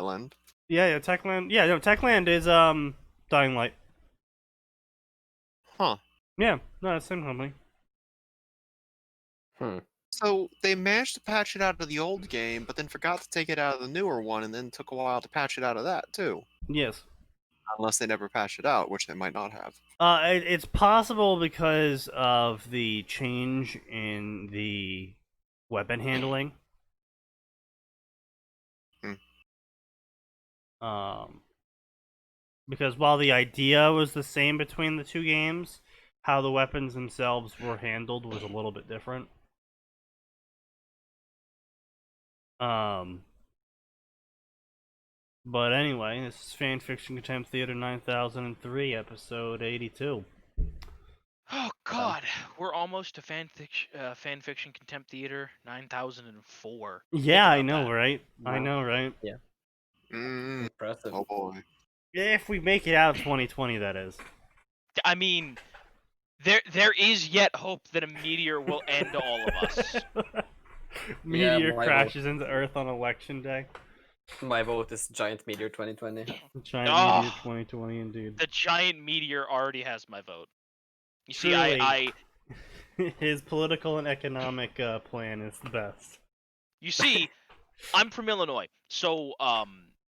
Techland. Yeah, Techland. Yeah, no, Techland is Dying Light. Huh. Yeah, no, it's the same company. So they managed to patch it out of the old game, but then forgot to take it out of the newer one, and then took a while to patch it out of that too. Yes. Unless they never patched it out, which they might not have. It's possible because of the change in the weapon handling. Because while the idea was the same between the two games, how the weapons themselves were handled was a little bit different. But anyway, this is Fanfiction Contempt Theater 9003, episode 82. Oh God, we're almost to fanfiction Contempt Theater 9004. Yeah, I know, right? Wow. I know, right? Yeah. Impressive. Oh boy. If we make it out of 2020, that is. I mean, there is yet hope that a meteor will end all of us. Meteor crashes into Earth on election day. My vote is Giant Meteor 2020. Giant Meteor 2020, indeed. The giant meteor already has my vote. You see, Truly, his political and economic plan is the best. You see, I'm from Illinois, so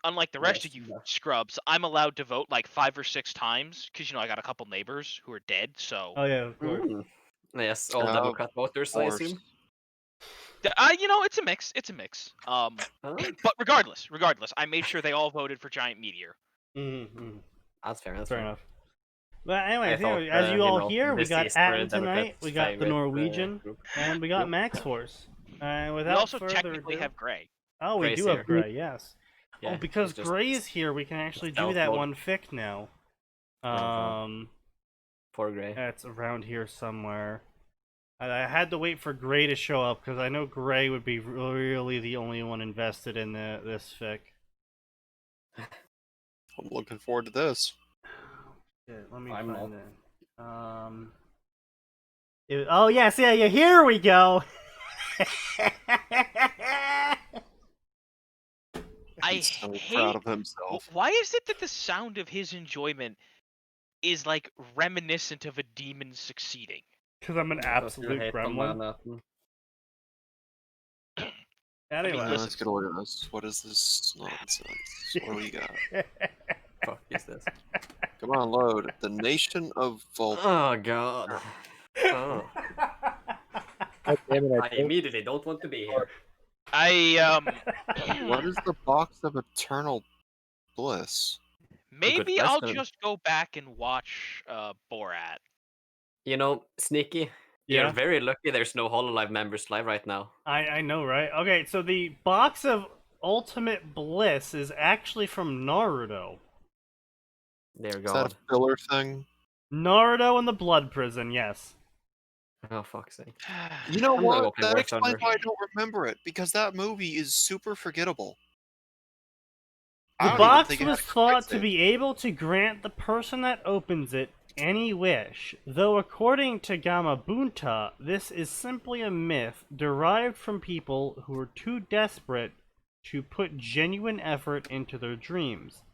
unlike the rest of you scrubs, I'm allowed to vote like 5 or 6 times because I got a couple neighbors who are dead. So. Oh yeah, of course. Yes, all Democrat voters, I assume. It's a mix. It's a mix. But regardless, I made sure they all voted for Giant Meteor. Mm-hmm. That's fair. That's fair enough. But anyway, as you all hear, we got Atin tonight, we got the Norwegian, and we got Max Force. Without we also further technically ado... have Gray. Oh, we do have Gray, yes. Yeah, because Gray is here, we can actually do that one fic now. Poor Gray. It's around here somewhere. I had to wait for Gray to show up because I know Gray would be really the only one invested in this fic. I'm looking forward to this. Let me find it. Oh yes, yeah, here we go. He's so proud of himself. Why is it that the sound of his enjoyment is like reminiscent of a demon succeeding? Because I'm an absolute gremlin. Anyway, let's get a look at this. What is this nonsense? What do we got? Fuck is this? Come on, load. The Nation of Volk. Oh god. Oh. I immediately don't want to be here. What is the box of eternal bliss? Maybe I'll just go back and watch Borat. Sneaky. You're very lucky there's no HoloLive members live right now. I know, right? Okay, so the box of ultimate bliss is actually from Naruto. There you go. Is that a filler thing? Naruto and the Blood Prison, yes. Oh, fuck's sake. You know what? That explains why I don't remember it, because that movie is super forgettable. The box was thought to be able to grant the person that opens it any wish, though according to Gamabunta, this is simply a myth derived from people who are too desperate to put genuine effort into their dreams.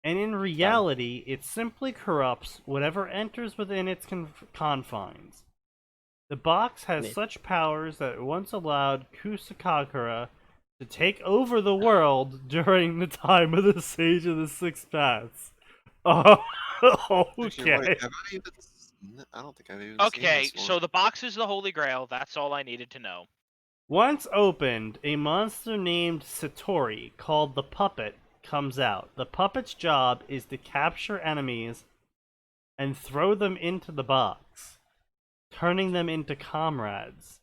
And in reality, it simply corrupts whatever enters within its confines. The box has such powers that it once allowed Kusakakura to take over the world during the time of the Sage of the Six Paths. Oh, okay. I don't think I've even Okay, seen this one. So the box is the Holy Grail. That's all I needed to know. Once opened, a monster named Satori, called the Puppet, comes out. The Puppet's job is to capture enemies and throw them into the box, turning them into comrades.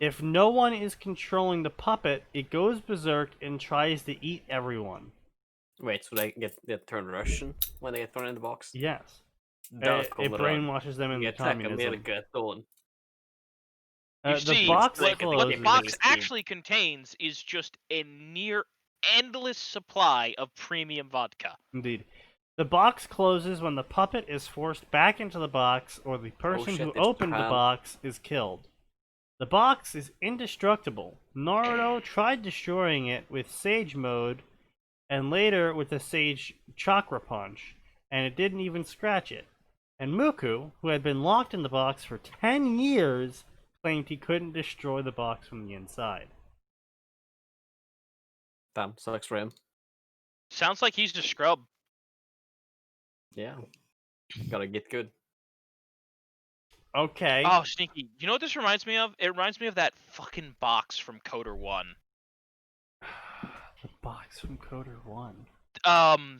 If no one is controlling the puppet, it goes berserk and tries to eat everyone. Wait, so they get turned Russian when they get thrown in the box? Yes. It brainwashes them into communism. The box what the box actually contains is just a near endless supply of premium vodka. Indeed. The box closes when the puppet is forced back into the box or the person who opened the box is killed. The box is indestructible. Naruto tried destroying it with Sage Mode, and later with a Sage Chakra Punch, and it didn't even scratch it. And Muku, who had been locked in the box for 10 years, claimed he couldn't destroy the box from the inside. Damn, sucks for him. Sounds like he's a scrub. Yeah. Gotta get good. Okay. Oh, Sneaky. You know what this reminds me of? It reminds me of that fucking box from Coder 1. The box from Coder 1.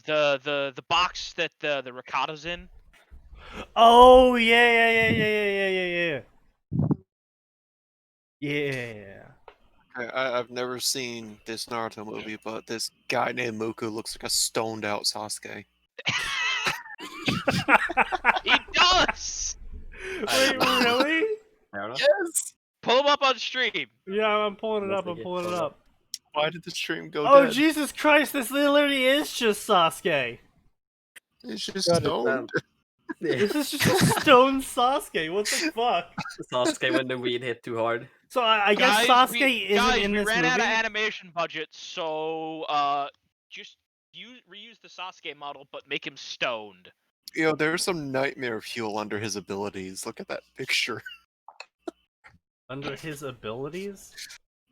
The box that the ricotta's in. Oh, yeah. Yeah. I've never seen this Naruto movie, but this guy named Muku looks like a stoned out Sasuke. He does! Wait, really? Yes! Pull him up on stream. Yeah, I'm pulling it up. Why did the stream go Oh, dead? Jesus Christ, this literally is just Sasuke. It's just Got it, stoned. This is just a stone Sasuke. What the fuck? Sasuke when the weed hit too hard. So I guess Guys, Sasuke isn't in we this ran movie? out of animation budget, so just reuse the Sasuke model, but make him stoned. Yo, there's some nightmare fuel under his abilities. Look at that picture. Under his abilities?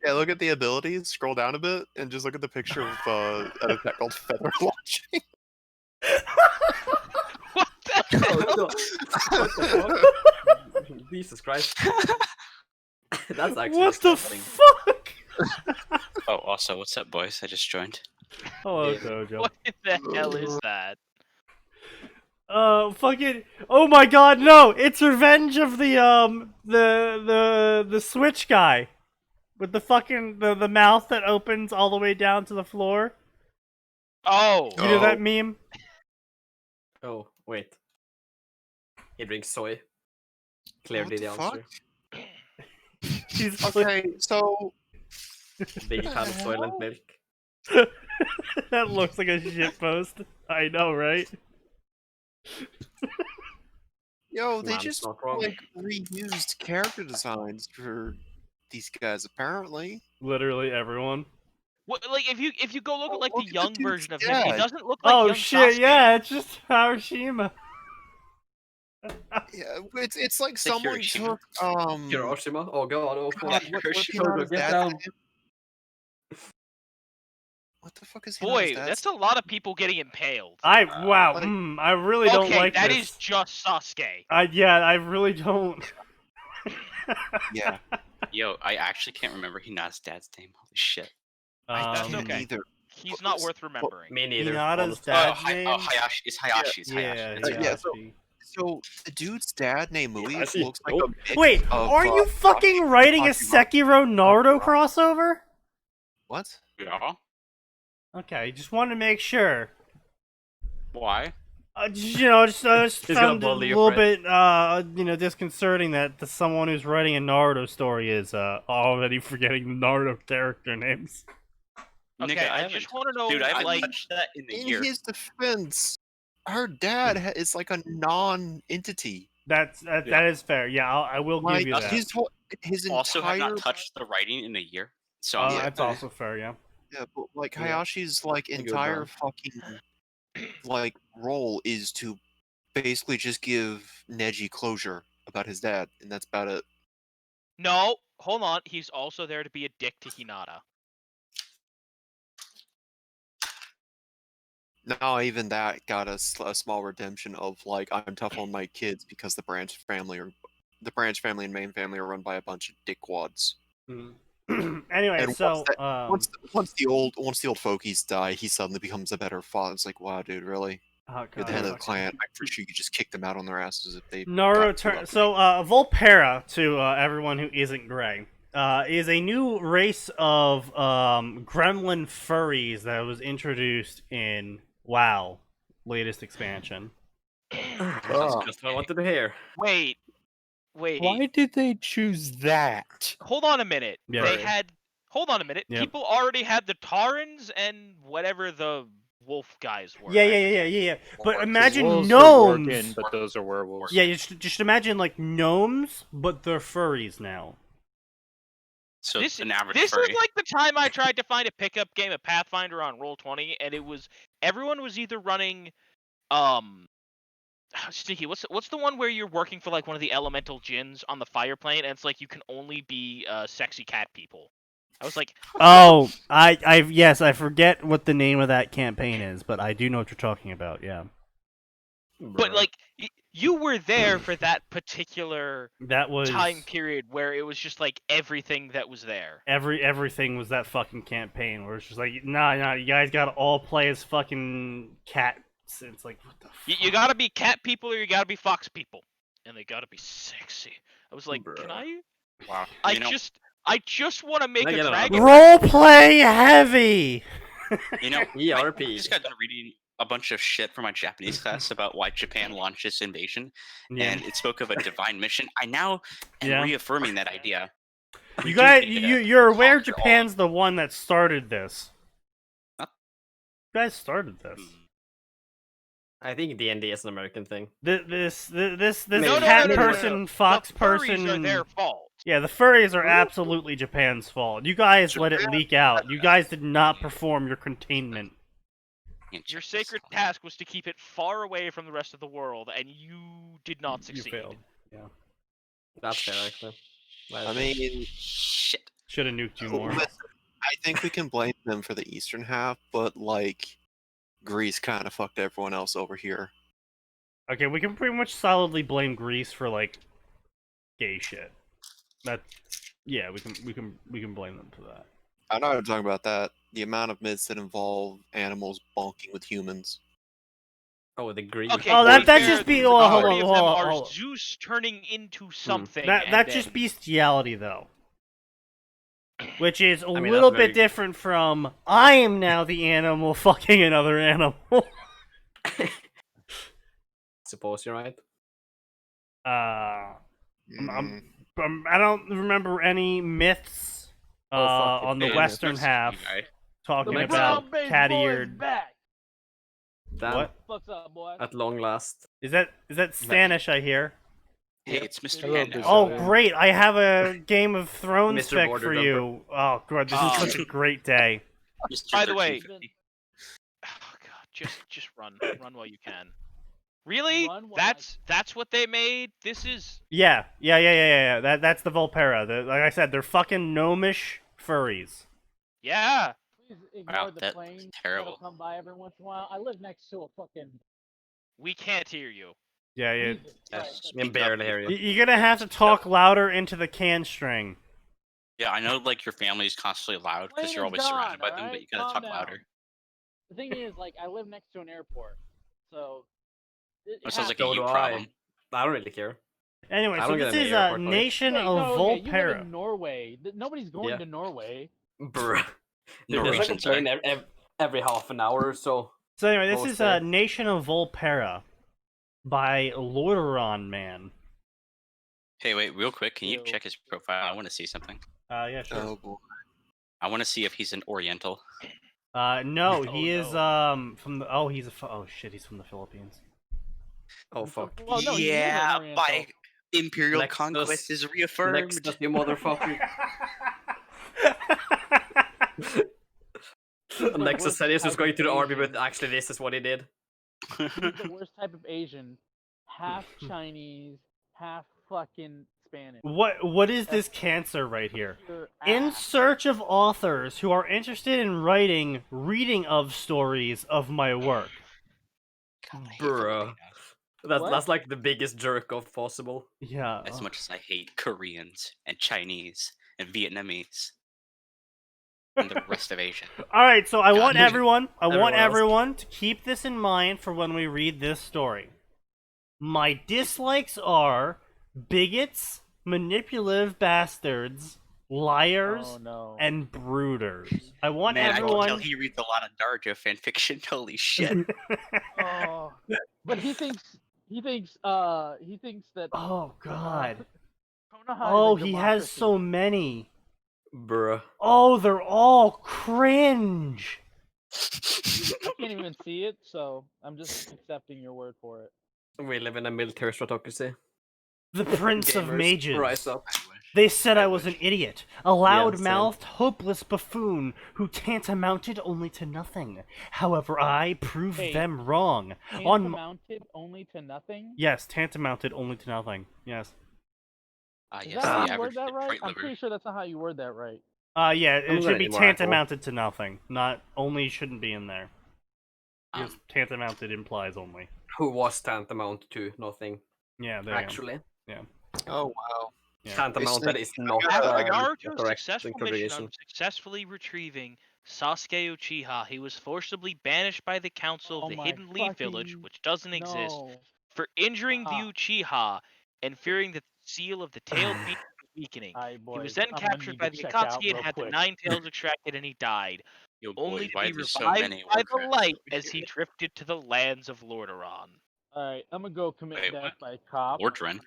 Yeah, look at the abilities. Scroll down a bit and just look at the picture of an effect called feather launching. What the hell? What the fuck? Jesus Christ. That's actually What the disgusting. fuck? Oh, also, what's up, boys? I just joined. Hello, Yeah. Dojo. What the hell is that? Fucking. Oh my god, no! It's Revenge of the Switch guy. With the fucking. The mouth that opens all the way down to the floor. Oh! You know that meme? Oh, wait. He drinks soy. Clearly the What the answer. He's Okay, so Big fan of Soylent milk. That looks like a shit post. I know, right? yo, they Man's just not wrong. like reused character designs for these guys apparently. Literally everyone. What, like if you go look at like Look the at the young dude's version of him, he dad. doesn't look like Oh young shit, Sasuke. yeah, it's just Hiroshima. Yeah, it's like Like someone Hiroshima. took Hiroshima? Oh god, oh God, fuck. what's Hiroshima, Hinata's get dad's down. name? What the fuck is Hinata's Boy, dad's that's a lot of people getting impaled. Wow, like- I really don't Okay, like that this. is just Sasuke. I really don't. Yeah, Yo, I actually can't remember Hinata's dad's name. Holy shit. That's me okay. neither. He's not worth remembering. Me neither. Hinata's honestly. dad's name? Hayashi. It's Hayashi. It's Yeah, Hayashi. It's yeah. Hayashi. So the dude's dad named Mui I see. looks like Nope. a mix Wait, of, are you fucking writing a Sekiro Naruto crossover? What? Yeah. Okay, just wanted to make sure. Why? Just gonna found it a bully your little bit, disconcerting that someone who's writing a Naruto story is already forgetting the Naruto character names. Okay, Nigga, I just want to know, Dude, I haven't like, touched that in a In year. his defense, her dad is like a non-entity. That is fair. Yeah, I will give Like you that. his Also, have entire not touched the writing in a year. So Oh, I'm that's also fair. Yeah. yeah, but like Yeah. Hayashi's like A good entire one. fucking like role is to basically just give Neji closure about his dad, and that's about it. no, hold on. He's also there to be a dick to Hinata. Now even that got us a small redemption of like I'm tough on my kids because the branch family and main family are run by a bunch of dickwads. Anyway, And so once the old folkies die, he suddenly becomes a better father. It's like, wow, dude, really? oh, You're God, the head of the fuck. clan. I'm pretty sure you could just kick them out on their asses if they. Naruto got too turn. uppity. So Volpera, to everyone who isn't gray, is a new race of gremlin furries that was introduced in WoW latest expansion. That's just what I wanted to hear. Wait. Why did they choose that? Hold on a minute. Yeah. They had. Hold on a minute. Yep. People already had the Tarans and whatever the wolf guys were. Yeah. But imagine Wolves are gnomes. Worgen, but those are werewolves. Yeah, just imagine like gnomes, but they're furries now. So This an average is furry. like the time I tried to find a pickup game of Pathfinder on Roll20, and it was everyone was either running Sneaky, what's the one where you're working for like one of the elemental djinns on the fire plane, and it's like you can only be sexy cat people. I was like, oh, yes, I forget what the name of that campaign is, but I do know what you're talking about. Yeah. But like you were there for that particular that was time period where it was just like everything that was there. Everything was that fucking campaign where it's just like, nah, you guys gotta all play as fucking cats. It's like, what the fuck? You gotta be cat people or you gotta be fox people, and they gotta be sexy. I was like, can I? Wow. I just want to make a dragon. Role play heavy. You know, ERP. I just got done reading a bunch of shit from my Japanese class about why Japan launched its invasion, and it spoke of a divine mission. I now am reaffirming that idea. You guys, you're aware Japan's the one that started this. Huh? You guys started this. I think D&D is an American thing. This No, cat no, person, fox the person. furries are their fault. Yeah, the furries are absolutely Japan's fault. You guys let it leak out. You guys did not perform your containment. Your sacred task was to keep it far away from the rest of the world, and you did not succeed. You failed. Yeah. That's fair, actually. I mean, shit. Should have nuked you more. I think we can blame them for the eastern half, but like, Greece kind of fucked everyone else over here. Okay, we can pretty much solidly blame Greece for like gay shit. Yeah, we can blame them for that. I'm not talking about that. The amount of myths that involve animals bonking with humans. Oh, the Greek. Okay, oh, that just be. Oh, hold on, hold on. Zeus turning into something. That's just bestiality, though. Which is a little bit different from I am now the animal fucking another animal. Suppose you're right. I don't remember any myths on the western half talking about cat-eared. What? What's up, boy? At long last. Is that Stanish? I hear. Hey, it's Mr. Hello, Oh, great! I have a Game of Thrones Mr. spec Border for you. Oh god, this is such a great day. By the way, oh god, just run while you can. Really? That's what they made. This is. Yeah. That's the Volpera. Like I said, they're fucking gnomish furries. Yeah. Please ignore the that's plane. terrible. Come by every once in a while. I live next to a fucking. We can't hear you. Yeah. I can barely hear you. You're gonna have to talk louder into the can string. Yeah, I know, like, your family's constantly loud because you're always surrounded by them, but you gotta talk louder. The thing is, like, I live next to an airport, so. It sounds like a you problem. I don't really care. Anyway, so this is a nation of Volpera. You live in Norway. Nobody's going to Norway. Bruh. There's like a train every half an hour or so. So anyway, this is a Nation of Volpera by Lordaeron Man. Hey, wait, real quick, can you check his profile? I want to see something. Yeah, sure. Oh boy. I want to see if he's an Oriental. No, he is from the. Oh, he's he's from the Philippines. Oh fuck. Well, no, yeah, by Imperial Conquest is reaffirmed. Nexus, you motherfucker. Nexus said he was going to the army, but actually this is what he did. He's the worst type of Asian. Half Chinese, half fucking Spanish. What is this cancer right here? In search of authors who are interested in writing reading of stories of my work. Bruh. That's like the biggest jerk off possible. Yeah. As much as I hate Koreans and Chinese and Vietnamese and the rest of Asia. Alright, so I want everyone to keep this in mind for when we read this story. My dislikes are bigots, manipulative bastards, liars, and brooders. I want everyone. I can tell he reads a lot of Naruto fanfiction. Holy shit! But he thinks that. Oh god. Oh, he has so many. Bruh. Oh, they're all cringe. I can't even see it, so I'm just accepting your word for it. We live in a military autocracy. The Prince of Mages. Rise up. I wish. They said I was an idiot, a loud-mouthed, hopeless buffoon who tantamounted only to nothing. However, I proved them wrong. Tantamounted only to nothing? Yes, tantamounted only to nothing. Yes. Is that how you word that right? I'm pretty sure that's not how you word that right. Yeah, it should be tantamounted to nothing. Not only shouldn't be in there. Because tantamounted implies only. Who was tantamount to nothing? Yeah, there actually. Yeah. Oh wow. Yeah. Tantamounted is not After the Naruto's correct successful mission conjugation. of successfully retrieving Sasuke Uchiha, he was forcibly banished by the Council of the Hidden Leaf Village, which doesn't exist, for injuring the Uchiha and fearing that the seal of the tailed beast was weakening. He was then captured by the Akatsuki and had the 9 tails extracted, and he died, only to be revived by the light as he drifted to the lands of Lordaeron. Alright, I'm gonna go commit death by cop. Lordran?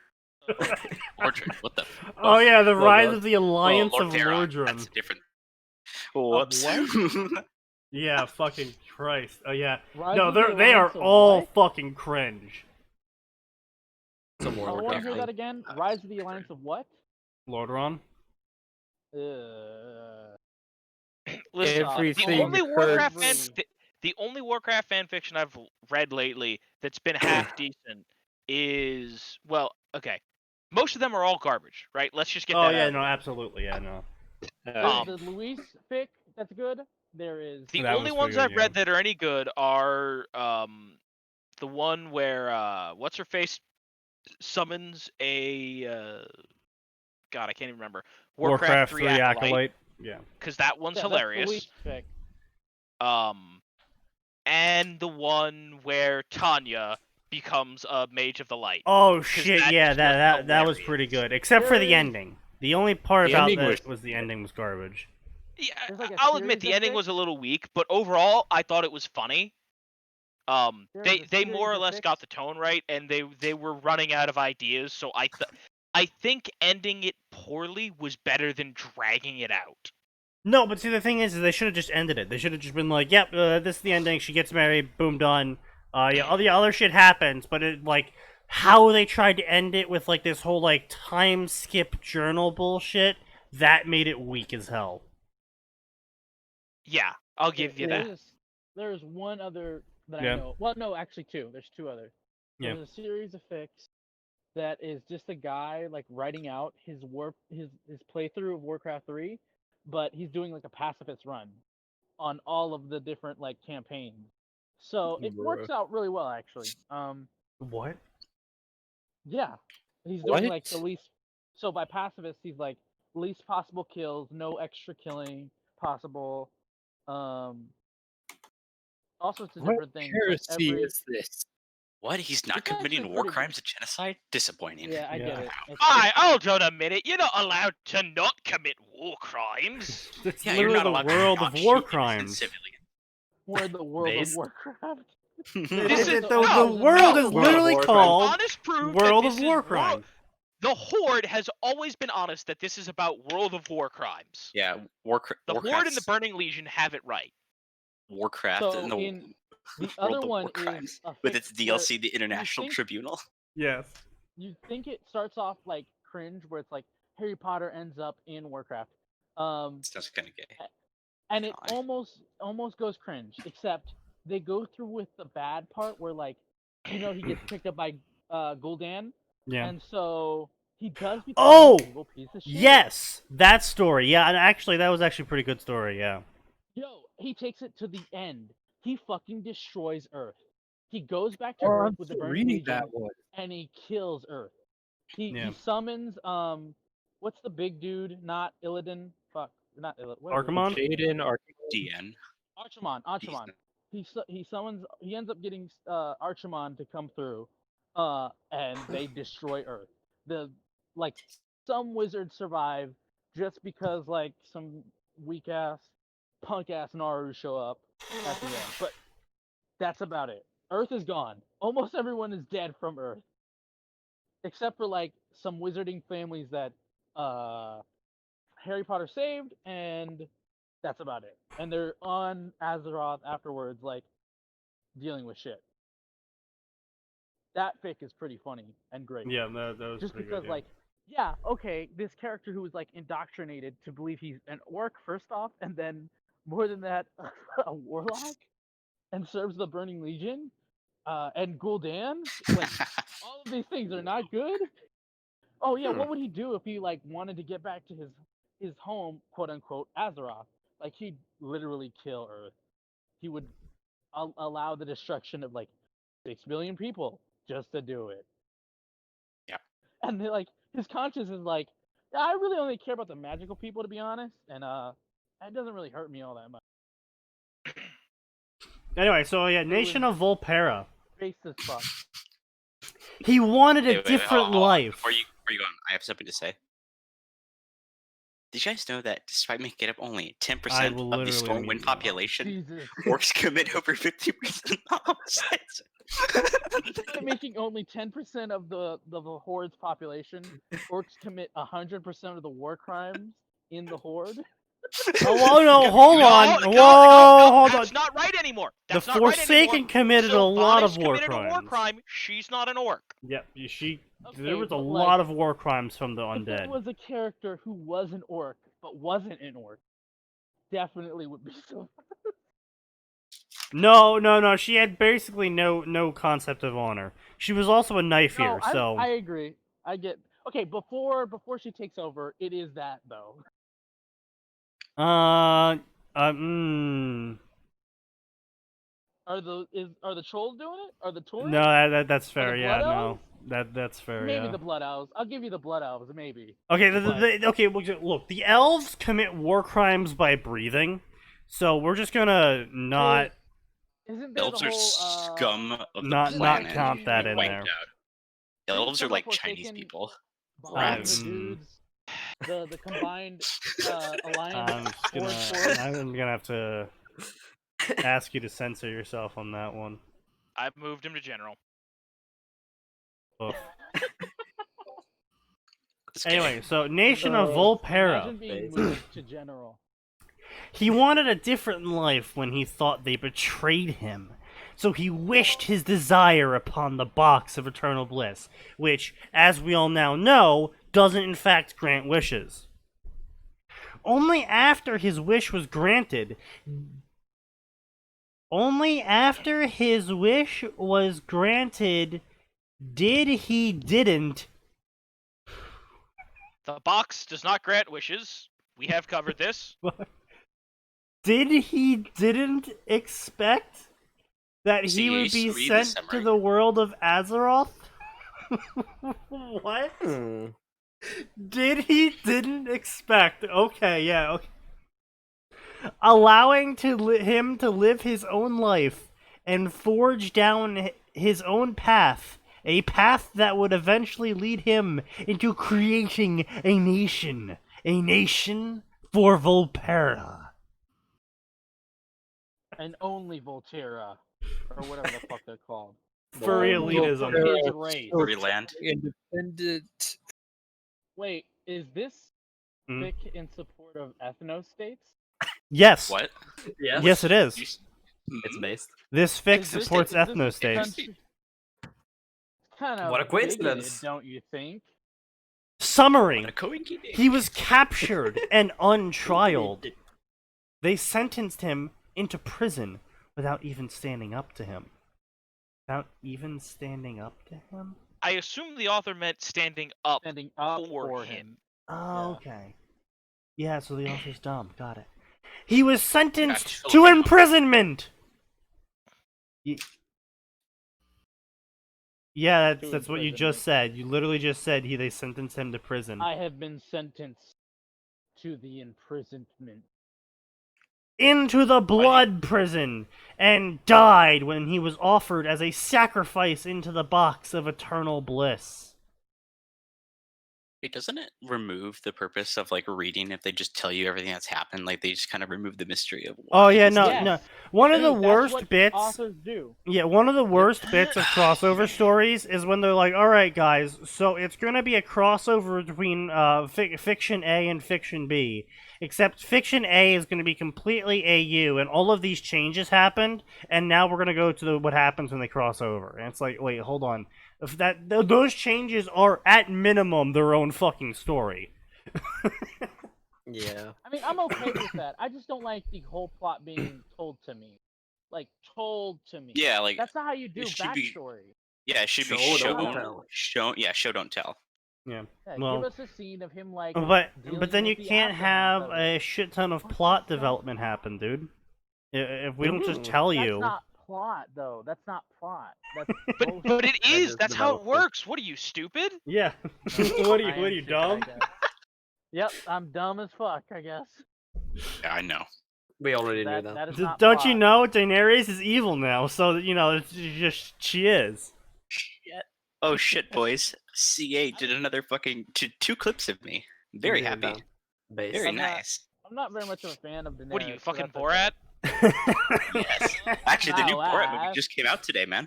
Lordran, what the fuck? Oh yeah, the rise of the Alliance of Lordaeron. Lordran. That's different. Whoops. Yeah, fucking Christ. Oh yeah. Rise No, of the they are Alliance of all what? fucking cringe. I want to hear that again. Rise of the Alliance of what? Lordaeron? Listen, Everything the only Warcraft fanfiction I've read lately that's been half decent is, well, okay. Most of them are all garbage, right? Let's just get that out. Oh yeah, no, absolutely, yeah, no. The Luis fic, that's good. There is... The only ones I've read that are any good are the one where what's-her-face summons a God, I can't even remember. Warcraft 3 Acolyte. Yeah. Because that one's hilarious. And the one where Tanya becomes a Mage of the Light. Oh shit, yeah, that was pretty good. Except for the ending. The only part about that was the ending was garbage. Yeah, I'll admit the ending was a little weak, but overall I thought it was funny. They more or less got the tone right, and they were running out of ideas, so I think ending it poorly was better than dragging it out. No, but see, the thing is they should have just ended it. They should have just been like, yep, this is the ending, she gets married, boom, done. Yeah, all the other shit happens, but it, like, how they tried to end it with, like, this whole, like, time skip journal bullshit, that made it weak as hell. Yeah, I'll give you that. There's one other that I know. Well, no, actually two. There's two others. There's a series of fics that is just a guy, like, writing out his playthrough of Warcraft 3, but he's doing, like, a pacifist run on all of the different, like, campaigns. So it works out really well, actually. What? Yeah, he's doing like the least. So by pacifist, he's like least possible kills, no extra killing possible. All sorts of different things. What heresy is this? What? He's not committing war crimes and genocide? Disappointing. Yeah, I get it. Hold on a minute. You're not allowed to not commit war crimes. It's literally the world of war crimes. We're the world of Warcraft. The world is literally called World of War Crimes. The Horde has always been honest that this is about World of War crimes. Yeah, the Horde and the Burning Legion have it right. Warcraft and the other one is with its DLC, the International Tribunal. Yes. You think it starts off like cringe, where it's like Harry Potter ends up in Warcraft. That's kind of gay. And it almost goes cringe, except they go through with the bad part where, like, he gets picked up by Gul'dan. Yeah. And so he does become an evil piece of shit. Yes! That story. Yeah, and actually, that was actually a pretty good story, yeah. Yo, he takes it to the end. He fucking destroys Earth. He goes back to Earth with the Burning Legion, and he kills Earth. He summons, what's the big dude? Not Illidan? Fuck. Not Illidan. Archimon? Jaden, DN. Archimon. He ends up getting Archimon to come through, and they destroy Earth. Some wizards survive just because, like, some weak ass, punk ass Naru show up at the end. But that's about it. Earth is gone. Almost everyone is dead from Earth, except for, like, some wizarding families that Harry Potter saved, and that's about it. And they're on Azeroth afterwards, like, dealing with shit. That fic is pretty funny and great. Yeah, that was just pretty because, good, like, Yeah, okay, this character who was like indoctrinated to believe he's an orc first off, and then more than that, a warlock, and serves the Burning Legion, and Gul'dan. Like, all of these things are not good. Oh yeah, what would he do if he like wanted to get back to his home, quote unquote, Azeroth? Like he'd literally kill Earth. He would allow the destruction of like 6 million people just to do it. Yeah. And like his conscience is like, yeah, I really only care about the magical people to be honest, and that doesn't really hurt me all that much. Anyway, so yeah, Nation of Volpera. Racist fuck. He wanted a different life. Before you go on, I have something to say. Did you guys know that despite making up only 10% of the Stormwind population, orcs commit over 50% of homicides? Making only 10% of the Horde's population, orcs commit 100% of the war crimes in the Horde. Oh no! Hold on! Whoa! Hold on! That's not right anymore. The Forsaken committed a lot of war crimes. A war crime. She's not an orc. Yep, there was a lot of war crimes from the undead. If it was a character who was an orc but wasn't an orc, definitely would be so. No. She had basically no concept of honor. She was also a knife eater, so. I agree. I get. Okay, before she takes over, it is that though. Are the trolls doing it? Are the Taurens? No, that's fair. Yeah, no, that's fair. Maybe the Blood Elves. I'll give you the Blood Elves. Maybe. Okay, okay. Look, the elves commit war crimes by breathing, so we're just gonna not. Isn't there elves the whole, are scum of the planet. Not count that in there. Elves are like Chinese people. Rats. The combined alliance. I'm gonna have to ask you to censor yourself on that one. I've moved him to general. Anyway, so Nation of Volpera. Imagine being moved to general. He wanted a different life when he thought they betrayed him. So he wished his desire upon the box of eternal bliss, which, as we all now know, doesn't in fact grant wishes. Only after his wish was granted... didn't... The box does not grant wishes. We have covered this. Didn't expect that he would be sent to the world of Azeroth? What? Didn't expect. Okay, yeah, okay. Allowing him to live his own life and forge down his own path, a path that would eventually lead him into creating a nation for Volpera. And only Volterra, or whatever the fuck they're called. Furry elitism. Furry land. Independent. Wait, is this fic in support of ethno states? Yes. What? Yes, it is. It's based. This fic supports ethno states. Kind of what a coincidence, don't you think? Summary. He was captured and untrialed. They sentenced him into prison without even standing up to him. I assume the author meant standing up for him. Oh, okay. Yeah, so the author's dumb. Got it. He was sentenced to imprisonment! Yeah, that's what you just said. You literally just said they sentenced him to prison. I have been sentenced to the imprisonment. Into the blood prison, and died when he was offered as a sacrifice into the box of eternal bliss. Wait, doesn't it remove the purpose of like reading if they just tell you everything that's happened? Like they just kind of remove the mystery of. Oh yeah, no. One of the worst bits. Authors do. Yeah, one of the worst bits of crossover stories is when they're like, "All right, guys, so it's gonna be a crossover between Fiction A and Fiction B." except Fiction A is going to be completely AU, and all of these changes happened, and now we're going to go to what happens when they cross over. And it's like, wait, hold on. If those changes are, at minimum, their own fucking story. Yeah. I mean, I'm okay with that. I just don't like the whole plot being told to me. Like, told to me. Yeah, like that's not how you do backstory. Yeah, it should be shown. Yeah, show don't tell. Yeah. Well, give us a scene of him like. But then you can't have a shit ton of plot development happen, dude. If we don't just tell you. That's not plot, though. That's not plot. That's but it is. That's how it works. What are you, stupid? Yeah. What are you dumb? Yep, I'm dumb as fuck, I guess. Yeah, I know. We already knew that. Don't you know Daenerys is evil now? So it's just she is. Shit. Oh shit, boys! CA did another fucking two clips of me. Very happy. Very nice. I'm not very much of a fan of Daenerys. What are you, fucking Borat? Yes. Actually, the new Borat movie just came out today, man.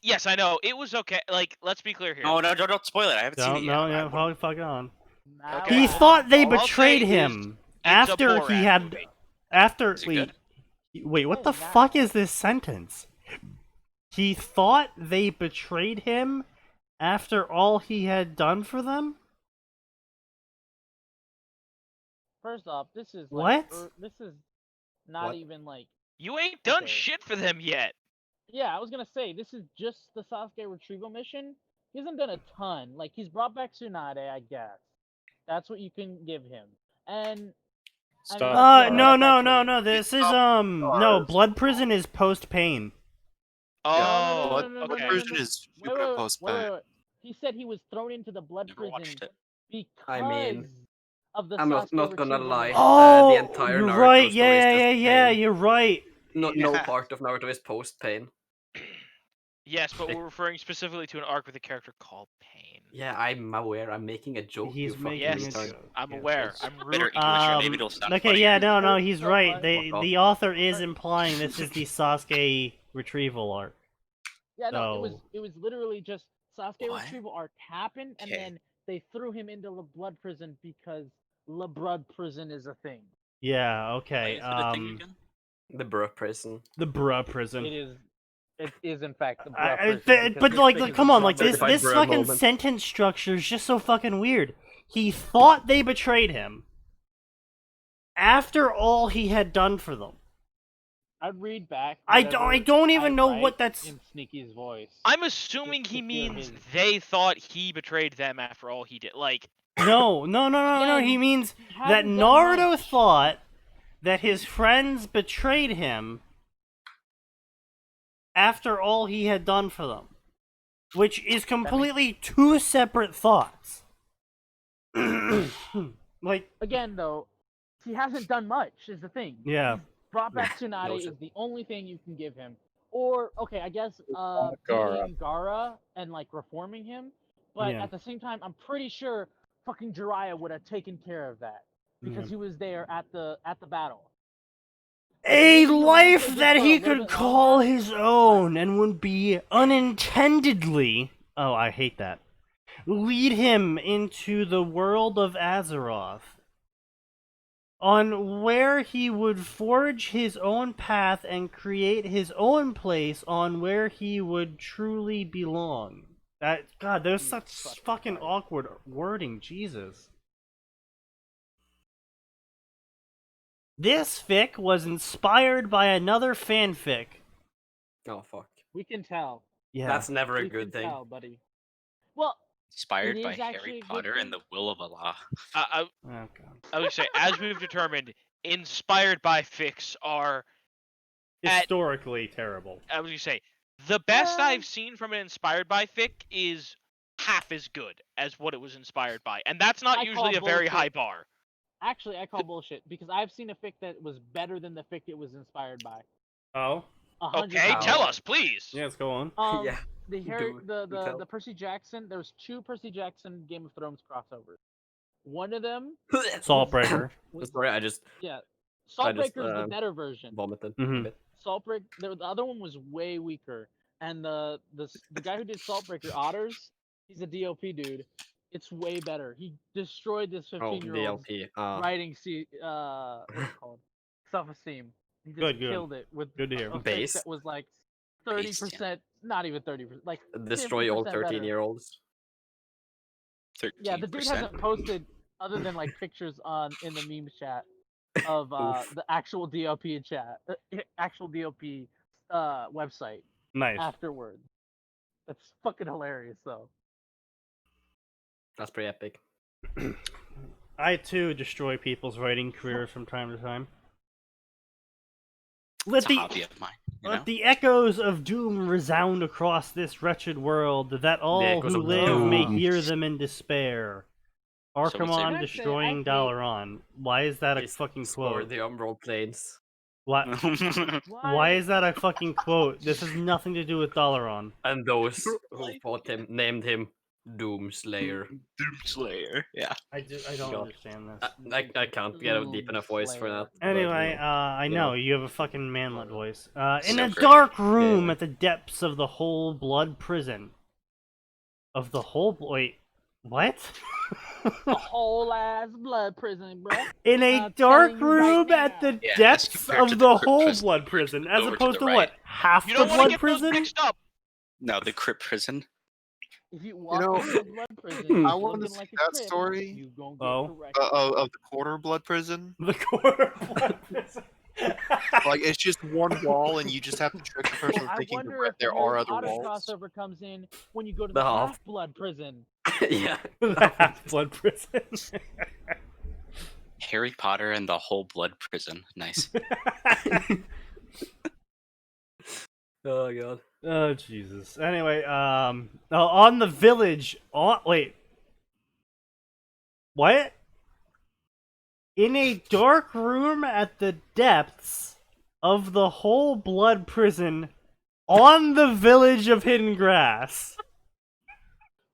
Yes, I know. It was okay. Like, let's be clear here. No, don't spoil it. I haven't seen it yet. No, probably fuck on. Okay. He thought they betrayed him after he had. Movie. After wait, what the fuck is this sentence? He thought they betrayed him after all he had done for them? First off, this is what? This is not even like you ain't done shit for them yet. Yeah, I was gonna say this is just the Sasuke retrieval mission. He hasn't done a ton. Like he's brought back Tsunade, I guess. That's what you can give him. And no. This is no, Blood Prison is post pain. Oh, Blood Prison is super post pain. He said he was thrown into the Blood Prison because of the I'm not gonna lie. Oh, the entire you're Naruto right. story is just Yeah. pain. You're right. No part of Naruto is post pain. Yes, but we're referring specifically to an arc with a character called Pain. Yeah, I'm aware. I'm making a joke. He's making a joke. I'm aware. I'm rude. Okay, yeah, no, he's right. The author is implying this is the Sasuke retrieval arc. Yeah, no, it was literally just Sasuke retrieval arc happened, and then they threw him into the Blood Prison because the Blood Prison is a thing. Yeah, okay. The Bruh Prison. The Bruh Prison. It is in fact the Bruh Prison. But like, come on, like this fucking sentence structure is just so fucking weird. He thought they betrayed him after all he had done for them. I'd read back. I don't even know what that's in Sneaky's voice. I'm assuming he means they thought he betrayed them after all he did. Like no. He means that Naruto thought that his friends betrayed him after all he had done for them, which is completely two separate thoughts. Like again, though, he hasn't done much. Is the thing. Yeah. He's brought back Tsunade is the only thing you can give him. Or okay, I guess Gaara and like reforming him, but at the same time, I'm pretty sure fucking Jiraiya would have taken care of that because he was there at the battle. A life that he could call his own and would be unintendedly, oh, I hate that, lead him into the world of Azeroth, on where he would forge his own path and create his own place on where he would truly belong. God, there's such fucking awkward wording, Jesus. This fic was inspired by another fanfic. Oh, fuck. We can tell. Yeah. That's never a good thing. Tell, buddy. Well, inspired by Harry Potter and the Will of Allah. I would say, as we've determined, inspired by fics are historically terrible. I would say the best I've seen from an inspired by fic is half as good as what it was inspired by, and that's not usually a very high bar. Actually, I call bullshit because I've seen a fic that was better than the fic it was inspired by. Oh. Okay, tell us, please. Yeah, let's go on. Yeah. The Percy Jackson. There was 2 Percy Jackson Game of Thrones crossovers. One of them. Saltbreaker. Sorry, I just. Yeah. Saltbreaker's the better version. Vomited. Saltbreaker. The other one was way weaker, and the guy who did Saltbreaker, Otters, he's a DOP dude. It's way better. He destroyed this Oh, 15-year-old's DLP. writing, what's it called? Self-esteem. He just Good. killed it with Good to hear. a Base? fix that was like 30%, not even 30%, like Destroy all 50% better. 13-year-olds. 13%. Yeah, the dude hasn't posted other than like pictures in the meme chat of the actual DLP chat, actual DLP website Nice. afterwards. That's fucking hilarious, though. That's pretty epic. I too destroy people's writing careers from time to time. Let It's a hobby of mine. Let the echoes of doom resound across this wretched world, that all echoes who of live may doom. hear them in despair. Archimon I'd say- destroying actually- Dalaran. Why is that a Please fucking explore quote? the Umbral Plains. What? Why is that a fucking quote? This has nothing to do with Dalaran. And those who fought him named him Doomslayer. Doomslayer. Yeah. I don't God. understand this. I can't get a deep enough voice for that. but, Anyway, I you know know. you have a fucking manlet voice. In So a great. dark room Yeah. at the depths of the whole blood prison. Of the whole wait, what? A whole ass blood prison, bro. In a I'm dark telling you right room now. at the Yeah, as depths compared to of the the crypt whole prison blood prison, as over to opposed the to right. what? Half You the don't want to blood get those prison? mixed up. No, the crypt prison. If you walk know, into a blood prison, I want to looking see like a that crypt, story you gonna get Oh. corrected. of the quarter blood prison. The quarter blood prison. Like it's just one wall, and you just have to trick the person I thinking wonder if there the are Harry other Potter walls. crossover comes in when you go to The the half. half-blood prison. yeah. The half blood prison. Harry Potter and the whole blood prison. Nice. Oh god. Oh Jesus. Anyway, on the village. Wait. What? In a dark room at the depths of the whole blood prison, on the village of Hidden Grass.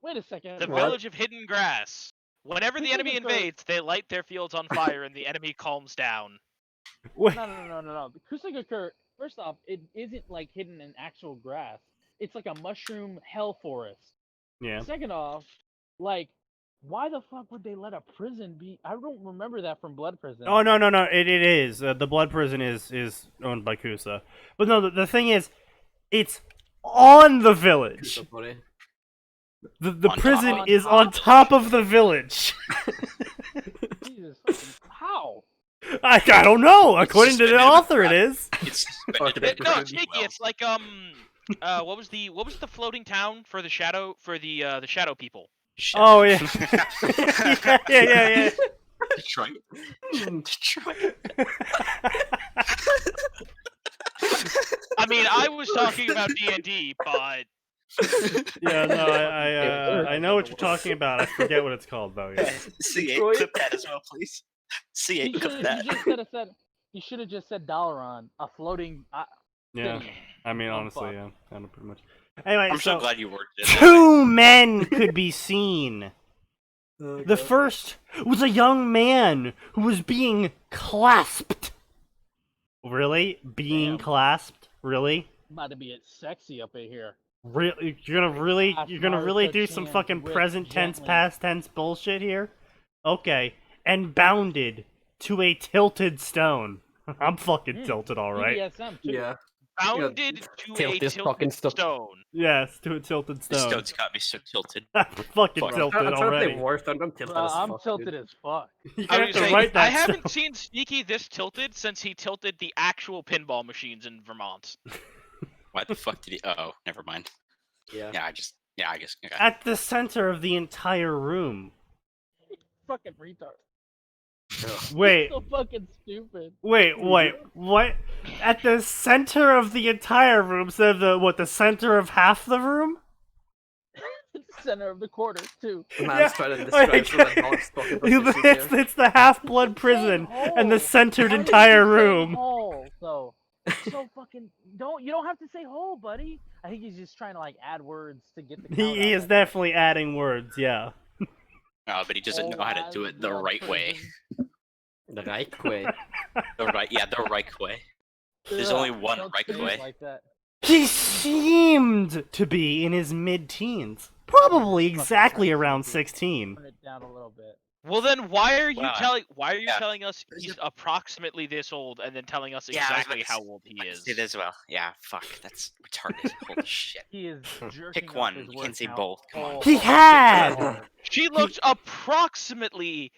Wait a second. The what? village of Hidden Grass. Whenever the This enemy is the- invades, they light their fields on fire and the enemy calms down. Wait. No. The Kusagakure, first off, it isn't like hidden in actual grass. It's like a mushroom hell forest. Yeah. Second off, like, why the fuck would they let a prison be? I don't remember that from Blood Prison. Oh no! It is the blood prison is owned by Kusa, but no. The thing is, it's on the village. Buddy. The On prison top. is on top of the village. Jesus, fucking, how? I don't know. According to the Suspended author, it ground. is. It's suspended No, in No, gravity Sneaky, wells. it's like what was the floating town for the shadow people? Shit. Oh yeah. yeah. Detroit. Detroit. I mean, I was talking about D&D, but Yeah, no, I know what you're talking about. I forget what it's called though. Yeah. C8, clip that as well, please. He C8, clip that. should have just said Dalaran, a floating. Yeah. city. I mean, Oh, honestly, fuck. yeah, kind of pretty much. Anyway, I'm so so glad you worked it. that way. 2 men could be seen. Oh, The God. first was a young man who was being clasped. Really? Being Damn. clasped? Really? About to be it sexy up in here. Really? You're gonna really do some Naruto-chan fucking whipped present tense, gently. past tense bullshit here? Okay. And bounded to a tilted stone. I'm fucking tilted, alright. BDSM too. Yeah. bounded to tilt a this fucking tilted stuff. stone. Yes, to a tilted This stone. stone's got me so tilted. I'm fucking Fuck. tilted I'm trying to already. play Warstone. I'm tilted as I'm fuck, tilted dude. as fuck. You I have was to saying, write that I haven't stone. seen Sneaky this tilted since he tilted the actual pinball machines in Vermont. Why the fuck did he? Oh, never mind. Yeah. I guess. Okay. At the center of the entire room. Fucking retard. Wait, So fucking stupid. wait, what? At the center of the entire room, so the center of half the room? Center of the quarter too. The man's Yeah, trying to okay. describe so that dog's fucking pussy shit here. It's the half-blood prison and the centered Why did you entire say room. hole? So fucking you don't have to say hole, buddy. I think he's just trying to like add words to get the. count He out is there. definitely adding words, yeah. Oh, but he doesn't know how to do it the Blood right way. prison. The right way. The right way. There's Ugh, only one don't right say it way. Like that. He seemed to be in his mid-teens. Probably exactly around 16. Turn it down a little bit. Well, then why are you Wow. telling us he's approximately this old and then telling us exactly how old he is? Say this as well. Yeah, fuck, that's retarded. Holy shit. He is jerking Pick off one. his You word can't say count. both. Come on. He had! She looks approximately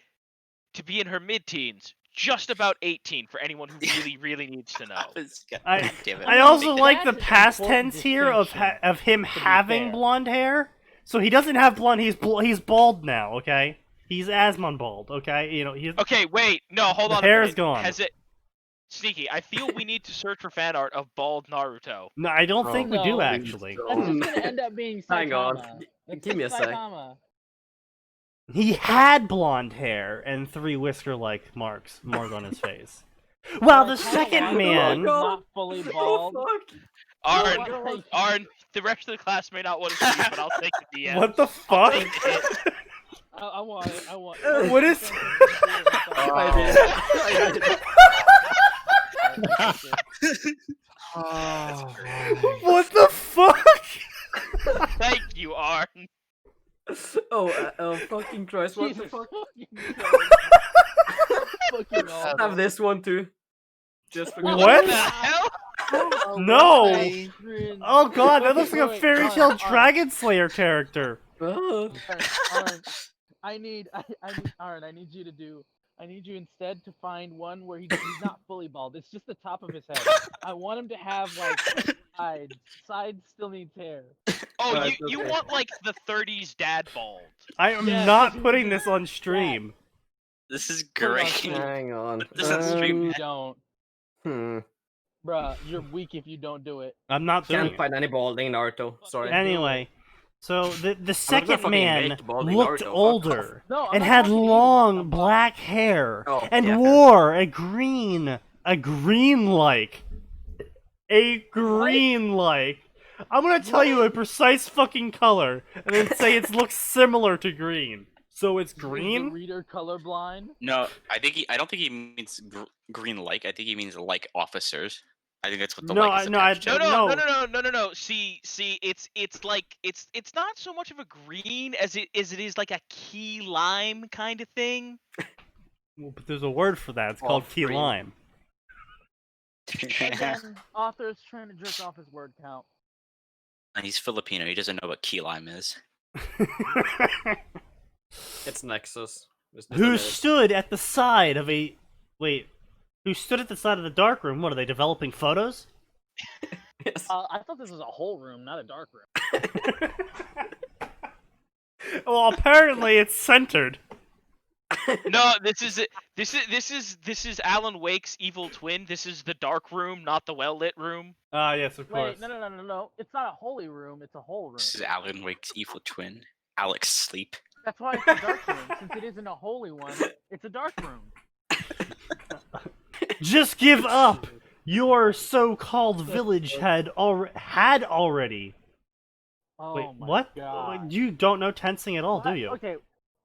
to be in her mid-teens, just about 18 for anyone who really needs to know. I Damn it. I also That's like the an past important tense here of him be having fair. blonde hair. So he doesn't have blonde. He's bald now. Okay, he's Asmon bald. Okay, you know he's. Okay, wait, no, hold on. The hair a is minute. gone. Has it? Sneaky, I feel we need to search for fan art of bald Naruto. No, I don't think we do No. actually. That's just gonna end up being Saitama. Hang on. It's Give me just a sec. Saitama. He had blonde hair and 3 whisker-like marks on his face. Well, the second man. Not fully bald. Arn, Well, Arn, the rest of the class may not want to see it, but I'll take the DM. What the I'll fuck? take the hit. I want it. I want. What is? Oh, What the fuck? Thank you, Arn. Fucking Christ, what the Jesus fuck? fucking I have this one too. Just for What? What the hell? No! Cringe. Oh god, that looks like a Wait, fairy tale Arn, Dragon Slayer character. Oh. Arn, I need Arn. I need you to do. I need you instead to find one where he's not fully bald. It's just the top of his head. I want him to have like sides. Sides still needs hair. Oh, you want like the 30s dad bald. I am Yeah, not this putting is this on stream. This is Put it on great. stream. Hang on. This is stream. You don't, Hmm. bruh. You're weak if you don't do it. I'm not doing Can't it. find any balding Naruto. Sorry. Anyway, so the gonna second fucking man make balding looked Naruto, fuck older No, I'm and not had talking to you. long I'm black hair Oh, and yeah, fair. wore a green like. I'm gonna tell you a precise fucking color and then say it looks similar to green. So it's Is the green? reader colorblind? No, I don't think he means green like. I think he means like officers. I think that's what the No, like is no, I attached to. don't- No. See, it's like it's not so much of a green as it is like a key lime kind of thing. Well, but there's a word for that. It's called key green. lime. Again, author's trying to jerk off his word count. He's Filipino. He doesn't know what key lime is. It's Nexus. Who stood at the side of a... Wait. Who stood at the side of the dark room? What, are they developing photos? Yes. I thought this was a whole room, not a dark room. Well, apparently it's centered. No, this is Alan Wake's evil twin. This is the dark room, not the well-lit room. Ah, yes, of course. Wait, no. It's not a holy room, it's a whole room. This is Alan Wake's evil twin, Alex Sleep. That's why it's a dark room. Since it isn't a holy one, it's a dark room. Just give up! Your so-called village had already... Oh Wait, my what? God. You don't know tensing at all, do What? you? Okay,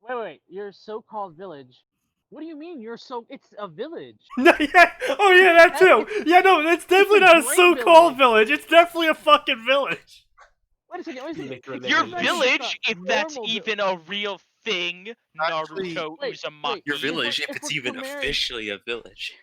wait. Your so-called village. What do you mean? It's a village. No, yeah. Oh, yeah, that too. Yeah, no, that's definitely not a great so-called village. It's definitely a fucking village. Wait a second. Your It's not village, just if a that's normal even a real thing, Actually- Naruto Wait, Uzumaki. Your village, if if it's we're even comparing- officially a village.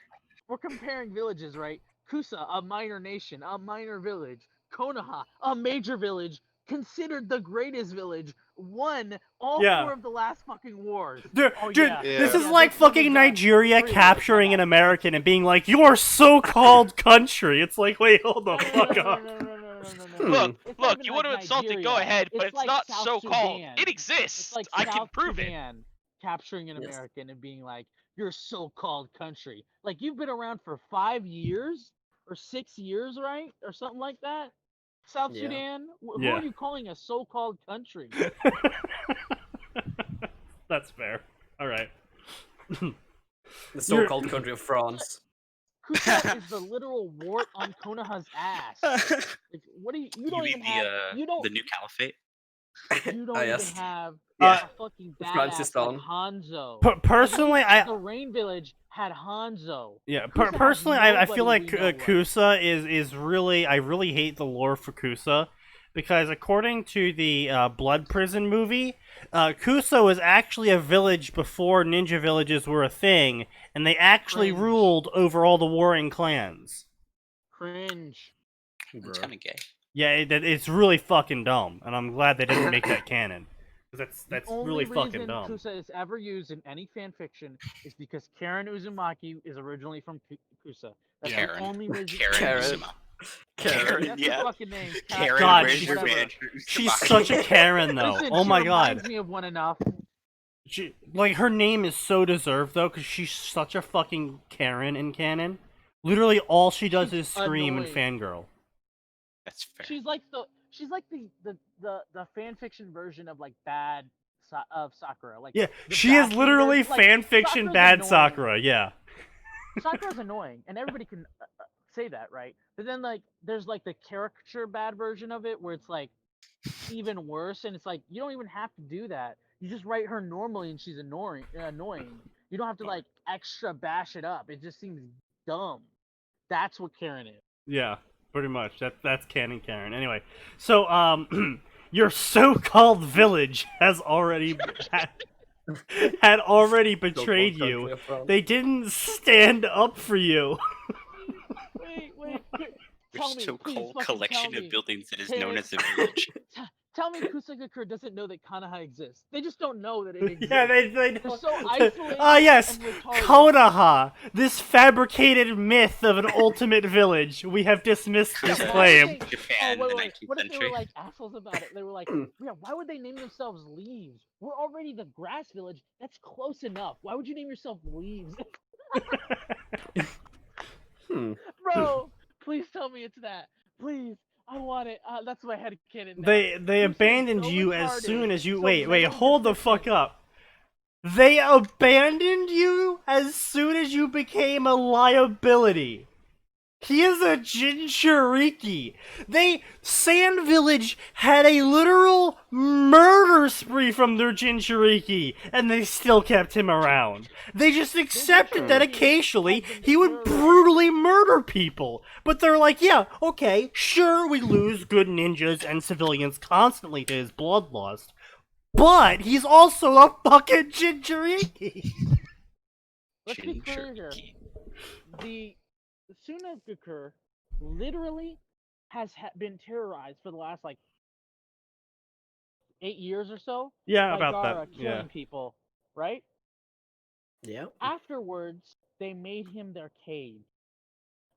We're comparing villages, right? Kusa, a minor nation, a minor village. Konoha, a major village, considered the greatest village, won all Yeah. 4 of the last fucking wars. Dude, Oh, dude, yeah. this Yeah. is like this one fucking is, Nigeria free, capturing yeah. an American and being like, your so-called country. It's like, wait, hold the fuck up. Look, It's not even you want to like insult it, go Nigeria. ahead, but It's it's like not South so called. Sudan. It exists. It's like I can South prove it. Sudan capturing an Yes. American and being like, your so-called country. Like, you've been around for 5 years or 6 years, right? Or something like that? South Yeah. Sudan? Who Yeah. are you calling a so-called country? That's fair. Alright. The so-called country of France. Kusa is the literal wart on Konoha's ass. Like, what do you don't You even mean have, the new caliphate? you don't Ah, even yes. have Yeah. a fucking Francis badass like Don. Hanzo. Personally, The Rain Village had Hanzo. Yeah, Kusa has personally, I feel nobody like we know of. Kusa is really... I really hate the lore for Kusa because according to the Blood Prison movie, Kuso was actually a village before ninja villages were a thing, and they actually ruled over all the warring clans. Cringe. It's kind of gay. Yeah, it's really fucking dumb, and I'm glad they didn't make that canon. That's really fucking dumb. The only reason Kusa is ever used in any fanfiction is because Karen Uzumaki is originally from Kusa. That's Karen. the only reason. Karen. Karen. That's Yeah. the fucking name. Karen, God, where's your man? She's such a Karen, though. Listen, Oh my she god. reminds me of one enough. Like, her name is so deserved, though, because she's such a fucking Karen in canon. Literally, all she does is scream and fangirl. That's fair. She's like the fanfiction version of like bad of Sakura. Like, yeah, she is literally fanfiction bad Sakura. Yeah. Sakura's annoying, and everybody can say that, right? But then like there's like the caricature bad version of it where it's like even worse, and it's like you don't even have to do that. You just write her normally, and she's annoying. You don't have to like extra bash it up. It just seems dumb. That's what Karen is. Yeah, pretty much. That's canon Karen. Anyway, so your so-called village has already had already betrayed you. They didn't stand up for you. Wait. Your so-called collection of buildings that is known as a village. Tell me Kusagakure doesn't know that Kanaha exists. They just don't know that it exists. Yeah, they They're don't. so isolated. Ah, yes, and retarded. Konoha, this fabricated myth of an ultimate village. We have dismissed this claim. Japan in the 19th What if they century. were like assholes about it? They were like, yeah, why would they name themselves Leaves? We're already the grass village. That's close enough. Why would you name yourself Leaves? Bro, please tell me it's that. Please. I want it. That's my headcanon now. They abandoned you as soon as you wait, hold the fuck up. They abandoned you as soon as you became a liability. He is a Jinchuriki. Sand Village had a literal murder spree from their Jinchuriki, and they still kept him around. They just accepted that occasionally he would brutally murder people. But they're like, yeah, okay, sure, we lose good ninjas and civilians constantly to his bloodlust, but he's also a fucking Jinchuriki. Let's be clear here. The Sunagakure literally has been terrorized for the last like 8 years or so. Yeah, by about Gaara that. killing Yeah. people, right? Yeah. Afterwards, they made him their cage.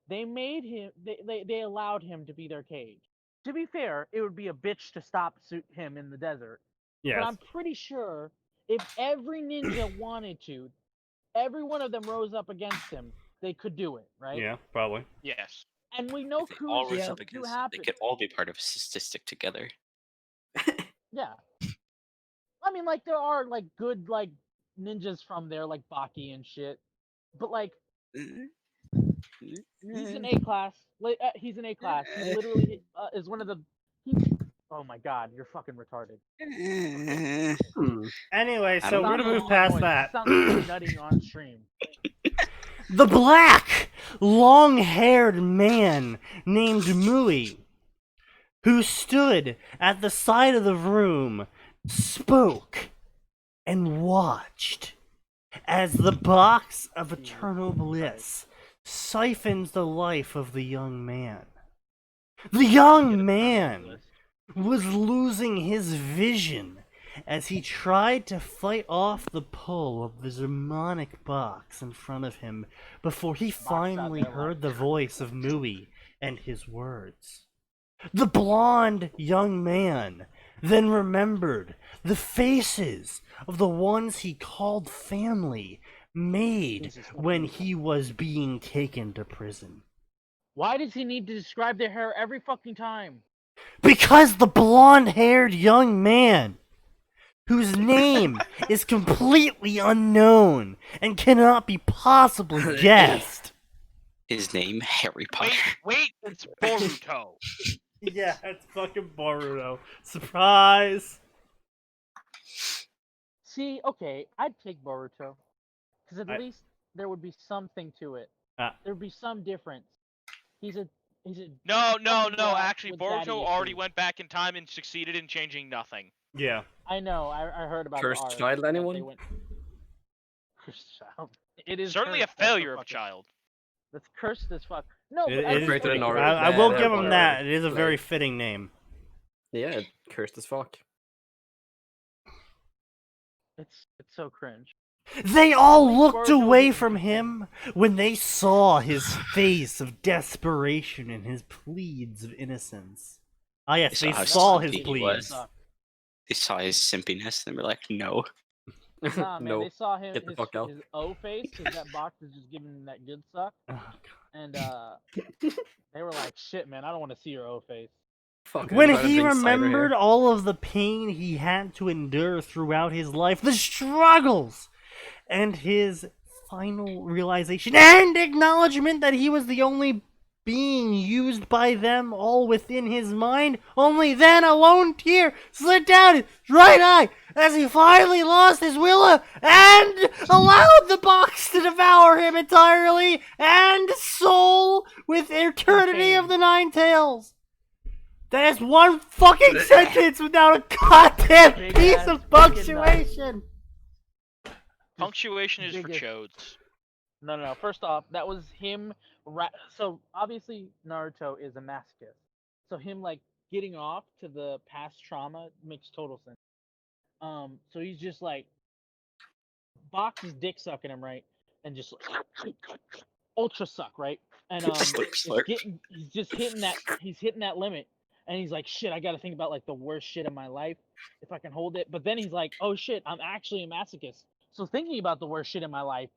They made him. They allowed him to be their cage. To be fair, it would be a bitch to stop him in the desert. Yes. But I'm pretty sure if every ninja wanted to, every one of them rose up against him. They could do it, right? Yeah, probably. Yes. And we know If they all rose Kusa up against it, they could all be part of a statistic together. Yeah. I mean, like, there are, like, good, like, ninjas from there, like Baki and shit. But, like, he's an A-class. He's an A-class. He literally is one of the... Oh my god, you're fucking retarded. Anyway, so we're gonna move past that. Sounds like you're nutting on stream. The black, long-haired man named Mui, who stood at the side of the room, spoke and watched as the box of eternal bliss siphons the life of the young man. The young man was losing his vision as he tried to fight off the pull of the demonic box in front of him before he finally heard the voice of Mui and his words. The blonde young man then remembered the faces of the ones he called family made when he was being taken to prison. Why does he need to describe their hair every fucking time? Because the blonde-haired young man, whose name is completely unknown and cannot be possibly guessed. His name, Harry Potter. Wait, it's Boruto. Yeah, it's fucking Boruto. Surprise! See, okay, I'd take Boruto. Because at least there would be something to it. There would be some difference. He's a Is it? No. girl Actually, with daddy Boruto already issues. went back in time and succeeded in changing nothing. Yeah. I know. I heard about Cursed the arc, child, that they anyone? went- Cursed child. It is Certainly a cursed, that's the failure of a fucking- child. That's cursed as fuck. No, It but is, Greater than Naruto. I will Yeah, give they're him both that. It is a like- very fitting name. Yeah, cursed as fuck. It's so cringe. They all least looked Boruto away was from him when they saw his face of desperation and his pleads of innocence. Ah, yes, they how saw his simpy he pleas. was. They saw his simpiness and they were like, no. Nah, man, No. they saw him Get the fuck out. his O face because that box is just giving him that good suck, Oh, God. and they were like, "Shit, man, I don't want to see your O face." Fuck, When I'm gonna he drink cider here. remembered all of the pain he had to endure throughout his life, the struggles, and his final realization and acknowledgement that he was the only being used by them all within his mind, only then a lone tear slid down his right eye as he finally lost his will and allowed the box to devour him entirely and soul with eternity of the Nine Tails. That is one fucking sentence without a goddamn Big piece ass of fucking punctuation. Punctuation is for biggest- chodes. No. First off, that was him. So obviously Naruto is a masochist. So him like getting off to the past trauma makes total sense. So he's just like box is dick sucking him, right? And just like ultra suck, right? And Slurp, it's slurp. he's just hitting that limit. And he's like, shit, I gotta think about like the worst shit in my life if I can hold it. But then he's like, oh shit, I'm actually a masochist. So thinking about the worst shit in my life,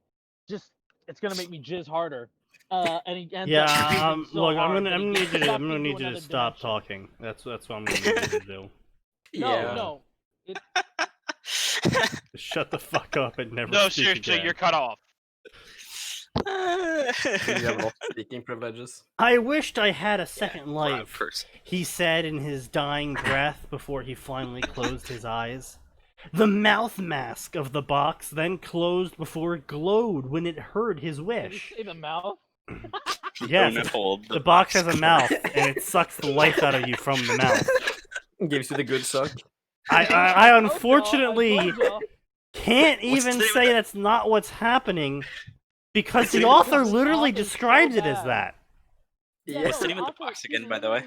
just it's gonna make me jizz harder. And he ends up jizzing so look, hard I'm that gonna he need gets you to, sucked I'm gonna into need you to another stop dimension. talking. That's what I'm gonna need you to do. No. Just shut the fuck up and never No, speak seriously, again. you're cut off. You have lost speaking privileges. I wished I had a second proud life, person. he said in his dying breath before he finally closed his eyes. The mouth mask of the box then closed before it glowed when it heard his Did he wish. say the mouth? Yes, Don't hold the box has a mouth, and it sucks the life out of you from the mouth. Gives you the good suck. I unfortunately told y'all. can't What's even the name of say that? that's not what's happening, because What's the the name of author box? literally This author's so describes it as bad. that. Yeah, What's the no, name of the author- box he's again, by the way?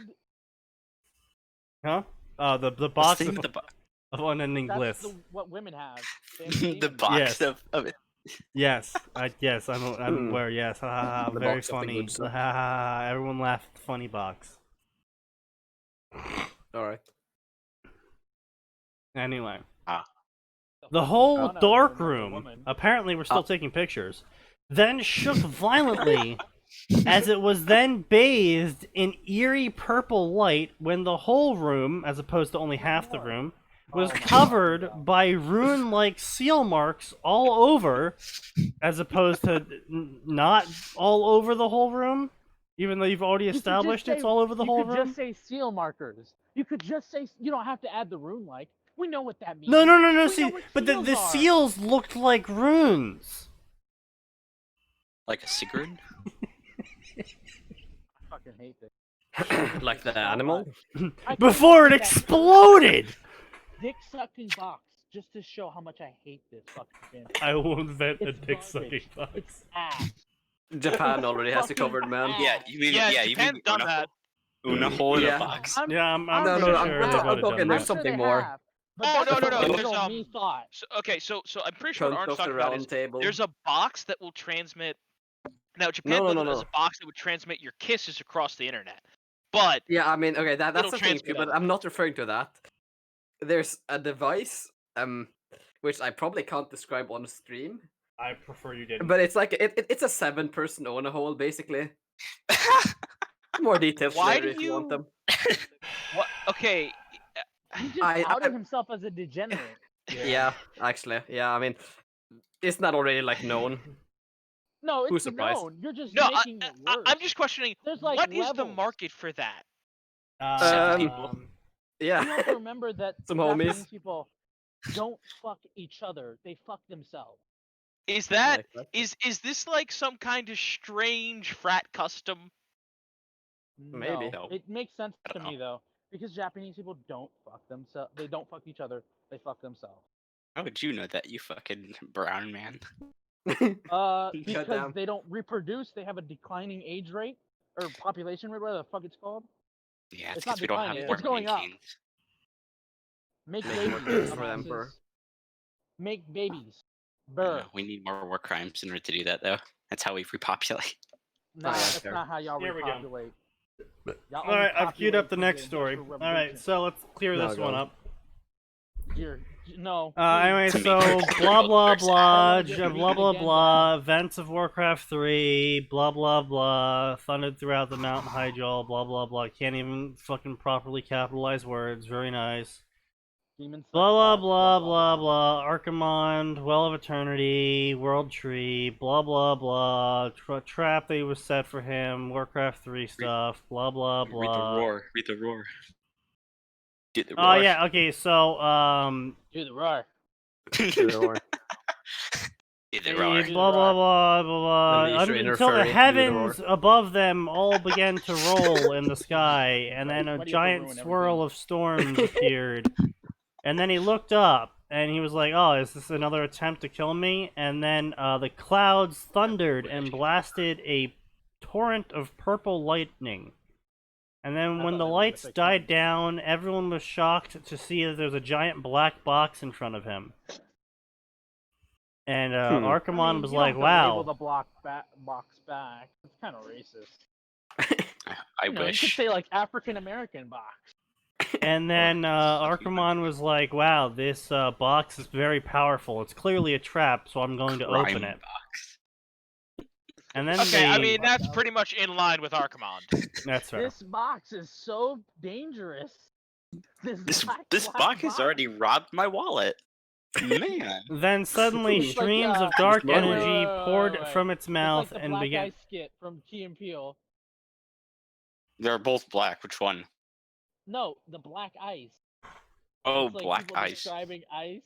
Huh? The What's box the name of, of the of unending That's bliss. what women have. They have names. the box Yes. of it? Yes, I'm aware. Yes, ha, ha, ha, The very box of the funny. good Ha, stuff. ha, ha, everyone laughed. Funny box. Alright. Anyway, Ah. the whole Found out dark you're another room. woman. Apparently, we're still taking pictures. Then shook violently as it was then bathed in eerie purple light when the whole room, as opposed to only half the room, was Oh my covered God. by rune-like seal marks all over, as opposed to not all over the whole room. Even though you've already You could just established it's say- all over the whole You could room. just say seal markers. You could just say you don't have to add the rune like. We know what that means. No. We know See, what but the seals are. seals looked like runes. Like a cigarette? I fucking hate this. Like the animal? I can't Before it believe that exploded. dick sucking box just to show how much I hate this fucking thing. I will invent a It's dick sucking garbage. box. It's ass. Japan already has it Fucking covered, man. ass. Yeah, you mean Yeah, you Japan's mean done una, that. una hole in Yeah. a box. Yeah, I'm No, pretty no, sure I'm they've talking done there's that. something they more. have, but Oh, that's no, what there's, me thought. So, okay, so I'm pretty sure what Cunt Arn's off the talking about is round table. there's a box that will transmit. Now, Japan No, does no. a box that would transmit your kisses across the internet. But Yeah, I mean, okay, that's It'll the thing too, transmit but other I'm not referring to that. There's a device, which I probably can't describe on stream, I prefer you didn't. but it's like it's a 7-person Ona hole basically. More details Why later do if you want you- them. what? Okay, He just I- outed himself as a degenerate. Yeah, actually, yeah. I mean, isn't that already like known? No, Who's it's surprised? known. You're just no, making it worse. I'm just questioning. There's, like, what is the levels. market for that? people. You have Yeah. to remember that Some Japanese homies. people don't fuck each other. They fuck themselves. Is that Yeah, exactly. is this like some kind of strange frat custom? Maybe. No. It makes sense I to don't me though, because Japanese people don't fuck themselves. They don't fuck each other. They fuck themselves. How would you know that, you fucking brown man? Because Goddamn. they don't reproduce. They have a declining age rate or population rate, whatever the fuck it's called. Yeah, It's it's not because we don't have declining, more it's going up. canes. Make Make more babies. kids for them, dumbasses. bro. Make babies. I Burr. know, we need more war crimes in order to do that, though. That's how we repopulate. Nah, yeah, that's fair. not how y'all Here we go. repopulate. Y'all only Alright, I've queued up the populate next for story. industrial Alright, revolution. so let's clear No, this go one on. up. No. Anyway, To so make blah blah first blah, I don't wanna get blah blah again, blah, events of Warcraft 3, blah blah blah, thundered throughout the mountain Hyjal, blah blah blah. Can't even fucking properly capitalize words. Very nice. Demon Blah blah Cyclops, blah blah blah. Archimond, Well of Eternity, World Tree, blah blah blah. Trap that was set for him. Warcraft 3 stuff. Blah blah blah. Read the roar. Read the roar. Get the Oh roar. yeah. Okay. So Do the roar. Get the roar. blah blah blah blah blah. Unleash your inner Until the furry, do the heavens roar. above them all began to roll in the sky, and then a Why do you have to giant ruin swirl everything? of storms appeared. And then he looked up, and he was like, "Oh, is this another attempt to kill me?" And then the clouds thundered and blasted a torrent of purple lightning. And then I when thought the they were gonna lights say died down, everyone was shocked to see that there was a giant black box in front of him. And Archimon was you don't like, have to label "Wow." the box back. It's kind of racist. I You could wish. say like African American box. And then Archimon was like, "Wow, this box is very powerful. It's clearly a trap, so I'm going to open it." Box. And then Okay, I they- mean that's pretty much in line with Archimon. that's fair. This box is so dangerous. This black box has already robbed my wallet. Man. Then suddenly It's like, streams of dark Wait, wait, energy wait, poured wait. from its mouth It's like the and Black began. Ice skit from Key and Peele. They're both black. Which one? No, the Black Ice. Oh, It's like black people ice. describing ice.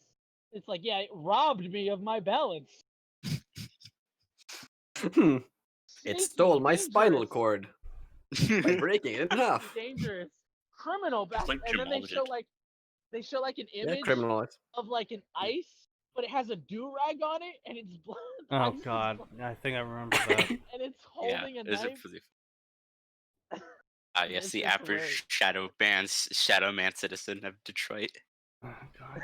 It's like, yeah, it robbed me of my balance. It Sneaky, stole my spinal dangerous, cord by breaking it in half. Dangerous criminal back, like and then they show Jamal like an Yeah, image criminalized. of like an ice, but it has a do rag on it, and it's blood. Oh god, I think I remember that. And it's Yeah, holding a is it knife. for the... yes, It's the just average hilarious. shadow man citizen of Detroit. Oh god,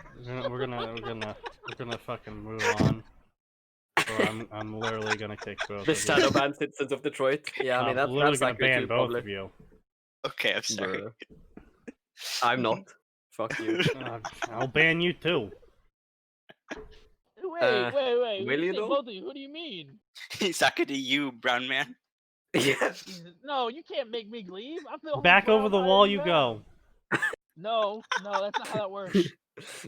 we're gonna fucking move on. Or I'm literally gonna kick both. The of you. shadow band citizens of Detroit. Yeah, I mean I'm literally that's gonna accurate ban too, both probably. of you. Okay, I'm sorry. Bruh. I'm not. Fuck you. I'll ban you too. Wait. will When you you say though? both of you, who do you mean? Sakura, you brown man. Yeah. Jesus, no, you can't make me leave. I'm the only Back over brown the I wall already you have. go. No, that's not how that works.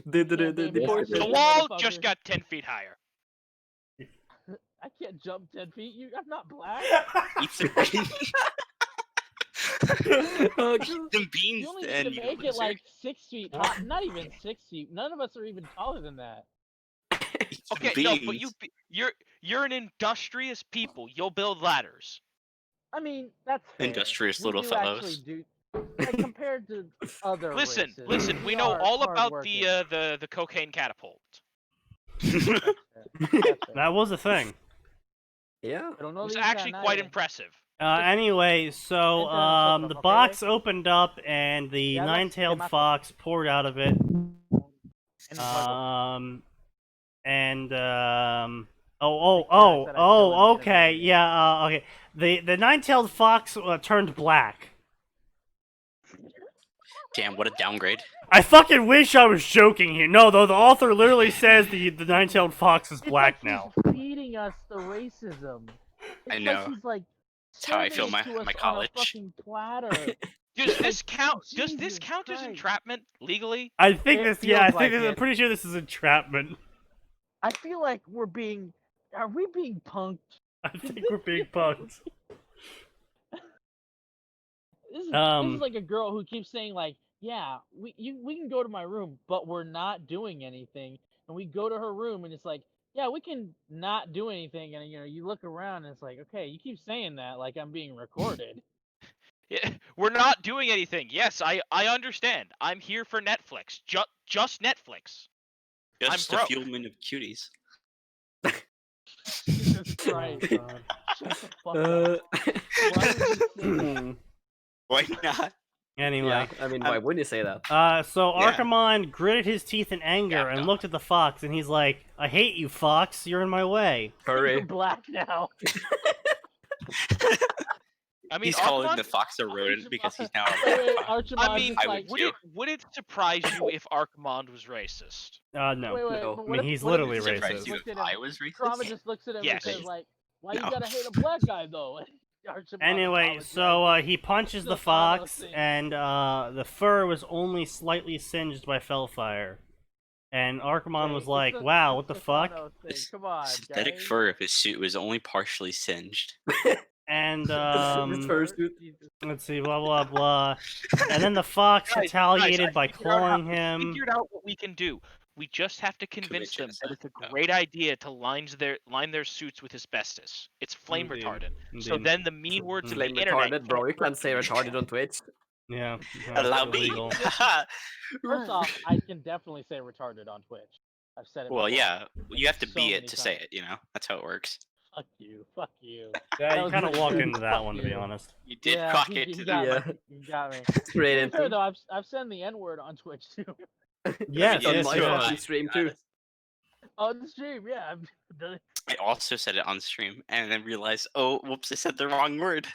The ban me deport after The you, wall motherfucker. just got 10 feet higher. I can't jump 10 feet. I'm not black. Eat some beans. Oh, Eat some beans, You only then, need to you make it loser. like 6 feet tall. Not even 6 feet. None of us are even taller than that. Eat some Okay, beans. no, but you're an industrious people. You'll build ladders. I mean, that's fair. Industrious We little do fellows. actually do, like, compared to other Listen, races, we know are all about hardworking. the cocaine catapult. That's fair. That's fair. That was a thing. Yeah. I don't It know was the actually exact quite night. impressive. Anyway, so Internet the system, okay? box opened up and the Yeah, that's nine-tailed schematic. fox poured out of it. And it's like, Okay, yeah, okay. The nine-tailed fox turned black. Damn, what a downgrade. I fucking wish I was joking here. No, though, the author literally says the nine-tailed fox is it's black like now. He's feeding us the racism. It's I know. Like he's like That's how I serving feel it my to us my on a college. fucking platter. Does this count? Does this Jesus count as Christ. entrapment legally? I think It this. feels Yeah, I like think I'm it. pretty sure this is entrapment. I feel like we're being. Are we being punked? I think we're being punked. This is Um, like a girl who keeps saying like, "Yeah, we can go to my room, but we're not doing anything." And we go to her room, and it's like, "Yeah, we can not do anything." And you look around, and it's like, "Okay, you keep saying that like I'm being recorded." We're not doing anything. Yes, I understand. I'm here for Netflix. Just Netflix. Just I'm a broke. fuelman of cuties. Jesus Christ. Shut the fuck up. Why would you say that? Why not? Anyway. Yeah, I mean, why wouldn't you say that? So Yeah. Archimon gritted his teeth in anger and looked at the fox, and he's like, I hate you, fox. You're in my way. Hurry. You're black now. I mean, He's calling the fox a rodent because he's now a Wait, black fox. Archimon I mean, just like, would it surprise you if Archimond was racist? No. wait, No. but I mean, he's literally Would it surprise racist. you if I was Drama racist? just looks at him Yes. and says like, why No. you gotta hate a black guy though? Archimon Anyway, apologizes. so he punches the Still fox, Thanos thing. and the fur was only slightly singed by fellfire. And Archimon was It's like, a- wow, it's what the a fuck? Thanos thing. The Come on, synthetic guys. fur of his suit was only partially singed. And, This fursuit. let's see, blah, blah, blah. And then the fox Guys, retaliated I by figured out clawing I him. figured out what we can do. We just have to convince them that genocide. it's a great idea to line their suits with asbestos. It's flame Indeed. retardant. So Indeed. then the mean words of the Flame internet retarded, bro. You can't say retarded on Twitch. Yeah. Allow me. illegal. First off, I can definitely say retarded on Twitch. I've said it Well, before. yeah, you have to So be many it to say times. it. You know, that's how it works. Fuck you. Fuck you. Yeah, That you was kind of pretty walked good. into that Fuck one, to be you. honest. You did Yeah, cock you- it you to got the. me. You got me. Straight To be fair into. though, I've said the N word on Twitch too. Yes, on yes, my yes. fucking stream too. On the stream, yeah. I've done it. I also said it on stream and then realized, oh, whoops, I said the wrong word.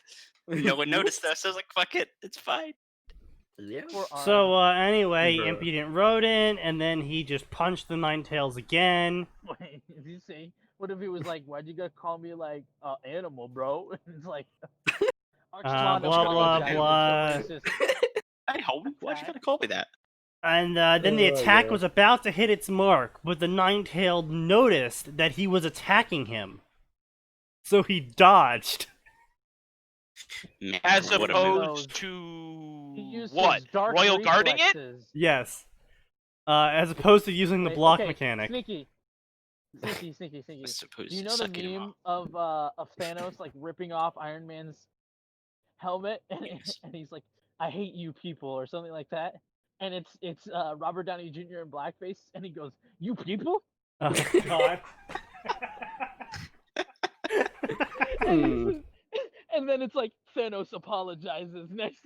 No one noticed that, so I was like, fuck it, it's fine. Yeah. So, anyway, Bruh. impudent rodent, and then he just punched the Ninetales again. Wait, is he saying? What if he was like, "Why'd you guys call me like animal, bro?" It's like, Blah, blah, blah. Hey, home, why'd you gotta call me that? And then the Oh, attack yeah. was about to hit its mark, but the Ninetailed noticed that he was attacking him. So he dodged. Man, As what a move. opposed He to used what? his dark Royal guarding it? reflexes. Yes. As opposed to using the Wait, block okay, mechanic. Sneaky. I Do suppose you to know the suck it meme off. of Thanos like ripping off Iron Man's helmet and, Yes. and he's like, "I hate you people" or something like that, and it's Robert Downey Jr. in blackface, and he goes, "You people," Oh, God. and then it's like Thanos apologizes next.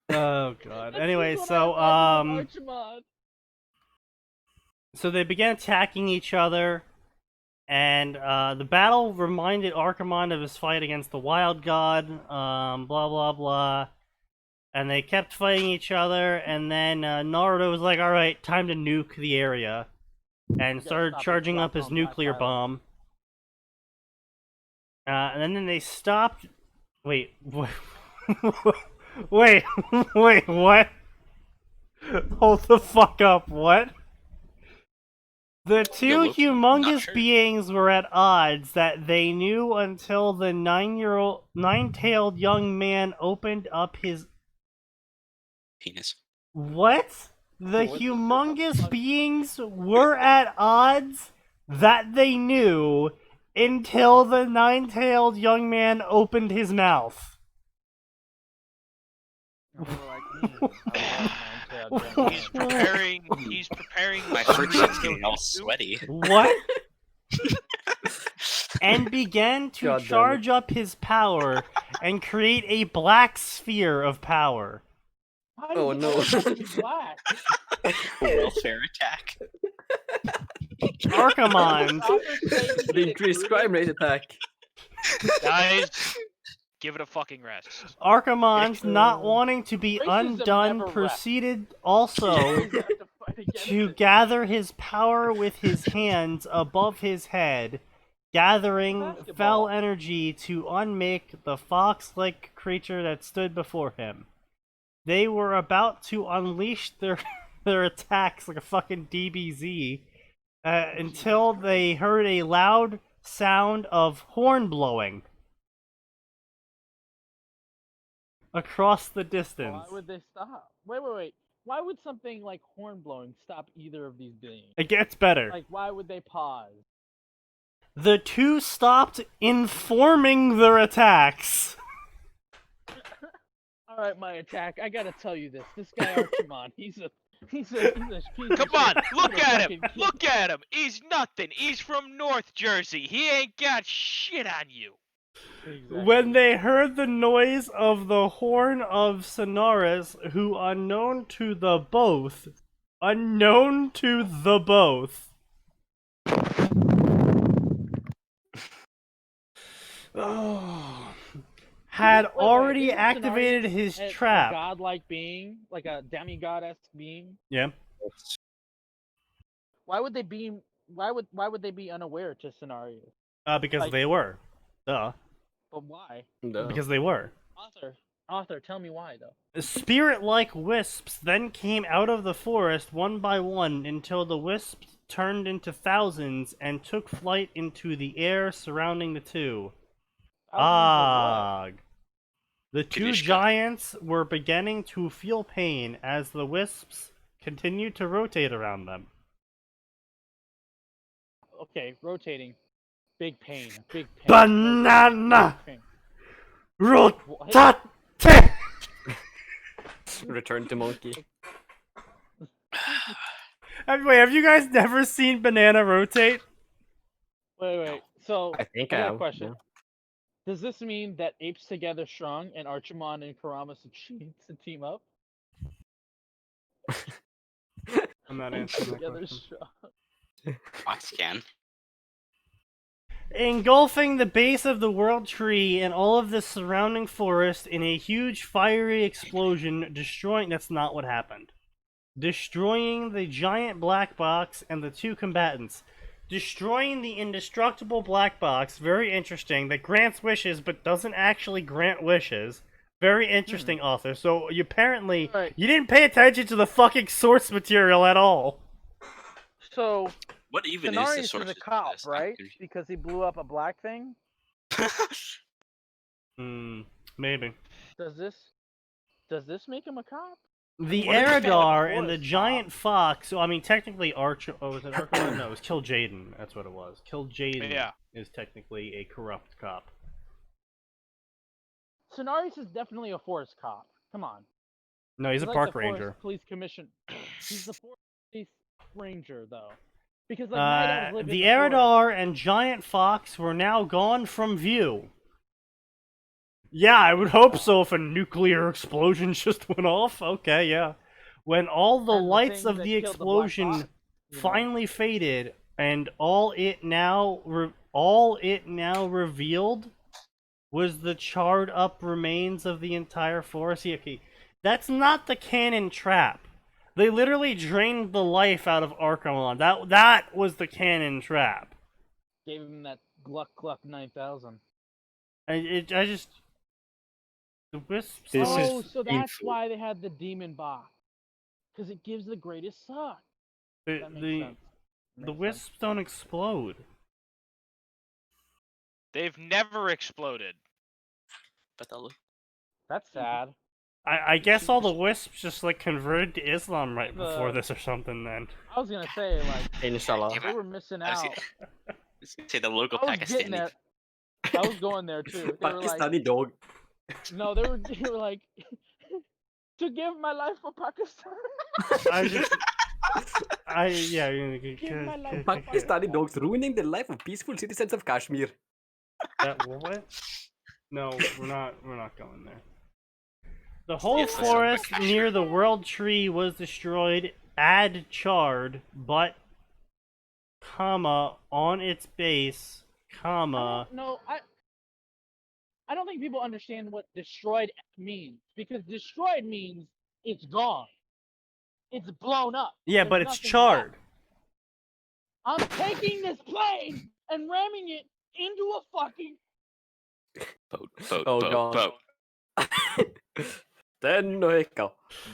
Oh, God. That's Anyway, just what so, I imagine of Archimon. So they began attacking each other, and the battle reminded Archimon of his fight against the Wild God, blah blah blah. And they kept fighting each other, and then Naruto was like, alright, time to nuke the area, and gotta started stop it, charging drop up his on Black nuclear Island. bomb. And then they stopped... Wait, wait, wait, what? Hold the fuck up, what? The two look, not humongous sure. beings were at odds that they knew until the nine-tailed young man opened up his... Penis. What? The What? humongous beings were at odds that they knew until the nine-tailed young man opened his mouth. And they were like, I love Nine-Tailed He's Young Man." preparing. He's preparing. My friction's getting all sweaty. What? And began to God damn it. charge up his power and create a black sphere of power. How Oh, does no. it have to be black? Welfare attack. Archimon, The increased crime rate attack. Guys, give it a fucking rest. Archimon's not wanting to be Racism undone never proceeded also You have to fight against to it. gather his power with his hands above his head, gathering Basketball. fell energy to unmake the fox-like creature that stood before him. They were about to unleash their attacks like a fucking DBZ until they heard a loud sound of horn blowing across the distance. Why would they stop? Wait. Why would something like horn blowing stop either of these beings? It gets better. Like, why would they pause? The two stopped informing their attacks. All right, my attack. I gotta tell you this. This guy Archimon, he's a piece of Come on, look at him. Look at him. He's nothing. He's from North Jersey. He ain't got shit on you. Exactly. When they heard the noise of the horn of Sonorous, who unknown to the both, had already activated his trap. A godlike being, like a demigod-esque being. Yeah. Why would they be? Why would they be unaware to scenarios? Because they were. Duh. But why? No. Because they were. Author, tell me why though. Spirit-like wisps then came out of the forest one by one until the wisps turned into thousands and took flight into the air surrounding the two. The two giants were beginning to feel pain as the wisps continued to rotate around them. Okay, rotating. Big pain. Banana! Rotate! Return to monkey. Wait, have you guys never seen Banana rotate? Wait. So, I think I I got have. a question. Yeah. Does this mean that Apes Together Strong and Archimon and Kurama succeed to team up? I'm not Apes answering that Together question. Strong. Fox can. Engulfing the base of the World Tree and all of the surrounding forest in a huge fiery explosion, destroying... That's not what happened. Destroying the giant black box and the two combatants. Destroying the indestructible black box, very interesting, that grants wishes but doesn't actually grant wishes. Very interesting, author. So, you apparently, you didn't pay attention to the fucking source material at all. So... What even Cenarius is the source a cop, right? Activity? Because he blew up a black thing? Maybe. Does this make him a cop? The What if he felt like a Eridar and the forest giant fox, so I mean technically was it Archimon? No, it was Kill Jaden, that's what it was. Kill Jaden is technically a corrupt cop. Cenarius is definitely a forest cop. Come on. No, he's a like park the ranger. Forest Police Commission. He's the Forest Police Ranger, though. Because like Night Elves live in the the forest. Eridar and giant fox were now gone from view. Yeah, I would hope so if a nuclear explosion just went off. Okay, yeah. When all the lights of the explosion finally faded and all it now revealed was the charred up remains of the entire forest. Okay, that's not the cannon trap. They literally drained the life out of Archimon. That was the cannon trap. Gave him that Gluck 9000. The wisps. So that's why they had the demon box. Because it gives the greatest suck. That makes sense. The wisps don't explode. They've never exploded. But they'll look. That's sad. I guess all the wisps just like converted to Islam right before this or something. Then I was gonna say Inshallah. they were missing out. Say the local I was getting Pakistani. there. I was going there too. They were Pakistani dog. No, they were like to give my life for Pakistan. Pakistani dogs ruining the life of peaceful citizens of Kashmir. What? No, we're not going there. The whole forest near the World Tree was destroyed, charred, but, on its base, No, I don't think people understand what destroyed means. Because destroyed means it's gone. It's blown up. Yeah, but it's charred. Left. I'm taking this plane and ramming it into a fucking boat.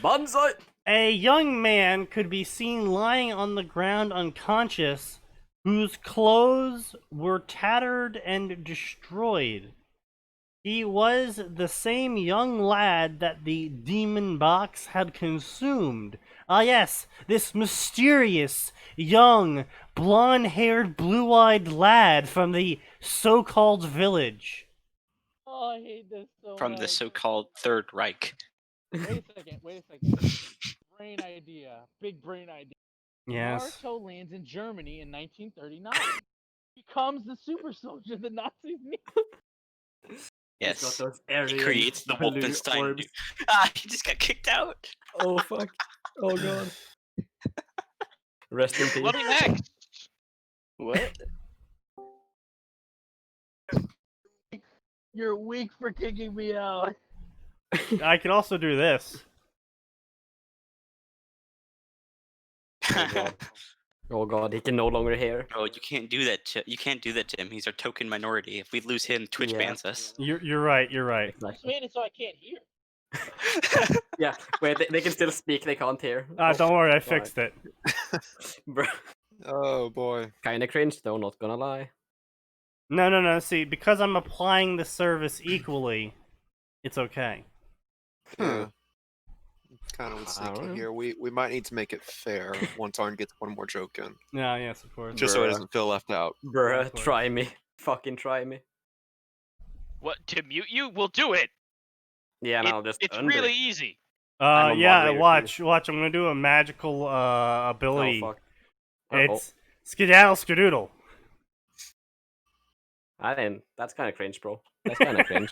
Banzai! A young man could be seen lying on the ground unconscious, whose clothes were tattered and destroyed. He was the same young lad that the demon box had consumed. Ah yes, this mysterious, young, blonde-haired, blue-eyed lad from the so-called village. Oh, I hate this so From much. the so-called Third Reich. Wait a second. Brain idea. Big brain idea. Yes. Naruto lands in Germany in 1939. Becomes the super soldier the Nazis need. Yes. He's got those He Aryan creates the blue Wolfenstein. orbs. He just got kicked out. Oh fuck. Oh god. Rest in peace. What next? What? You're weak for kicking me out. I can also do this. Oh god, he can no longer hear. Bro, you can't do that. You can't do that to him. He's our token minority. If we lose him, Twitch bans us. You're right. You're right. Just made it so I can't hear. Yeah, wait, they can still speak, they can't hear. Don't worry, I fixed it. Bro. Oh boy. Kinda cringe though, not gonna lie. No. See, because I'm applying the service equally, it's okay. Kind of thinking here. We might need to make it fair once Arn gets one more joke in. Yeah, yes, of course. Just so he doesn't feel left out. Bruh, try me. Fucking try me. What, to mute you? We'll do it. Yeah, no, just It's under really it. easy. I'm a Yeah, moderator, watch. I'm gonna do a magical ability. Oh fuck. It's skedaddle skedoodle. That's kinda cringe, bro. That's kinda cringe.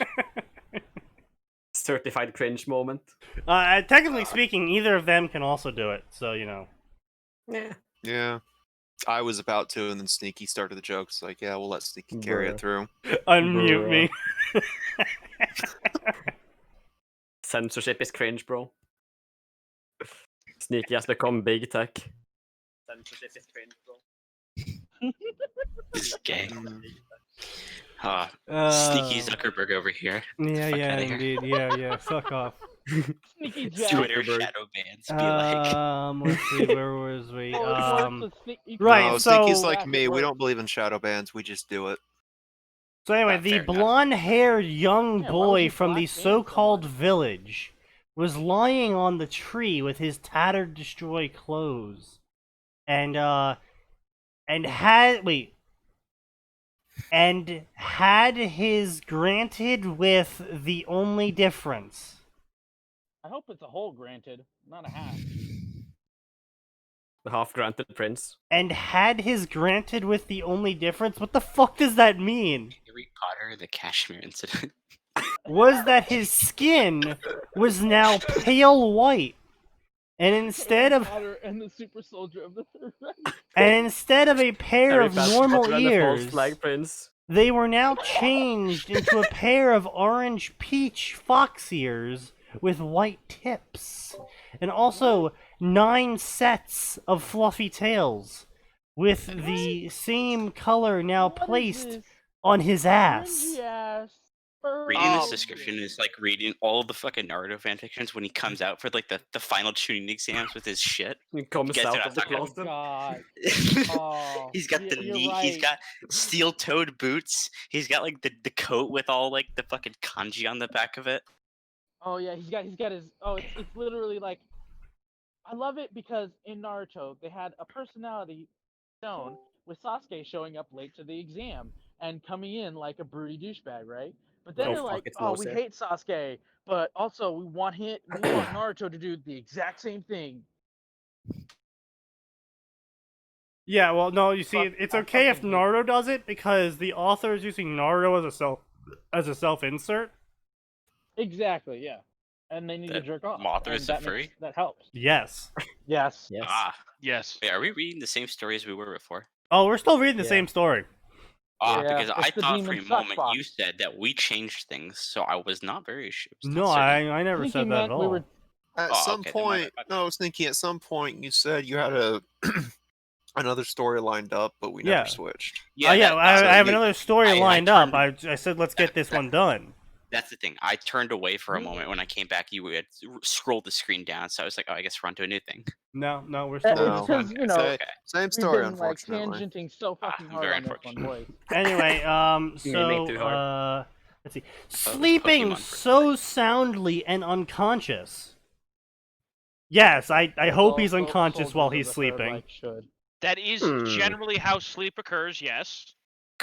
Certified cringe moment. Technically speaking, either of them can also do it, so you know. Yeah. Yeah. I was about to, and then Sneaky started the joke. It's like, yeah, we'll let Sneaky carry it through. Unmute me. Censorship is cringe, bro. Sneaky has become big tech. Censorship is cringe, bro. This is gay. Sneaky Zuckerberg over here. Yeah, indeed. Yeah. Fuck off. Sneaky Jack. Twitter shadow bans. Be like. Let's see, where was we? Right, No, so- Sneaky's like me. We don't believe in shadow bans. We just do it. So anyway, the Fair enough. blonde-haired young Yeah, why boy was he from the black so-called banned so much? village was lying on the tree with his tattered, destroyed clothes, and had his granted with the only difference. I hope it's a whole granted, not a half. The half-granted prince. And had his granted with the only difference? What the fuck does that mean? Harry Potter, the Kashmir incident. Was that his skin was now pale white. And instead of Potter and the super soldier of the Third Reich. and instead of a pair Harry of Potter normal and the false ears, flag prince. they were now changed into a pair of orange peach fox ears with white tips. And also 9 sets of fluffy tails with the same color now What is placed this on his ass. cringy ass Reading this furry description shit? is like reading all the fucking Naruto fanfictions when he comes out for like the final tuning exams with his shit. He comes Guess out what of the I'm talking closet. God. Oh, He's got the you're knee. He's right. got steel-toed boots. He's got like the coat with all like the fucking kanji on the back of it. Oh yeah, he's got his. Oh, it's literally like. I love it because in Naruto they had a personality shown with Sasuke showing up late to the exam and coming in like a broody douchebag, right? But then Oh, they're fuck, like, it's "Oh, we Mose." hate Sasuke, but also we want Naruto to do the exact same thing." Yeah, well, no, you see, Fuck, it's I okay if fucking hate Naruto does it because the author is using Naruto as a self-insert. Exactly, yeah. And they need to That jerk off. Mothra and is a that furry? that helps. Yes. Yes. Yes. Yes. Wait, are we reading the same story as we were before? Oh, we're still reading the Yeah. same story. Yeah, Because I it's the thought for a demon suck moment box. you said that we changed things, so I was not very sure. No, I never think said he that at meant all. we were. At Oh, some okay, then my point, bad. no, Sneaky. At some point, you said you had a another story lined up, but we Yeah. never switched. I have you- another story I lined up. turned- I said, let's get this one done. That's the thing. I turned away for a Me- moment when I came back. You had scrolled the screen down, so I was like, "Oh, I guess we're on to a new thing." No, we're still. No. It's because, you know, Same, Okay. same we've story, been like unfortunately. tangenting so fucking hard very on this one, unfortunate. boys. Anyway, Aiming too let's see. thought it was Sleeping Pokemon so soundly and unconscious. Yes, I hope he's Also, unconscious soldiers while of he's the Third sleeping. Reich should. That is generally how sleep occurs, yes.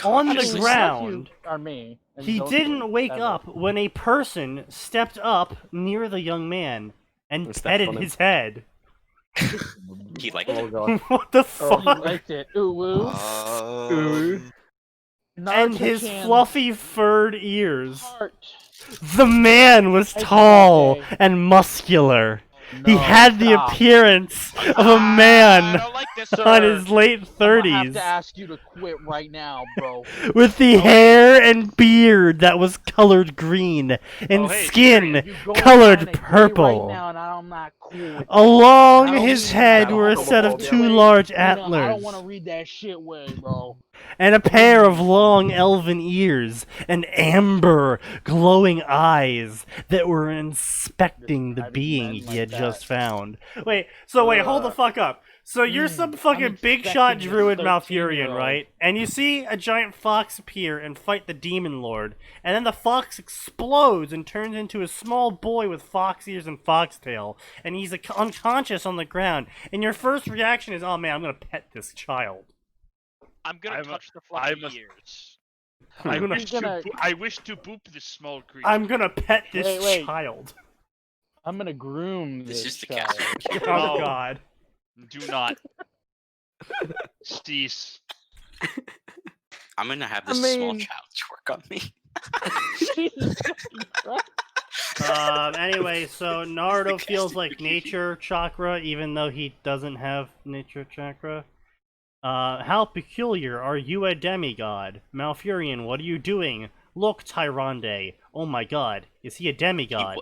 on the Unless you ground. are me. and He don't do didn't it, wake ever. up when a person stepped up near the young man and And stepped petted on him. his head. He liked Oh it. god. What the Oh, he fuck? liked it. Ooh woo. And his Naruto-chan fluffy furred ears. heart. The man was I did tall that day. and muscular. He No, had the stop. appearance of a I man don't like this, on sir. his late I'm gonna have 30s. to ask you to quit right now, bro. With the hair and beard that was colored green and hey, skin You going colored kinda gay purple. Right now, and I'm not cool with that. Along I don't his mean head that were a set of homophobia. two way. large I don't antlers want to read that shit way, bro. and a pair of long elven ears and amber glowing eyes that were inspecting the Describing being men he like had that. just found. Wait, hold the fuck up. So you're some fucking I'm big shot expecting druid this Malfurion, 13-year-old. right? And you see a giant fox appear and fight the demon lord, and then the fox explodes and turns into a small boy with fox ears and foxtail, and he's unconscious on the ground. And your first reaction is, "Oh man, I'm gonna pet this child." I'm gonna I'm a- touch the fluffy I'm a- ears. I gonna- wish to boop this small creature. I'm gonna pet this Wait. child. I'm gonna groom This this is the child. cast. Oh No. god. Do not. Steez. I'm gonna have I this small mean- child work on me. Jesus fucking Christ. Anyway, so Naruto cast feels of like Yuki. nature chakra, even though he doesn't have nature chakra. How peculiar, are you a demigod? Malfurion, what are you doing? Look, Tyrande. Oh my god, is he a demigod?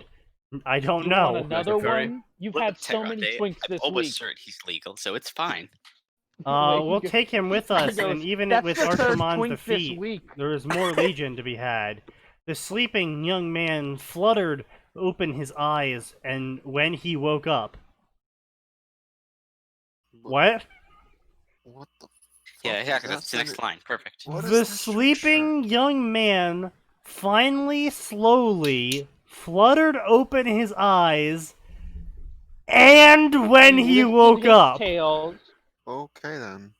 I don't You know. want another furry. one? You've Look had at so many Tyrande. twinks I've this always week. heard he's legal, so it's fine. Wait, We'll you- take him with us, Goes, and even "That's with the third Archimonde's twink this defeat, week." there is more legion to be had. The sleeping young man fluttered open his eyes, and when he woke up... What? What the? Yeah, fuck yeah, is because that's the that? next line. Perfect. What is The this sleeping young man finally, slowly, fluttered open his eyes, and when he lifted woke his up... tails. Okay then.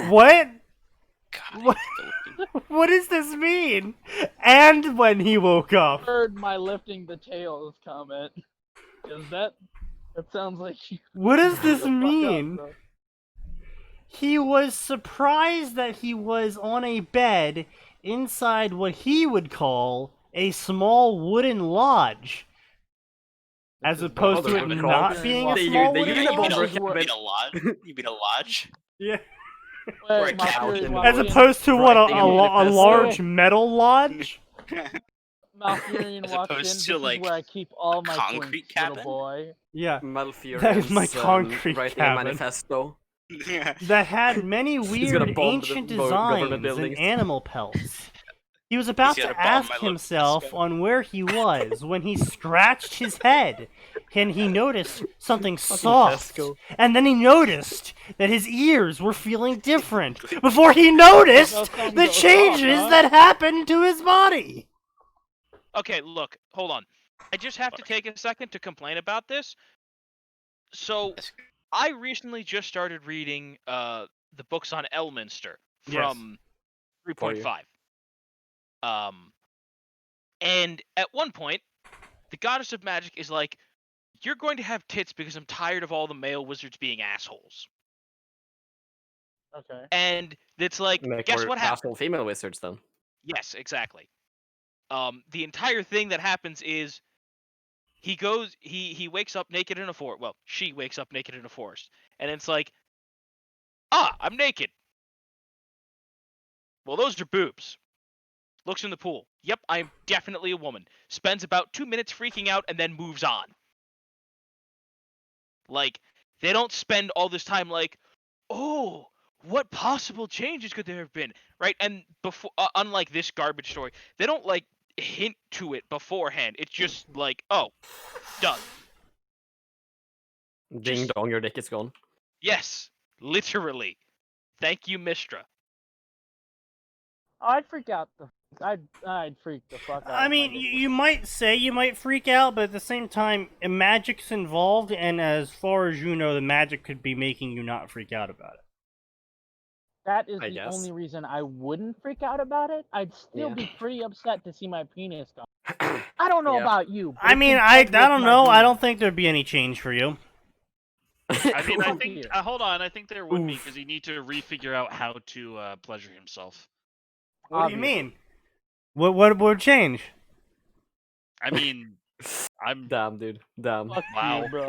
What? God, What? What does this mean? And when he woke up. Heard my lifting the tails comment. Is that sounds like you. What does this Fuck up, mean? bro. He was surprised that he was on a bed inside what he would call a small wooden lodge. As opposed to it wooden not lodge. being a They small they wooden use a lodge. bomber You mean a lodge? You mean a lodge? Yeah. Or a Wait, my cow. theory, As Malfurion- opposed to what, Right, a manifesto. large metal lodge? Malfurion As walks in. opposed This to, is like, where I keep all my concrete twinks, cabin? little boy. Yeah. Malfurion. That is my concrete writing cabin. a manifesto. That had many gonna weird bomb the ancient government designs and buildings. animal pelts. He was about gonna to bomb ask my local himself Tesco. on where he was when he scratched his head, and he noticed something soft. Tesco. And then he noticed that his ears were feeling different before he noticed the changes that happened to his body. Okay, look, hold on. I just have to take a second to complain about this. So, I recently just started reading the books on Elminster from 3.5. And at one point, the goddess of magic is like, "You're going to have tits because I'm tired of all the male wizards being assholes." Okay. And it's like, Make guess more what happened? asshole female wizards then. Yes, exactly. The entire thing that happens is he wakes up naked in a forest. Well, she wakes up naked in a forest, and it's like, I'm naked. Well, those are boobs. Looks in the pool. Yep, I'm definitely a woman. Spends about 2 minutes freaking out and then moves on. Like, they don't spend all this time like, oh, what possible changes could there have been, right? And before, unlike this garbage story, they don't like hint to it beforehand. It's just like, oh, done. Ding Just- dong, your dick is gone. Yes, literally. Thank you, Mistra. I'd freak out. I'd freak the fuck out. I mean, you might say you might freak out, but at the same time, magic's involved, and as far as you know, the magic could be making you not freak out about it. That is I the guess. only reason I wouldn't freak out about it. I'd still be pretty upset to see my penis gone. I don't know about you. But I mean, I don't know. I don't think there'd be any change for you. I mean, I think. Hold on, I think there would be because you need to refigure out how to pleasure himself. What do you mean? What would change? I mean, I'm damn, dude. Damn. Fuck wow, you, bro.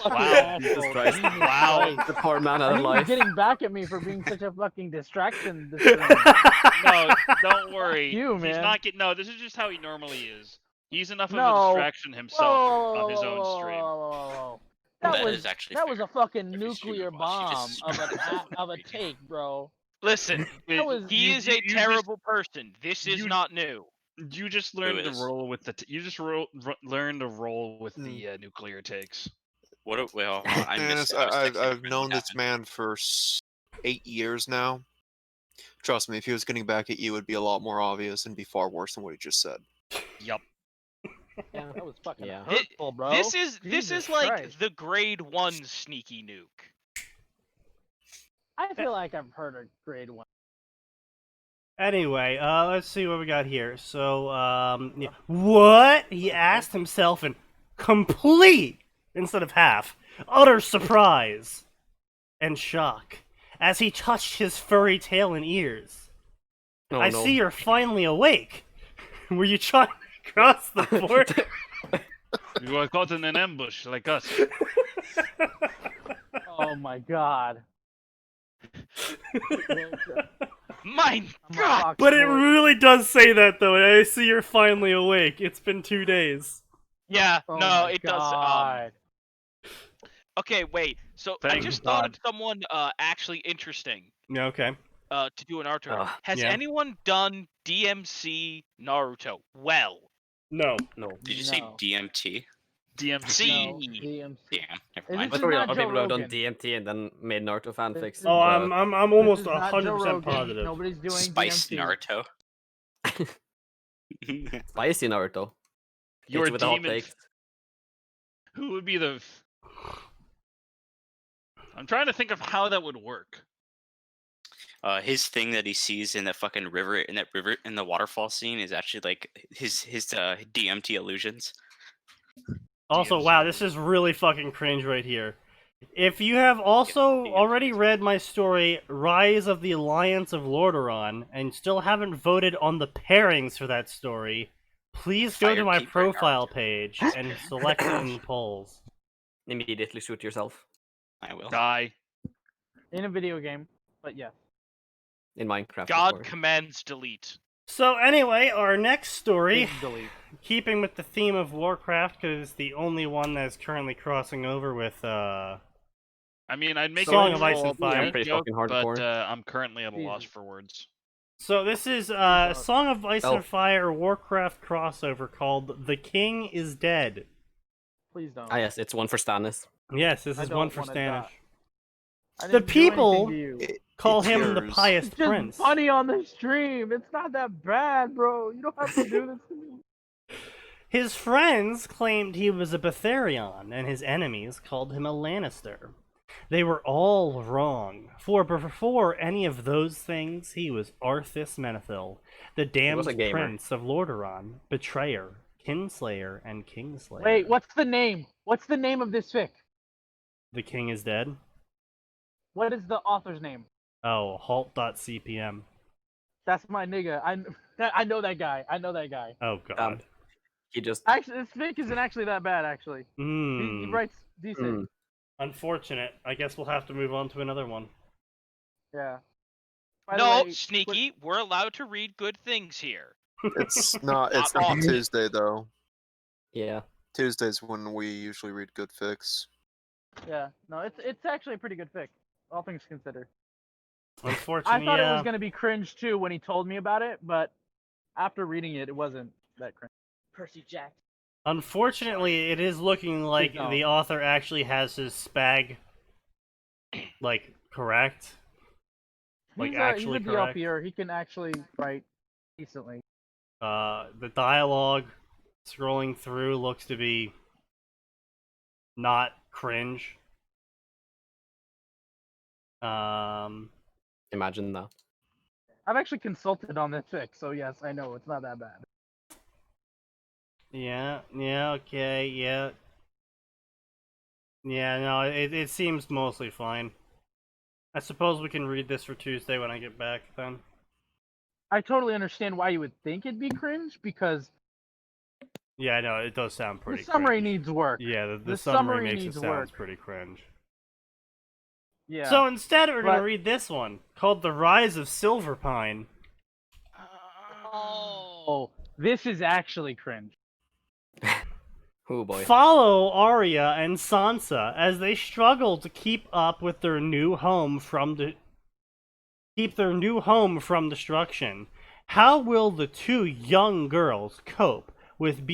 wow, Jesus Christ. wow. The poor man had a He's life. getting back at me for being such a fucking distraction. This stream. No, don't worry. You, He's man. not getting. No, this is just how he normally is. He's enough of a No. distraction himself on his own stream. Whoa. That That is actually was fair. a fucking Every stream nuclear you watch, you bomb just of a take, bro. Listen, he is a terrible person. This is not new. You just learned to roll with the. You just learn to roll with the nuclear takes. What? Well, I missed. I've known this man for 8 years now. Trust me, if he was getting back at you, it would be a lot more obvious and be far worse than what he just said. Yup. Yeah, that was fucking hurtful, bro. This is like Christ. the grade 1 sneaky nuke. I feel like I've heard a grade 1. Anyway, let's see what we got here. So, what? He asked himself in complete, instead of half, utter surprise and shock as he touched his furry tail and ears. Oh, I no. see you're finally awake. Were you trying to cross the border? You are caught in an ambush like us. Oh my god. My god! But it really does say that, though. I see you're finally awake. It's been 2 days. Yeah, Oh no, my it god. does. Okay, wait. So I Thank just God. thought of someone actually interesting Yeah, okay. to do an art tour. Has Yeah. anyone done DMC Naruto well? No. No. Did you say DMT? DMC. No, DMC. Damn, never Is mind. this But for real, not are Joe people who have done Rogan? DMT and then made Naruto fanfics? Oh, I'm almost This is not Joe 100% Rogan. positive. Nobody's doing Spice DMC. Naruto. Spicy Naruto. Your Hits with the hot demon. takes. Who would be the? I'm trying to think of how that would work. His thing that he sees in that fucking river, in the waterfall scene, is actually like his DMT illusions. Also, wow, this is really fucking cringe right here. If you have also already read my story, Rise of the Alliance of Lordaeron, and still haven't voted on the pairings for that story, please go to my Firekeeper profile page and select it in polls. Immediately shoot yourself. I will. Die. In a video game, but yes. In Minecraft. of God course. commands delete. So anyway, our next story, Please delete. keeping with the theme of Warcraft, because it's the only one that's currently crossing over with, I mean, I'd make Song a of Ice and Fire. Pretty joke, fucking hardcore. but I'm currently at a loss Jesus. for words. So this is Song of Ice and Fire Warcraft crossover called The King is Dead. Please don't. Ah, yes, it's one for Stannis. Yes, this I is don't one for wanna Stanish. die. I The didn't do people anything to you. call It's him the yours. pious It's just prince. funny on the stream. It's not that bad, bro. You don't have to do this to me. His friends claimed he was a Betharion, and his enemies called him a Lannister. They were all wrong, for before any of those things, he was Arthas Menethil, the damned a gamer. prince of Lordaeron, betrayer, kinslayer, and kingslayer. Wait, what's the name? What's the name of this fic? The king is dead? What is the author's name? Oh, halt.cpm. That's my nigga. I know that guy. I know that guy. Oh, God. He just... Actually, this fic isn't actually that bad, actually. He writes decent. Unfortunate. I guess we'll have to move on to another one. Yeah. By the No, way, Sneaky, we're allowed to read good things here. It's not Not Tuesday, though. Yeah. Tuesday's when we usually read good fics. Yeah. No, it's actually a pretty good fic, all things considered. Unfortunately, I thought it was gonna be cringe too when he told me about it, but after reading it, it wasn't that cringe. Percy Jackson. Unfortunately, it is looking like No. the author actually has his spag, like, correct. Like, actually he's a correct. DLPer. He can actually write decently. The dialogue, scrolling through, looks to be not cringe. Imagine that. I've actually consulted on this fix, so yes, I know it's not that bad. Yeah, okay, yeah. Yeah, no, it seems mostly fine. I suppose we can read this for Tuesday when I get back, then. I totally understand why you would think it'd be cringe, because... Yeah, I know, it does sound pretty The summary cringe. needs work. Yeah, the summary makes it sound pretty cringe. Yeah. So instead, we're gonna read this one, called The Rise of Silverpine. Oh, this is actually cringe. Oh boy. Follow Arya and Sansa as they struggle to keep up with their new home from destruction. How will the two young girls cope with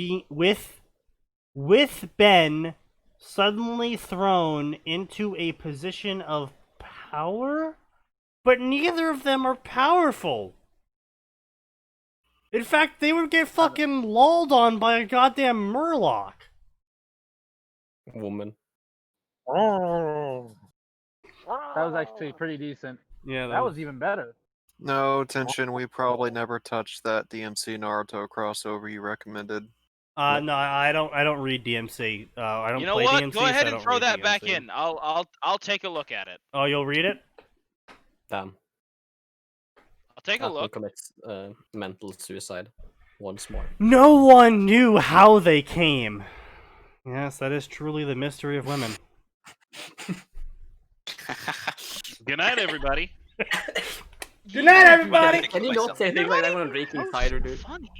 Ben suddenly thrown into a position of power? But neither of them are powerful. In fact, they would get fucking lulled on by a goddamn murloc. Woman. That was actually pretty decent. Yeah, that was even better. No, attention, we probably never touched that DMC Naruto crossover you recommended. No, I don't read DMC. I don't You know play what? DMC. Go ahead so and throw that back in. I'll take a look at it. Oh, you'll read it? Damn. I'll take a look. Commits mental suicide once more. No one knew how they came. Yes, that is truly the mystery of women. Good night, everybody. Good night, everybody. Can you not say things like that when I'm drinking cider, dude? Funny.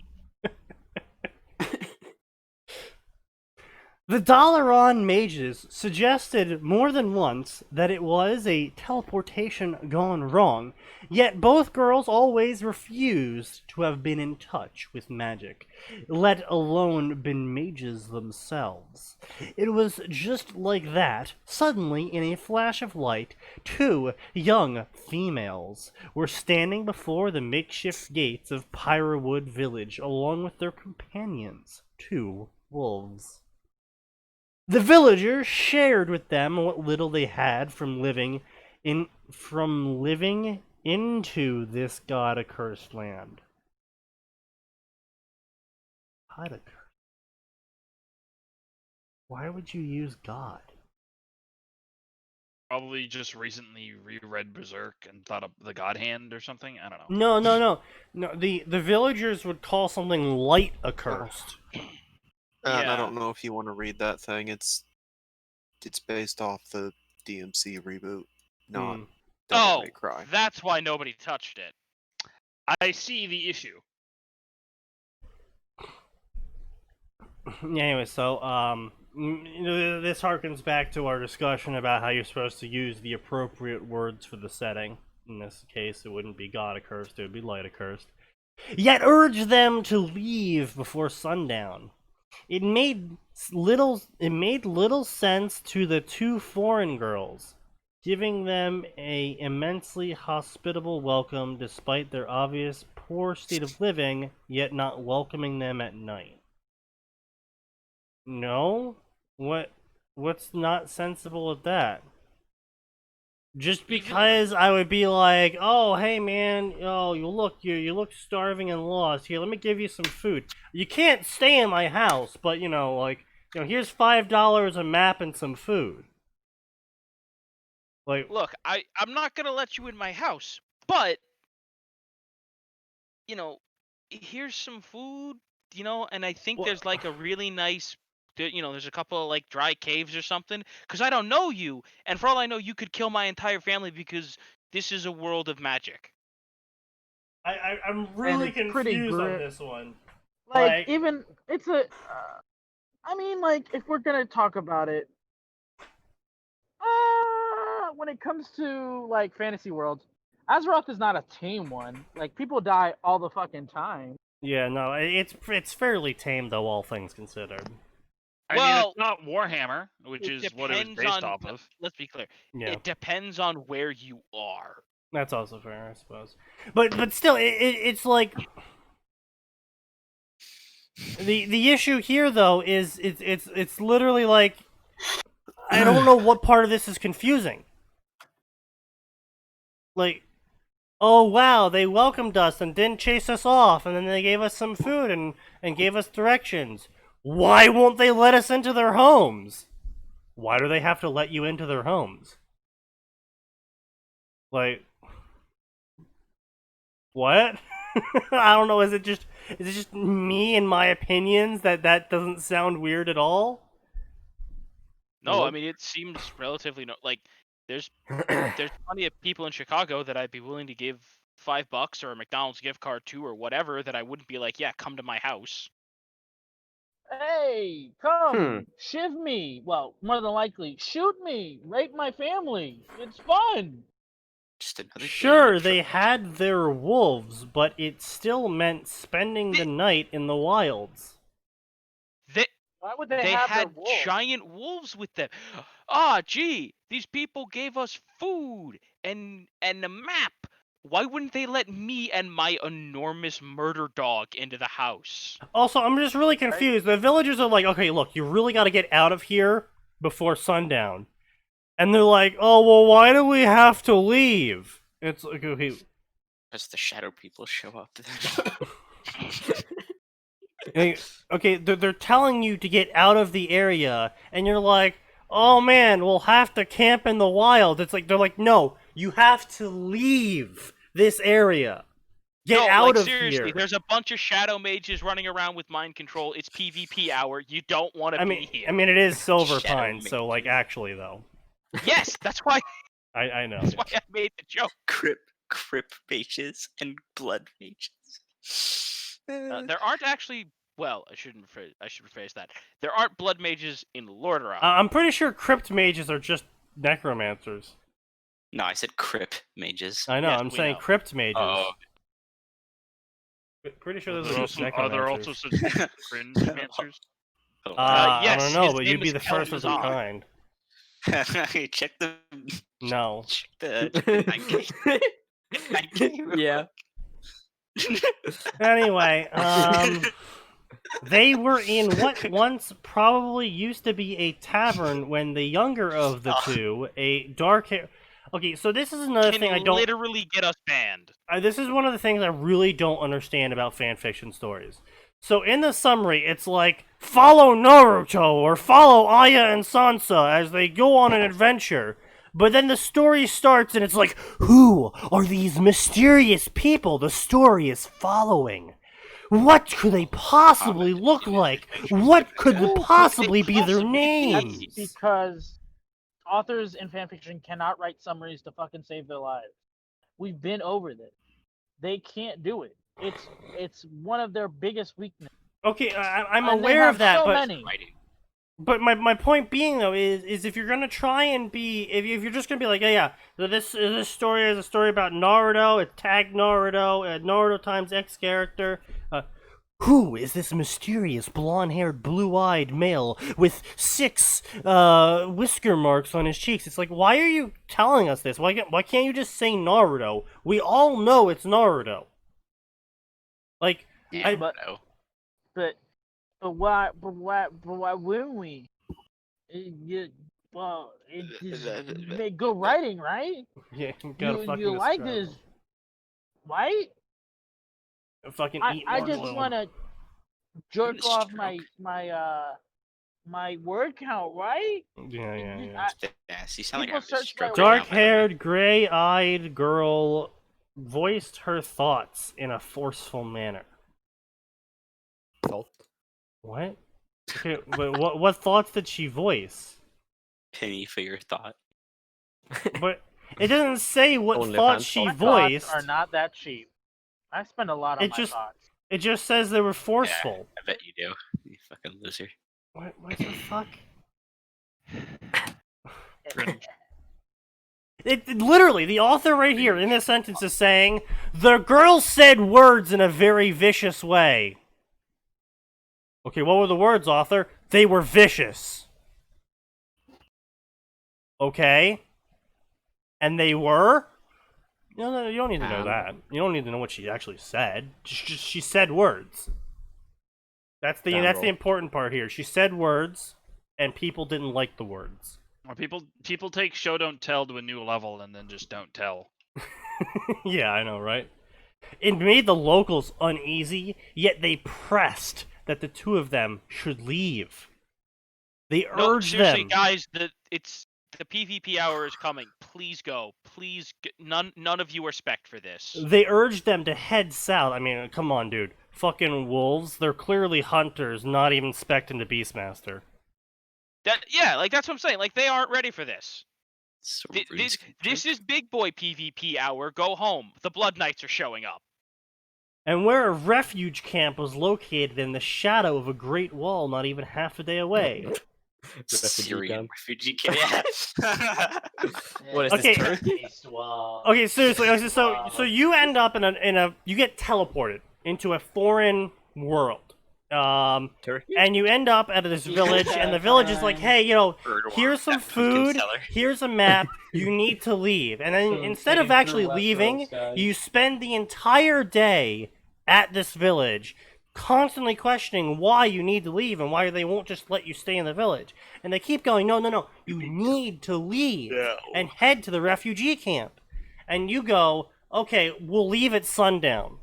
The Dalaran mages suggested more than once that it was a teleportation gone wrong, yet both girls always refused to have been in touch with magic, let alone been mages themselves. It was just like that, suddenly, in a flash of light, two young females were standing before the makeshift gates of Pyrowood Village, along with their companions, two wolves. The villagers shared with them what little they had from living into this god-accursed land. God-accursed. Why would you use God? Probably just recently reread Berserk and thought of the God Hand or something. I don't know. No. The villagers would call something light accursed. And I don't know if you want to read that thing. It's based off the DMC reboot, not Devil May Cry. That's why nobody touched it. I see the issue. Anyway, so this harkens back to our discussion about how you're supposed to use the appropriate words for the setting. In this case, it wouldn't be God accursed; it would be light accursed. Yet urge them to leave before sundown. It made little sense to the two foreign girls, giving them a immensely hospitable welcome despite their obvious poor state of living, yet not welcoming them at night. No? What's not sensible with that? Just because I would be like, oh, hey man, oh, you look starving and lost. Here, let me give you some food. You can't stay in my house, but here's $5 a map and some food. Like, look, I'm not gonna let you in my house, but here's some food, and I think there's like a really nice. There's a couple of like dry caves or something, because I don't know you, and for all I know, you could kill my entire family because this is a world of magic. I'm really confused on this one. Like even it's a, I mean, like if we're gonna talk about it, when it comes to like fantasy worlds, Azeroth is not a tame one. Like people die all the fucking time. Yeah, no, it's fairly tame though, all things considered. I mean, it's not Warhammer, which is what it was based off of. Let's be clear. Yeah. It depends on where you are. That's also fair, I suppose. But still, it's like the issue here though is it's literally like I don't know what part of this is confusing. Like, oh wow, they welcomed us and didn't chase us off, and then they gave us some food and gave us directions. Why won't they let us into their homes? Why do they have to let you into their homes? Like, what? I don't know, is it just me and my opinions that doesn't sound weird at all? No, I mean, it seems relatively like there's plenty of people in Chicago that I'd be willing to give $5 or a McDonald's gift card to or whatever that I wouldn't be like, yeah, come to my house. Hey, come, shiv me. Well, more than likely, shoot me, rape my family. It's fun. Just another Sure, they had their wolves, but it still meant spending the night in the wilds. Why would they had have their wolves? giant wolves with them. Ah, gee, these people gave us food and a map. Why wouldn't they let me and my enormous murder dog into the house? Also, I'm just really confused. The villagers are like, okay, look, you really got to get out of here before sundown. And they're like, oh, well, why do we have to leave? It's like, okay. Because the shadow people show up. Okay, they're telling you to get out of the area, and you're like, oh man, we'll have to camp in the wild. It's like, they're like, no, you have to leave this area. Get out of seriously, here. There's a bunch of shadow mages running around with mind control. It's PvP hour. You don't want to be here. I mean, it is Silver Pine, so, like, actually, though. Yes, that's why. I know. That's why I made the joke. Crip mages and blood mages. There aren't actually. Well, I should rephrase that. There aren't blood mages in Lordaeron. I'm pretty sure crypt mages are just necromancers. No, I said crip mages. I know. Yes, I'm saying crypt mages. Oh. Pretty sure those are just necromancers. Are there also such cringe mancers? Yes, I don't know, his but name you'd be is the first of the kind. Check the. No. Check the. Yeah. Anyway, they were in what once probably used to be a tavern when the younger of the two, a dark hair. Okay, so this is another thing I don't. Literally get us banned. This is one of the things I really don't understand about fanfiction stories. So in the summary, it's like, follow Naruto or follow Aya and Sansa as they go on an adventure. But then the story starts and it's like, who are these mysterious people the story is following? What could they possibly look like? What could possibly be their names? That's because authors in fanfiction cannot write summaries to fucking save their lives. We've been over this. They can't do it. It's one of their biggest weaknesses. Okay, I'm aware of that, but my point being though is if you're gonna try and be if you're just gonna be like so this story is a story about Naruto, it tagged Naruto, Naruto times X character. Who is this mysterious blonde-haired, blue-eyed male with 6 whisker marks on his cheeks? It's like, why are you telling us this? Why can't you just say Naruto? We all know it's Naruto. Like, yeah, but why wouldn't we? It's good writing, right? Yeah, you like this, right? Fucking I just want to jerk off my word count, right? Yeah. You sound like dark-haired, gray-eyed girl voiced her thoughts in a forceful manner. What? Okay, but what thoughts did she voice? Penny for your thought. But it doesn't say what thoughts she voiced. My thoughts are not that cheap. I spend a lot on my thoughts. It just says they were forceful. Yeah, I bet you do. You fucking loser. What the fuck? It literally, the author right here in this sentence is saying, the girl said words in a very vicious way. Okay, what were the words, author? They were vicious. Okay. And they were? No, you don't need to know that. You don't need to know what she actually said. She said words. That's the important part here. She said words, and people didn't like the words. Well, people take show don't tell to a new level and then just don't tell. Yeah, I know, right? It made the locals uneasy, yet they pressed that the two of them should leave. They urged seriously, them. guys, the PvP hour is coming. Please go. Please, none of you are spec for this. They urged them to head south. I mean, come on, dude. Fucking wolves. They're clearly hunters, not even spec'd into Beastmaster. Like that's what I'm saying. Like they aren't ready for this. So This is big boy PvP hour. Go home. The Blood Knights are showing up. And where a refuge camp was located in the shadow of a great wall not even half a day away. Syrian refugee camp. What is Okay. this, Turkey? Okay, seriously. So you end up in a you get teleported into a foreign world. Turkey? And you end up at this village, and the village is like, hey, here's some food, here's a map, you need to leave. And then instead of actually leaving, you spend the entire day at this village, constantly questioning why you need to leave and why they won't just let you stay in the village. And they keep going, no, you need to leave and head to the refugee camp. And you go, okay, we'll leave at sundown.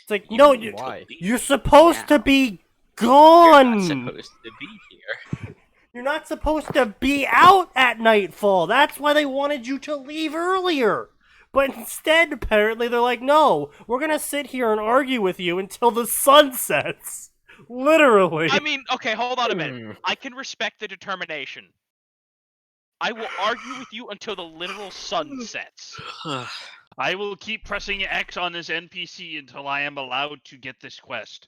It's like, no, you're supposed to be gone! You're not supposed to be here. You're not supposed to be out at nightfall! That's why they wanted you to leave earlier! But instead, apparently, they're like, no, we're gonna sit here and argue with you until the sun sets! Literally! I mean, okay, hold on a minute. I can respect the determination. I will argue with you until the literal sun sets. I will keep pressing X on this NPC until I am allowed to get this quest.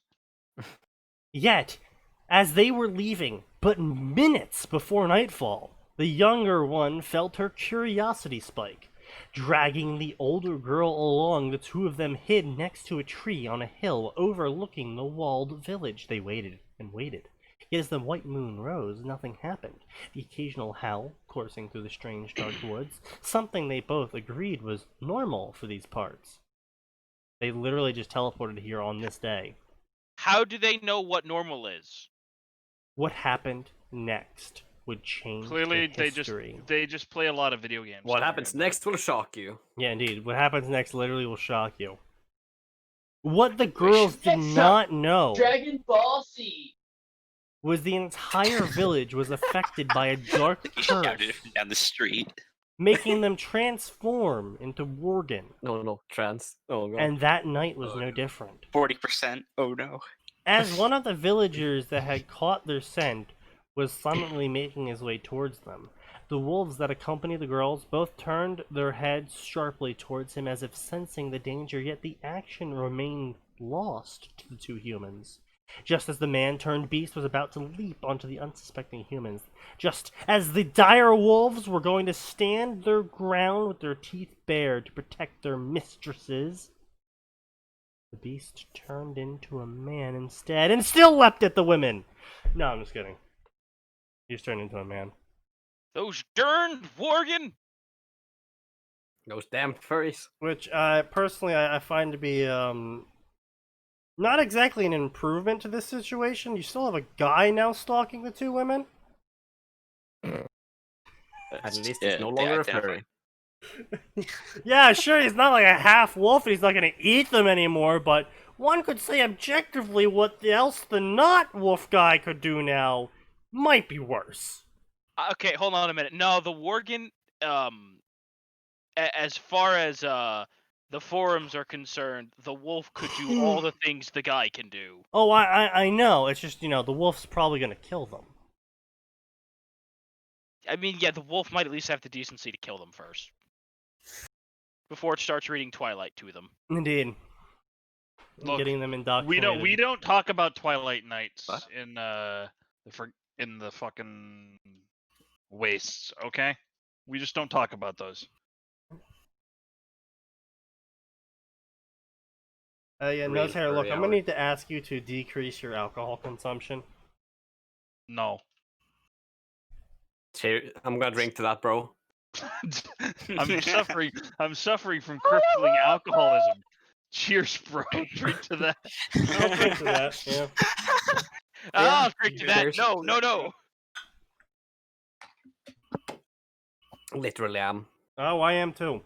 Yet, as they were leaving, but minutes before nightfall, the younger one felt her curiosity spike. Dragging the older girl along, the two of them hid next to a tree on a hill overlooking the walled village. They waited and waited. Yet as the white moon rose, nothing happened. The occasional howl coursing through the strange dark woods, something they both agreed was normal for these parts. They literally just teleported here on this day. How do they know what normal is? What happened next would change Clearly, the history. they just play a lot of video games. What happens next will shock you. Yeah, indeed. What happens next literally will shock you. What the girls did not know Dragon Ball Z was the entire village was affected by a dark curse, down the street, making them transform into Worgen. No, trans. Oh god. And that night was no different. 40%. Oh no. As one of the villagers that had caught their scent was silently making his way towards them, the wolves that accompanied the girls both turned their heads sharply towards him as if sensing the danger, yet the action remained lost to the two humans. Just as the man-turned beast was about to leap onto the unsuspecting humans, just as the dire wolves were going to stand their ground with their teeth bared to protect their mistresses, the beast turned into a man instead and still leapt at the women. No, I'm just kidding. He just turned into a man. Those darned Worgen! Those damn furries. Which, personally, I find to be, not exactly an improvement to this situation. You still have a guy now stalking the two women. At least it's no longer a furry. Yeah, sure, he's not like a half wolf and he's not gonna eat them anymore, but one could say objectively what else the not wolf guy could do now might be worse. Okay, hold on a minute. No, the Worgen, as far as, the forums are concerned, the wolf could do all the things the guy can do. Oh, I know. It's just, the wolf's probably gonna kill them. I mean, yeah, the wolf might at least have the decency to kill them first. Before it starts reading Twilight to them. Indeed. Look, getting them indoctrinated. We don't talk about Twilight Nights in the fucking wastes, okay? We just don't talk about those. Yeah, Nose Hair, look, I'm gonna need to ask you to decrease your alcohol consumption. No. I'm gonna drink to that, bro. I'm suffering from crippling alcoholism. Cheers, bro. Drink to that. I'll drink to that, yeah. I'll drink to that. No. Literally am. Oh, I am too.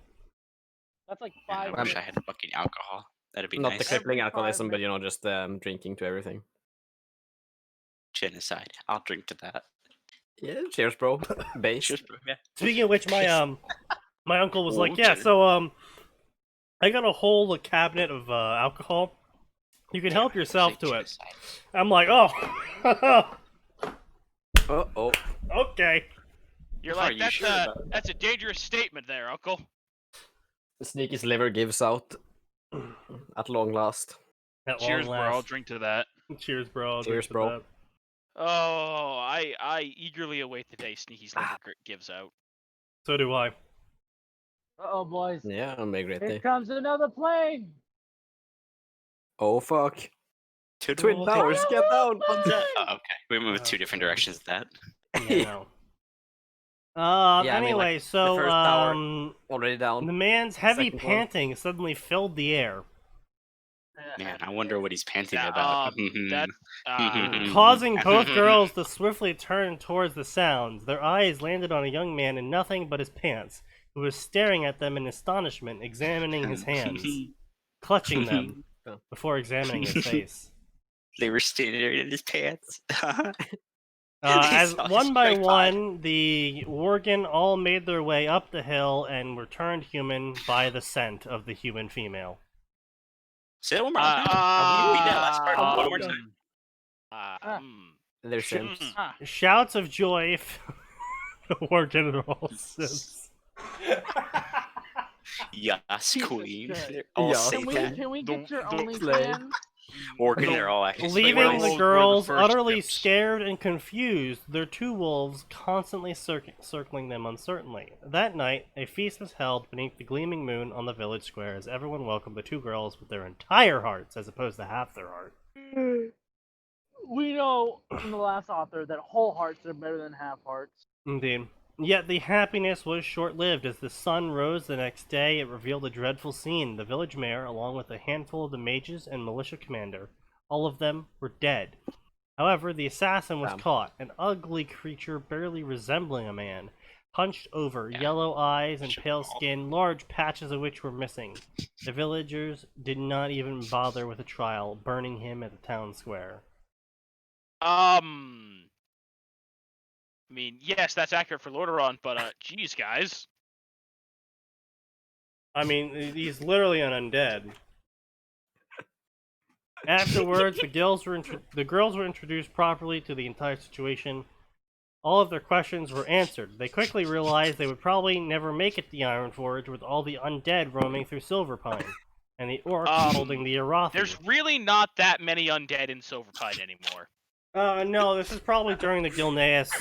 That's like Man, 5. I wish I had fucking alcohol. That'd be Not nice. the crippling Every 5 alcoholism, but just drinking to everything. Genocide. I'll drink to that. Yeah, cheers, bro. Base. Cheers, bro. Yeah. Speaking of which, my uncle was like, yeah, so I got a whole cabinet of alcohol. You can help yourself to it. I'm like, oh. Uh-oh. Okay. You're like, that's a dangerous statement there, Uncle. Sneaky's liver gives out at long last. Cheers, bro. I'll drink to that. Cheers, bro. Cheers, bro. That. Oh, I eagerly await the day Sneaky's liver gives out. So do I. Uh-oh, boys. Yeah, it'll be a great day. Here comes another plane. Oh, fuck. Twin Towers, get down! Oh, okay. We moved 2 different directions with that. Yeah. Anyway, the so first tower already down. the man's heavy Second one. panting suddenly filled the air, Man, I wonder what he's panting about. causing both girls to swiftly turn towards the sounds. Their eyes landed on a young man in nothing but his pants, who was staring at them in astonishment, examining his hands, clutching them before examining his face. They were standing there in his pants. As one by one, the Worgen all made their way up the hill and were turned human by the scent of the human female. Say that one more time. Read that last part one more time. Their shins. Shouts of joy. The Worgen all says. Yes, queen. Yeah. Can we get your OnlyFans? Working, they're all actually Leaving the girls first utterly steps. scared and confused, their 2 wolves constantly circling them uncertainly. That night, a feast was held beneath the gleaming moon on the village square as everyone welcomed the 2 girls with their entire hearts as opposed to half their heart. We know from the last author that whole hearts are better than half hearts. Indeed. Yet the happiness was short-lived. As the sun rose the next day, it revealed a dreadful scene. The village mayor, along with a handful of the mages and militia commander, all of them were dead. However, the assassin was caught, an ugly creature barely resembling a man, hunched over, yellow eyes and pale skin, large patches of which were missing. The villagers did not even bother with a trial, burning him at the town square. I mean, yes, that's accurate for Lordaeron, but geez, guys. I mean, he's literally an undead. Afterwards, the girls were introduced properly to the entire situation. All of their questions were answered. They quickly realized they would probably never make it to Ironforge with all the undead roaming through Silverpine, and the orcs holding the Arathi. There's really not that many undead in Silverpine anymore. No, this is probably during the Gilneas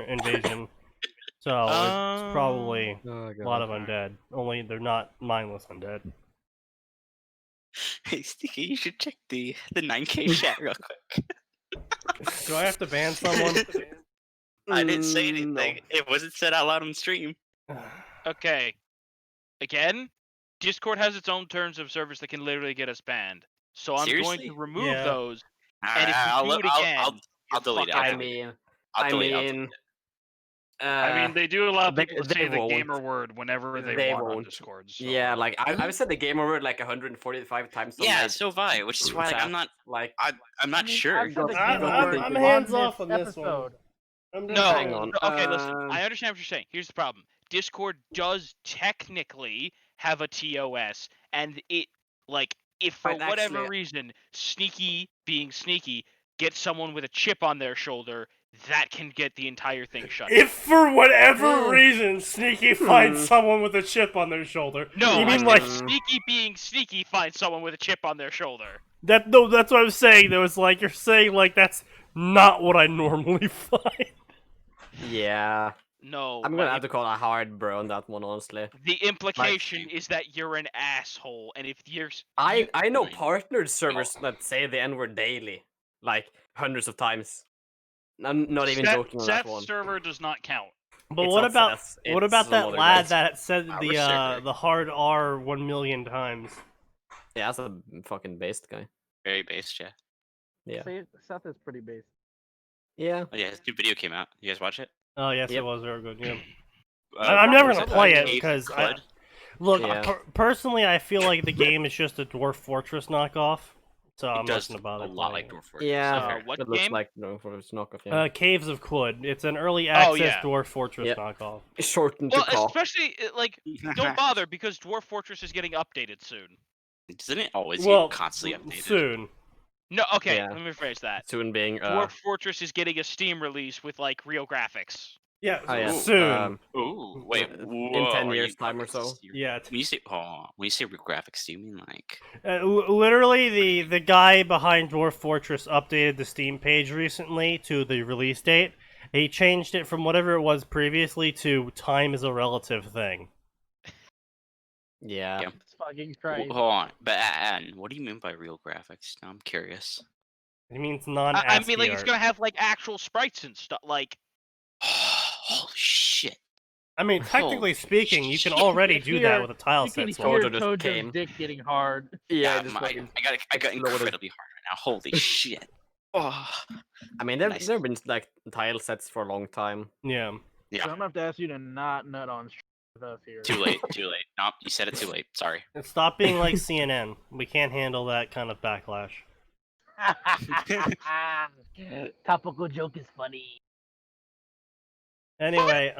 invasion. So it's probably a lot of undead. Only they're not mindless undead. Hey, Sticky, you should check the 9K chat real quick. Do I have to ban someone? I didn't say anything. No. It wasn't said out loud on stream. Okay. Again, Discord has its own terms of service that can literally get us banned. So I'm going to remove those. And if you do it again, I'll delete it. I mean, they do allow people to say the won't. gamer word whenever they want on Discord. So. Yeah, like I've said the gamer word like 145 times. Yeah, so have I, which is why I'm not sure. I'm hands off on this one. Hang on. Okay, listen. I understand what you're saying. Here's the problem. Discord does technically have a TOS, and it if for whatever reason Sneaky being sneaky gets someone with a chip on their shoulder, that can get the entire thing shut down. If for whatever reason Sneaky finds someone with a chip on their shoulder. No, you mean like Sneaky being sneaky finds someone with a chip on their shoulder. That's what I was saying. There was you're saying that's not what I normally find. Yeah. No. I'm gonna have to call a hard bro on that one, honestly. The implication is that you're an asshole, and if you're... I know partnered servers that say the N-word daily. Hundreds of times. I'm not even joking on that one. Seth's server does not count. But what about that lad that said the hard R 1 million times? Yeah, that's a fucking based guy. Very based, yeah. Yeah. Seth is pretty based. Yeah. Oh, yeah, his new video came out. You guys watch it? Oh yes, it was very good. Yeah. I'm never gonna play it because Look, personally, I feel like the game is just a Dwarf Fortress knockoff, so I'm not gonna bother. A lot like Dwarf Fortress. Yeah, what it game? looks like Dwarf Fortress knockoff. Yeah. Caves of Quid. It's an early access Dwarf Fortress Yep. knockoff. Shortened to call. Especially like, don't bother because Dwarf Fortress is getting updated soon. Doesn't it always get constantly updated? Soon. No, okay, let me rephrase that. Soon being Dwarf Fortress is getting a Steam release with like real graphics. Yeah, soon. Wait, in 10 years time or so. Yeah. When you say real graphics, do you mean like? Literally, the guy behind Dwarf Fortress updated the Steam page recently to the release date. He changed it from whatever it was previously to time is a relative thing. Yeah. It's fucking crazy. Hold on, but what do you mean by real graphics? Now I'm curious. It means non-ASCII I mean, like, it's art. gonna have like actual sprites and stuff. Like, holy shit! I mean, technically speaking, you can already do that with a tile set. You can hear Tojo's dick getting hard. Yeah, I got incredibly hard right now. Holy shit! Oh. I mean, there have been like tile sets for a long time. Yeah. So I'm gonna have to ask you to not nut on stuff here. Too late. Nope, you said it too late. Sorry. Stop being like CNN. We can't handle that kind of backlash. Topical joke is funny. Anyway,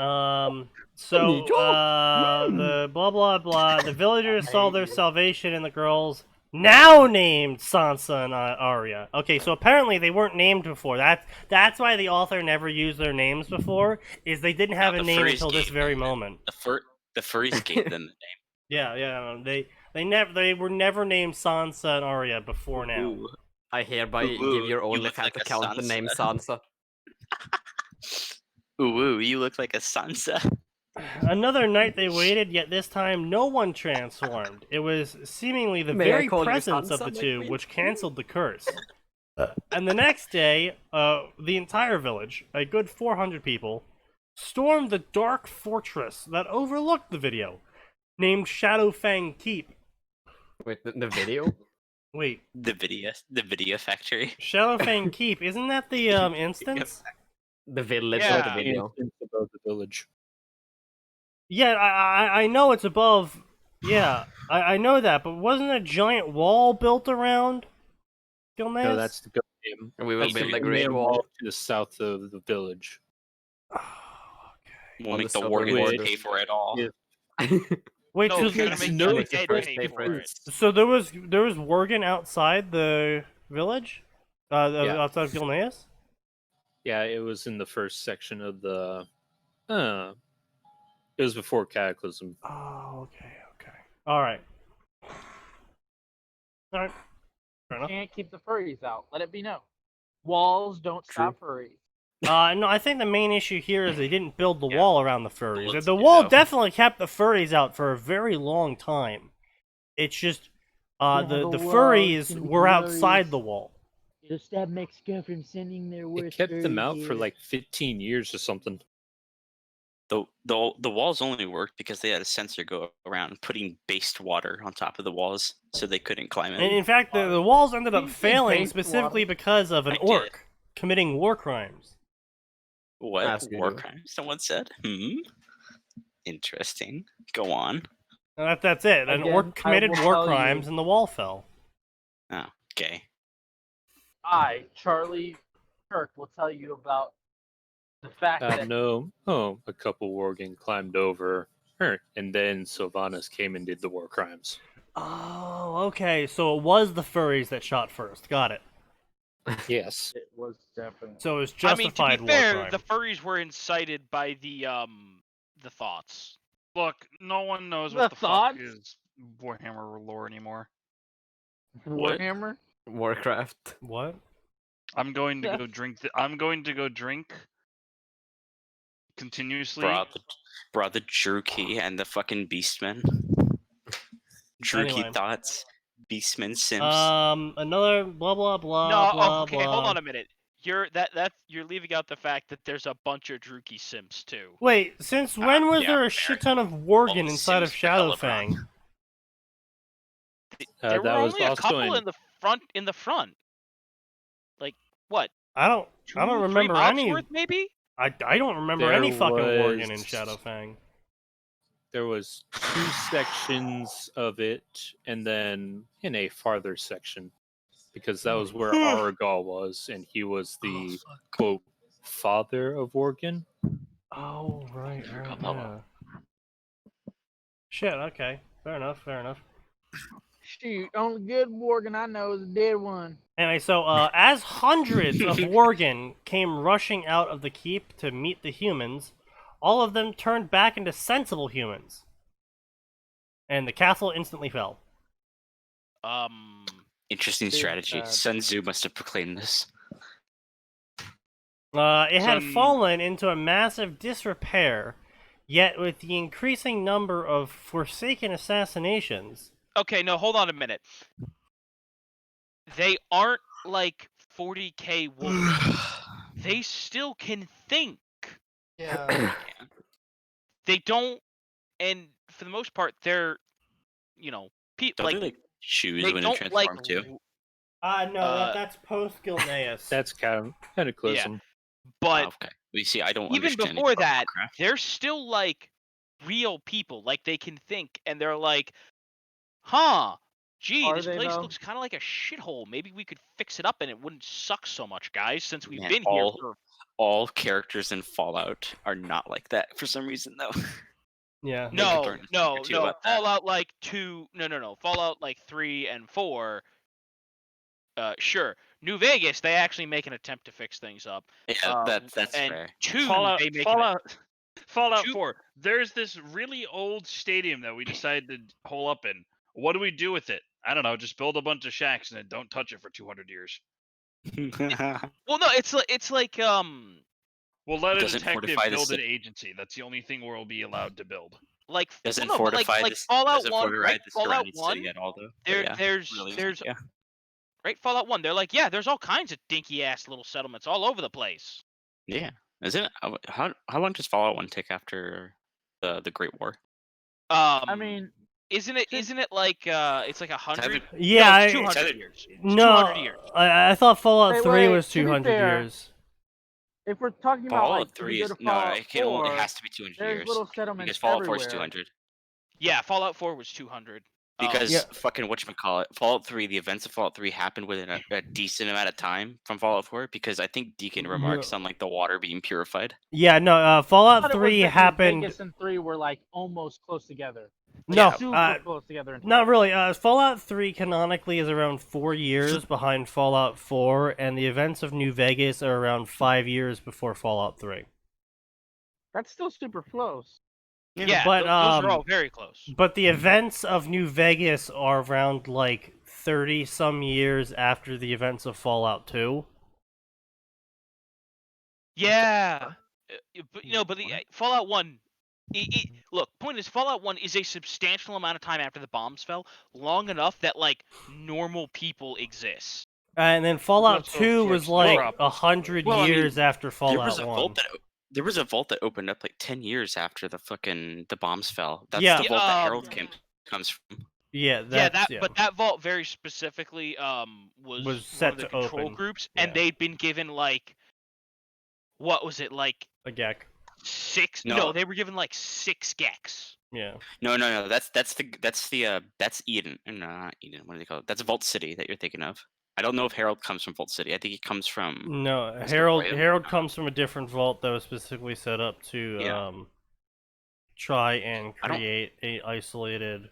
so the blah blah blah. The villagers saw their salvation in the girls, now named Sansa and Arya. Okay, so apparently they weren't named before. That's why the author never used their names before. Is they didn't have a name until this very moment. The furries gave them the name. Yeah. They were never named Sansa and Arya before now. Ooh. I hereby give your OnlyFans account the name Sansa. Ooh, you look like a Sansa. Another night they waited, yet this time no one transformed. It was seemingly the very presence of the two which cancelled the curse. And the next day, the entire village, a good 400 people, stormed the dark fortress that overlooked the video, named Shadowfang Keep. Wait, the video? Wait. The video factory. Shadowfang Keep, isn't that the instance? The village of the video. It's above the village. Yeah, I know it's above. Yeah, I know that, but wasn't a giant wall built around Gilneas? No, that's the game. And we will build a great wall to the south of the village. We'll make the Worgen pay for it all. Wait, so there was Worgen outside the village, outside of Gilneas? Yeah, it was in the first section of the. It was before Cataclysm. Oh, okay. All right. Fair enough. Can't keep the furries out. Let it be known. Walls don't stop furries. No, I think the main issue here is they didn't build the wall around the furries. The wall definitely kept the furries out for a very long time. It's just the furries were outside the wall. It'll stop Mexico from sending their worst. It kept them out for like 15 years or something. The walls only worked because they had a sensor go around putting based water on top of the walls, so they couldn't climb it. And in fact, the walls ended up failing specifically because of an orc committing war crimes. What? War crimes? Someone said? Interesting. Go on. That's it. An orc committed war crimes and the wall fell. Oh, okay. I, Charlie Kirk, will tell you about the fact that... No. Oh, a couple Worgen climbed over, and then Sylvanas came and did the war crimes. Oh, okay. So it was the furries that shot first. Got it. Yes. It was definitely... So it was justified. I mean, to be fair, war crime. the furries were incited by the thoughts. Look, no one knows what the fuck is Warhammer lore anymore. Warhammer? Warcraft. What? I'm going to go drink. I'm going to go drink continuously. Brought the Druki and the fucking Beastmen. Druki thoughts, Beastmen sims. Another blah blah blah. No, blah, okay, blah. hold on a minute. You're leaving out the fact that there's a bunch of Druki sims too. Wait, since when was there a shit ton of Worgen inside of Shadowfang? There were only a couple in the front. Like what? I don't remember any. Maybe. I don't remember any fucking Worgen in Shadowfang. there was 2 sections of it, and then in a farther section, because that was where Aragal was, and he was the quote father of Worgen. Oh right. Yeah. Shit. Okay. Fair enough. Shoot, only good Worgen I know is a dead one. Anyway, so as hundreds of Worgen came rushing out of the keep to meet the humans, all of them turned back into sensible humans, and the castle instantly fell. Interesting strategy. Sun Tzu must have proclaimed this. It had fallen into a massive disrepair, yet with the increasing number of forsaken assassinations... Okay, no, hold on a minute. They aren't like 40k wolves. They still can think. Yeah. They don't, and for the most part, they're, people like, they choose when to transform too. No, that's post Gilneas. That's cataclysm. Yeah. But okay. We see. I don't even understand before that, they're still like real people. Like they can think, and they're like, gee, this place looks kind of like a shithole. Maybe we could fix it up, and it wouldn't suck so much, guys. Since we've been here for all characters in Fallout are not like that for some reason, though. Yeah. No. Fallout like 2. No. Fallout like 3 and 4. Sure. New Vegas, they actually make an attempt to fix things up. Yeah, that's fair. 2, Fallout 4. There's this really old stadium that we decided to hole up in. What do we do with it? I don't know. Just build a bunch of shacks and then don't touch it for 200 years. Well, no, it's like We'll let a detective build an agency. That's the only thing we'll be allowed to build. Like doesn't fortify like this, Fallout 1, right? Fallout 1. At all, though. There's right, Fallout 1. They're like, yeah, there's all kinds of dinky ass little settlements all over the place. Yeah, isn't it? How long does Fallout 1 take after the Great War? I mean, isn't it like it's like 100? Yeah, no, it's 200 years. It's no, 200 years. I thought Fallout 3 was 200 years. If we're talking about Fallout like 3 is Fallout 4, it has to be 200 there's years. Little settlements because Fallout 4 everywhere. is 200. Yeah, Fallout 4 was 200. Because fucking whatchamacallit, Fallout 3, the events of Fallout 3 happened within a decent amount of time from Fallout 4, because I think Deacon remarks on like the water being purified. Yeah, no, Fallout 3 happened... Vegas and 3 were like almost close together. No, super close together. Not really. Fallout 3 canonically is around 4 years behind Fallout 4, and the events of New Vegas are around 5 years before Fallout 3. That's still super close. Yeah, but those are all very close. But the events of New Vegas are around like 30 some years after the events of Fallout 2. Yeah, but Fallout 1. Look, point is, Fallout 1 is a substantial amount of time after the bombs fell, long enough that like normal people exist. And then Fallout 2 was like 100 years after Fallout 1. There was a vault that opened up like 10 years after the bombs fell. That's Yeah. the vault that Harold comes from. Yeah, but that vault very specifically was set one of the to control open. groups, and they'd been given like, what was it, like a Gek? 6? No, they were given like 6 Geks. Yeah. No. That's Eden. No, not Eden. What do they call it? That's Vault City that you're thinking of. I don't know if Harold comes from Vault City. I think he comes from... No, Harold comes from a different vault that was specifically set up to try and create a isolated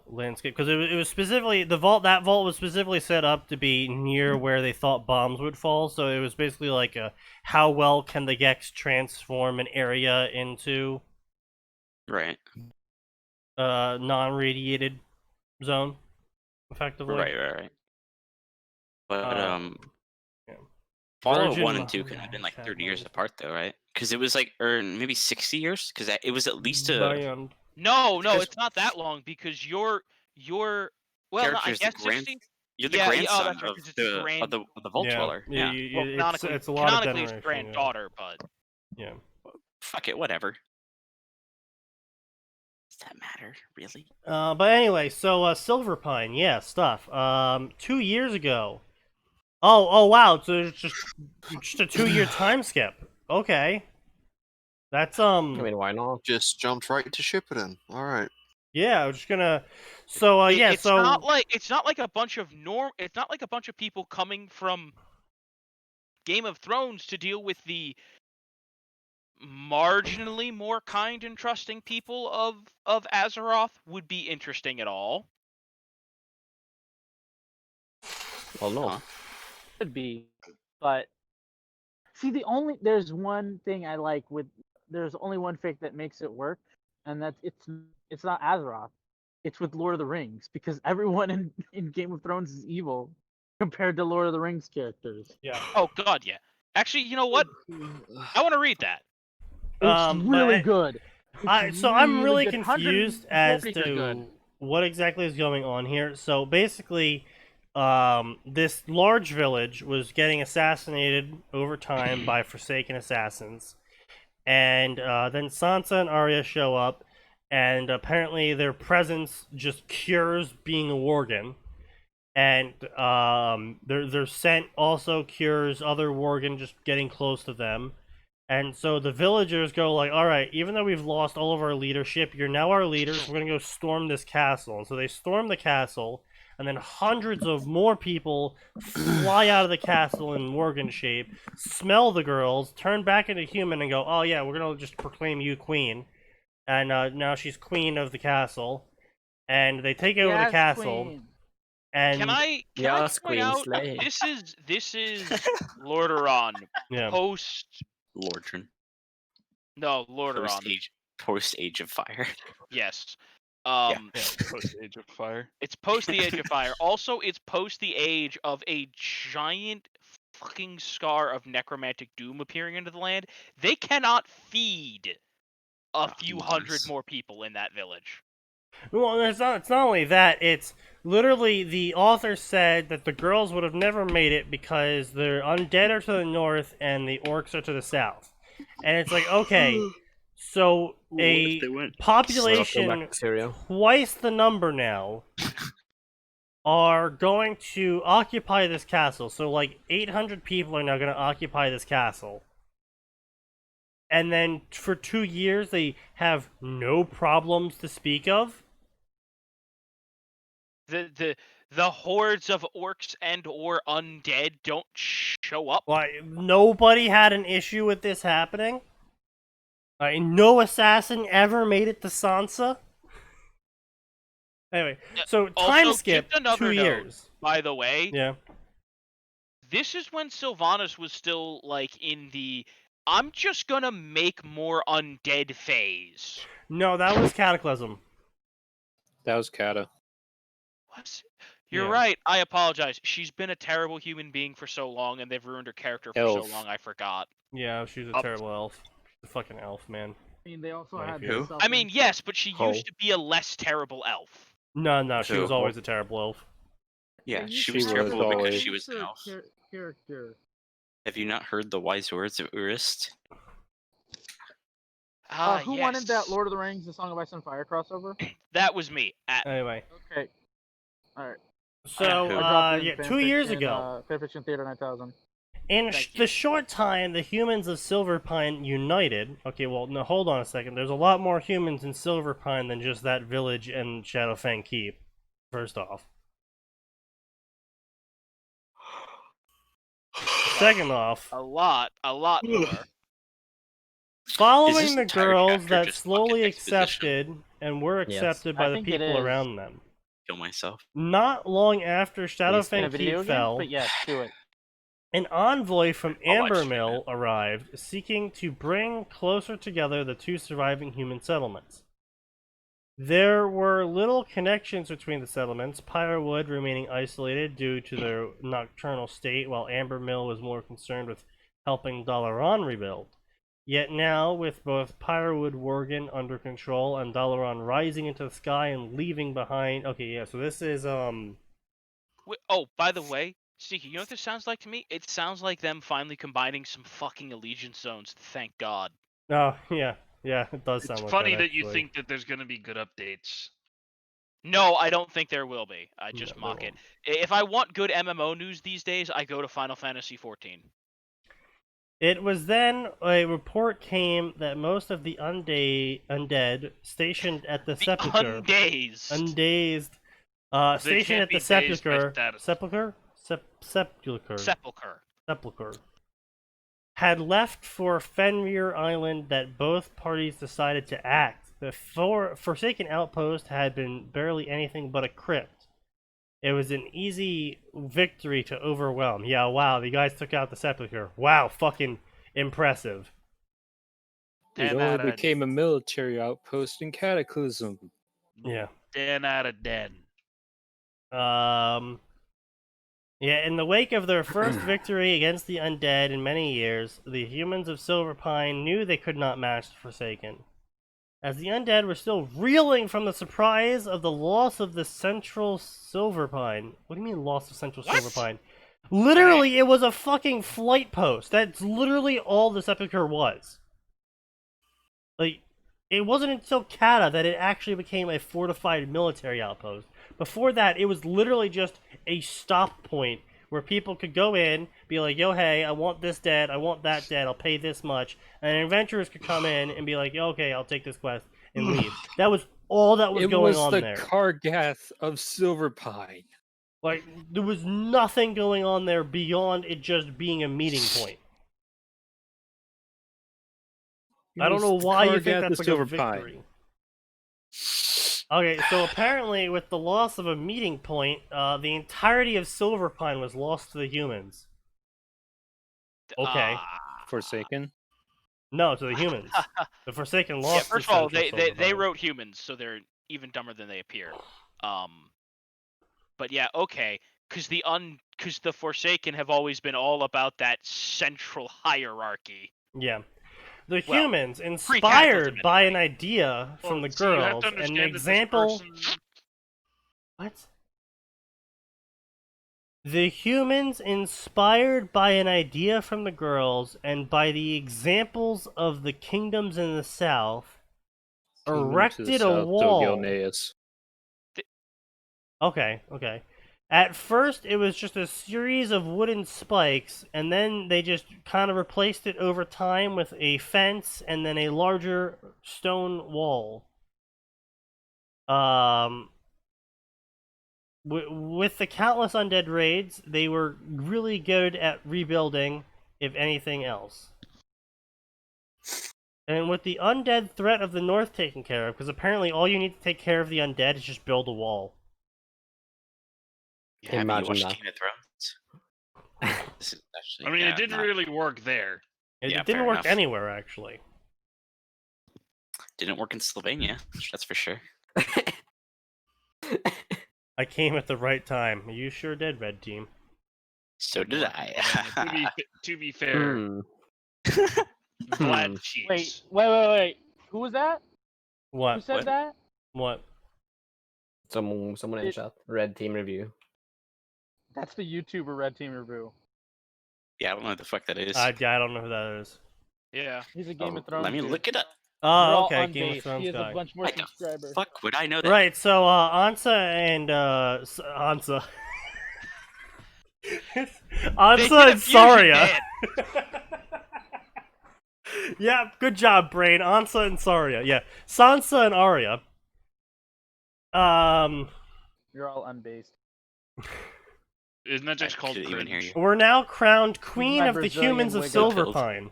landscape, because it was specifically that vault was specifically set up to be near where they thought bombs would fall. So it was basically like how well can the Geks transform an area into non-radiated zone effectively. Right. But Fallout 1 and 2 could have been like 30 years apart though, right? Because it was like, or maybe 60 years, because it was at least a... No, it's not that long, because you're well, no, I guess 60. You're the grandson of the Vault Dweller. Yeah. Well, it's a lot of canonically it's generation, granddaughter, but yeah. Fuck it, whatever. Does that matter, really? But anyway, so Silverpine, stuff. 2 years ago. Oh wow, so it's just a 2-year time skip. Okay. That's I mean, why not? Just jumped right to ship it in. All right. Yeah, I'm just gonna. So yeah, it's not like a bunch of It's not like a bunch of people coming from Game of Thrones to deal with the marginally more kind and trusting people of Azeroth would be interesting at all. Well, no. Could be, but see, there's one thing I like with there's only one fic that makes it work, and that's it's not Azeroth, it's with Lord of the Rings, because everyone in Game of Thrones is evil compared to Lord of the Rings characters. Yeah. Oh God, yeah. Actually, you know what? I want to read that. It's really good. I'm really good. confused as 140 to good. what exactly is going on here. So basically, this large village was getting assassinated over time by Forsaken assassins, and then Sansa and Arya show up, and apparently their presence just cures being a worgen, and their scent also cures other worgen just getting close to them. And so the villagers go like, all right, even though we've lost all of our leadership, you're now our leaders. We're going to go storm this castle. And so they storm the castle, and then hundreds of more people fly out of the castle in Worgen shape, smell the girls, turn back into human, and go, oh yeah, we're going to just proclaim you queen. And now she's queen of the castle. And they take over the castle. Queen. And Can I point out this is Lordaeron post Lordran. No, Lordaeron. Post Age of Fire. Yes. Post Age of Fire. It's post the Age of Fire. Also, it's post the age of a giant fucking scar of necromantic doom appearing into the land. They cannot feed a few hundred more people in that village. Well, it's not only that, it's literally the author said that the girls would have never made it because the undead are to the north and the orcs are to the south. And it's like, okay, so a population twice the number now are going to occupy this castle. So like 800 people are now going to occupy this castle. And then for 2 years they have no problems to speak of. The hordes of orcs and or undead don't show up. Why, nobody had an issue with this happening? No assassin ever made it to Sansa? Anyway, so time skip 2 years. By the way, yeah, this is when Sylvanas was still like in the I'm just gonna make more undead phase. No, that was Cataclysm. That was Cata. What? You're right. I apologize. She's been a terrible human being for so long, and they've ruined her character for so long. I forgot. Yeah, she's a terrible elf. She's a fucking elf, man. I mean, they also had. I mean, yes, but she used to be a less terrible elf. No, she was always a terrible elf. Yeah, she was terrible because she was an elf. Character. Have you not heard the wise words of Urist? Who wanted that Lord of the Rings, The Song of Ice and Fire crossover? That was me. Anyway. Okay. Alright. So, 2 years ago. Fanfiction Theater 9000. In the short time the humans of Silverpine united... Okay, well, no, hold on a second. There's a lot more humans in Silverpine than just that village and Shadowfang Keep, first off. Second off... A lot more. Following the girls that slowly accepted and were accepted by the people around them. Kill myself. Not long after Shadowfang Keep fell, but yes, do it. An envoy from Ambermill arrived, seeking to bring closer together the two surviving human settlements. There were little connections between the settlements, Pyrewood remaining isolated due to their nocturnal state, while Ambermill was more concerned with helping Dalaran rebuild. Yet now, with both Pyrewood Worgen under control and Dalaran rising into the sky and leaving behind... Okay, yeah, so this is, Wait, oh, by the way, Sneaky, you know what this sounds like to me? It sounds like them finally combining some fucking allegiance zones, thank God. Oh, yeah, it does sound like that. It's funny that you think that there's gonna be good updates. No, I don't think there will be. I just mock it. If I want good MMO news these days, I go to Final Fantasy XIV. It was then a report came that most of the undead stationed at the sepulchre, undazed, stationed at the sepulchre, had left for Fenrir Island. That both parties decided to act. The Forsaken outpost had been barely anything but a crypt. It was an easy victory to overwhelm. Yeah, wow, the guys took out the sepulchre. Wow, fucking impressive. It only became a military outpost in Cataclysm. Yeah. 10 out of 10. Yeah, in the wake of their first victory against the undead in many years, the humans of Silverpine knew they could not match the Forsaken. As the undead were still reeling from the surprise of the loss of the Central Silverpine. What do you mean loss of Central Silverpine? Literally, it was a fucking flight post. That's literally all the Sepulchre was. Like, it wasn't until Kata that it actually became a fortified military outpost. Before that, it was literally just a stop point where people could go in, be like, yo, hey, I want this dead, I want that dead, I'll pay this much. And adventurers could come in and be like, okay, I'll take this quest and leave. That was all that was going on there. It was the Kargath of Silverpine. Like, there was nothing going on there beyond it just being a meeting point. I don't know why you think that's like a victory. Okay, so apparently with the loss of a meeting point, the entirety of Silverpine was lost to the humans. Okay. Forsaken? No, to the humans. The Forsaken lost. Yeah, first of all, they wrote humans, so they're even dumber than they appear. But yeah, okay, because the Forsaken have always been all about that central hierarchy. Yeah. The humans, inspired by an idea from the girls, an example... What? The humans, inspired by an idea from the girls, and by the examples of the kingdoms in the south, erected a wall... Okay. At first, it was just a series of wooden spikes, and then they just kind of replaced it over time with a fence and then a larger stone wall. With the countless undead raids, they were really good at rebuilding, if anything else. And with the undead threat of the north taken care of, because apparently all you need to take care of the undead is just build a wall. Yeah, Imagine you watched that. Game of Thrones. This is actually, I mean, it didn't really work there. It didn't work anywhere, actually. Didn't work in Slovenia, that's for sure. I came at the right time. You sure did, Red Team. So did I. to be fair, Vlad cheats. Wait. Who was that? What? Who said that? What? Someone in chat. Red Team review. That's the YouTuber Red Team review. Yeah, I don't know what the fuck that is. I don't know who that is. Yeah. He's a Game of Thrones. Let me look it up. Oh, okay, Game of Thrones He has guy. a bunch more subscribers. Fuck would I know that? Right, so Ansa and Ansa. Ansa and Saria. Yeah, good job, Brain. Ansa and Saria. Yeah, Sansa and Arya. You're all unbased. Isn't that just called cringe? We're now crowned Queen of the Humans of Silverpine.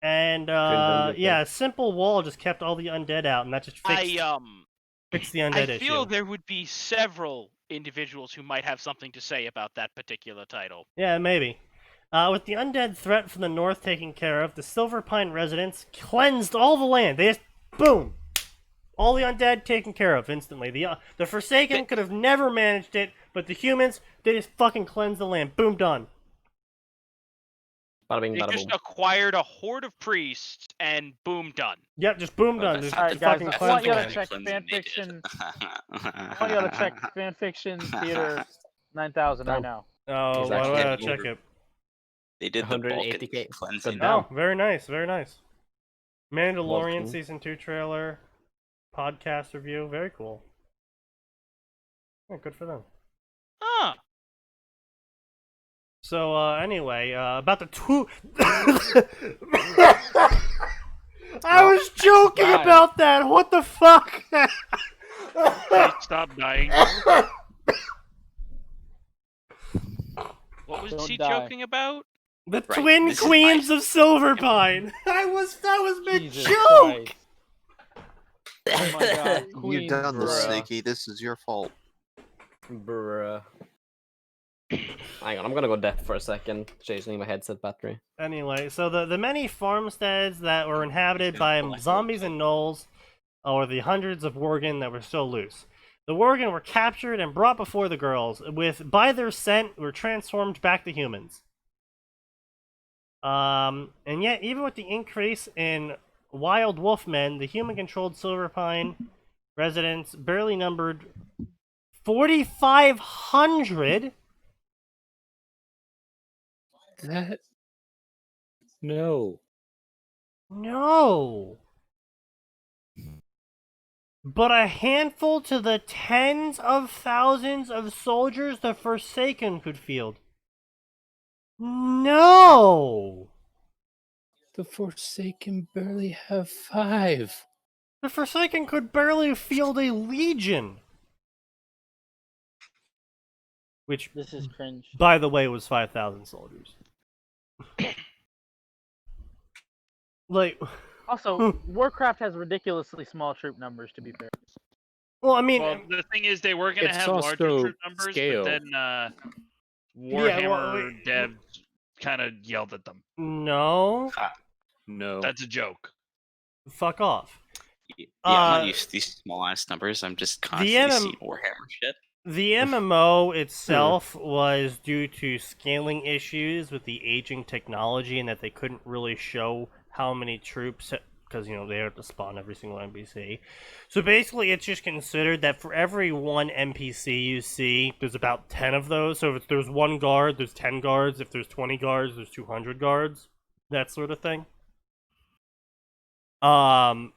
And, yeah, a simple wall just kept all the undead out, and that just fixed the undead issue. I feel there would be several individuals who might have something to say about that particular title. Yeah, maybe. With the undead threat from the north taken care of, the Silverpine residents cleansed all the land. They just, boom! All the undead taken care of instantly. The Forsaken could have never managed it, but the humans, they just fucking cleansed the land. Boom, done. Bada bing, They bada just boom. acquired a horde of priests, and boom, done. Yep, just boom, done. Just Alright, guys, fucking I want you to cleanse check the land. Fanfiction. I want you to check Fanfiction Theater 9000 right now. Oh, why do I gotta check it? They did the Balkan 180K. cleansing. Oh, very nice, very nice. Mandalorian Welcome. Season 2 trailer, podcast review, very cool. Yeah, good for them. Huh. So anyway, about the two. I was joking about that. What the fuck? Please stop dying. What was Don't he die. joking about? The Right, twin this is queens my- of Silverpine. That was my Jesus joke. Christ. Oh my god. You Queens, done this, bruh. Sneaky. This is your fault. Bruh. Hang on, I'm gonna go deaf for a second, changing my headset battery. Anyway, so the many farmsteads that were inhabited by zombies and gnolls, or the hundreds of Worgen that were still loose. The Worgen were captured and brought before the girls, by their scent, were transformed back to humans. And yet, even with the increase in wild wolfmen, the human-controlled Silverpine residents barely numbered 4,500. That no. No. But a handful to the tens of thousands of soldiers the Forsaken could field. No! The Forsaken barely have 5. The Forsaken could barely field a legion. Which, This is cringe. by the way, was 5,000 soldiers. Like... Also, Warcraft has ridiculously small troop numbers, to be fair. Well, I mean... Well, the thing is, they were going to It's have larger also troop numbers, scale. but then Warhammer devs kind of yelled at them. No. No. That's a joke. Fuck off. Yeah, I'm not used to these small ass numbers. I'm just constantly seeing Warhammer shit. The MMO itself was due to scaling issues with the aging technology, and that they couldn't really show how many troops, because they have to spawn every single NPC. So basically, it's just considered that for every one NPC you see, there's about 10 of those. So if there's 1 guard, there's 10 guards. If there's 20 guards, there's 200 guards. That sort of thing. And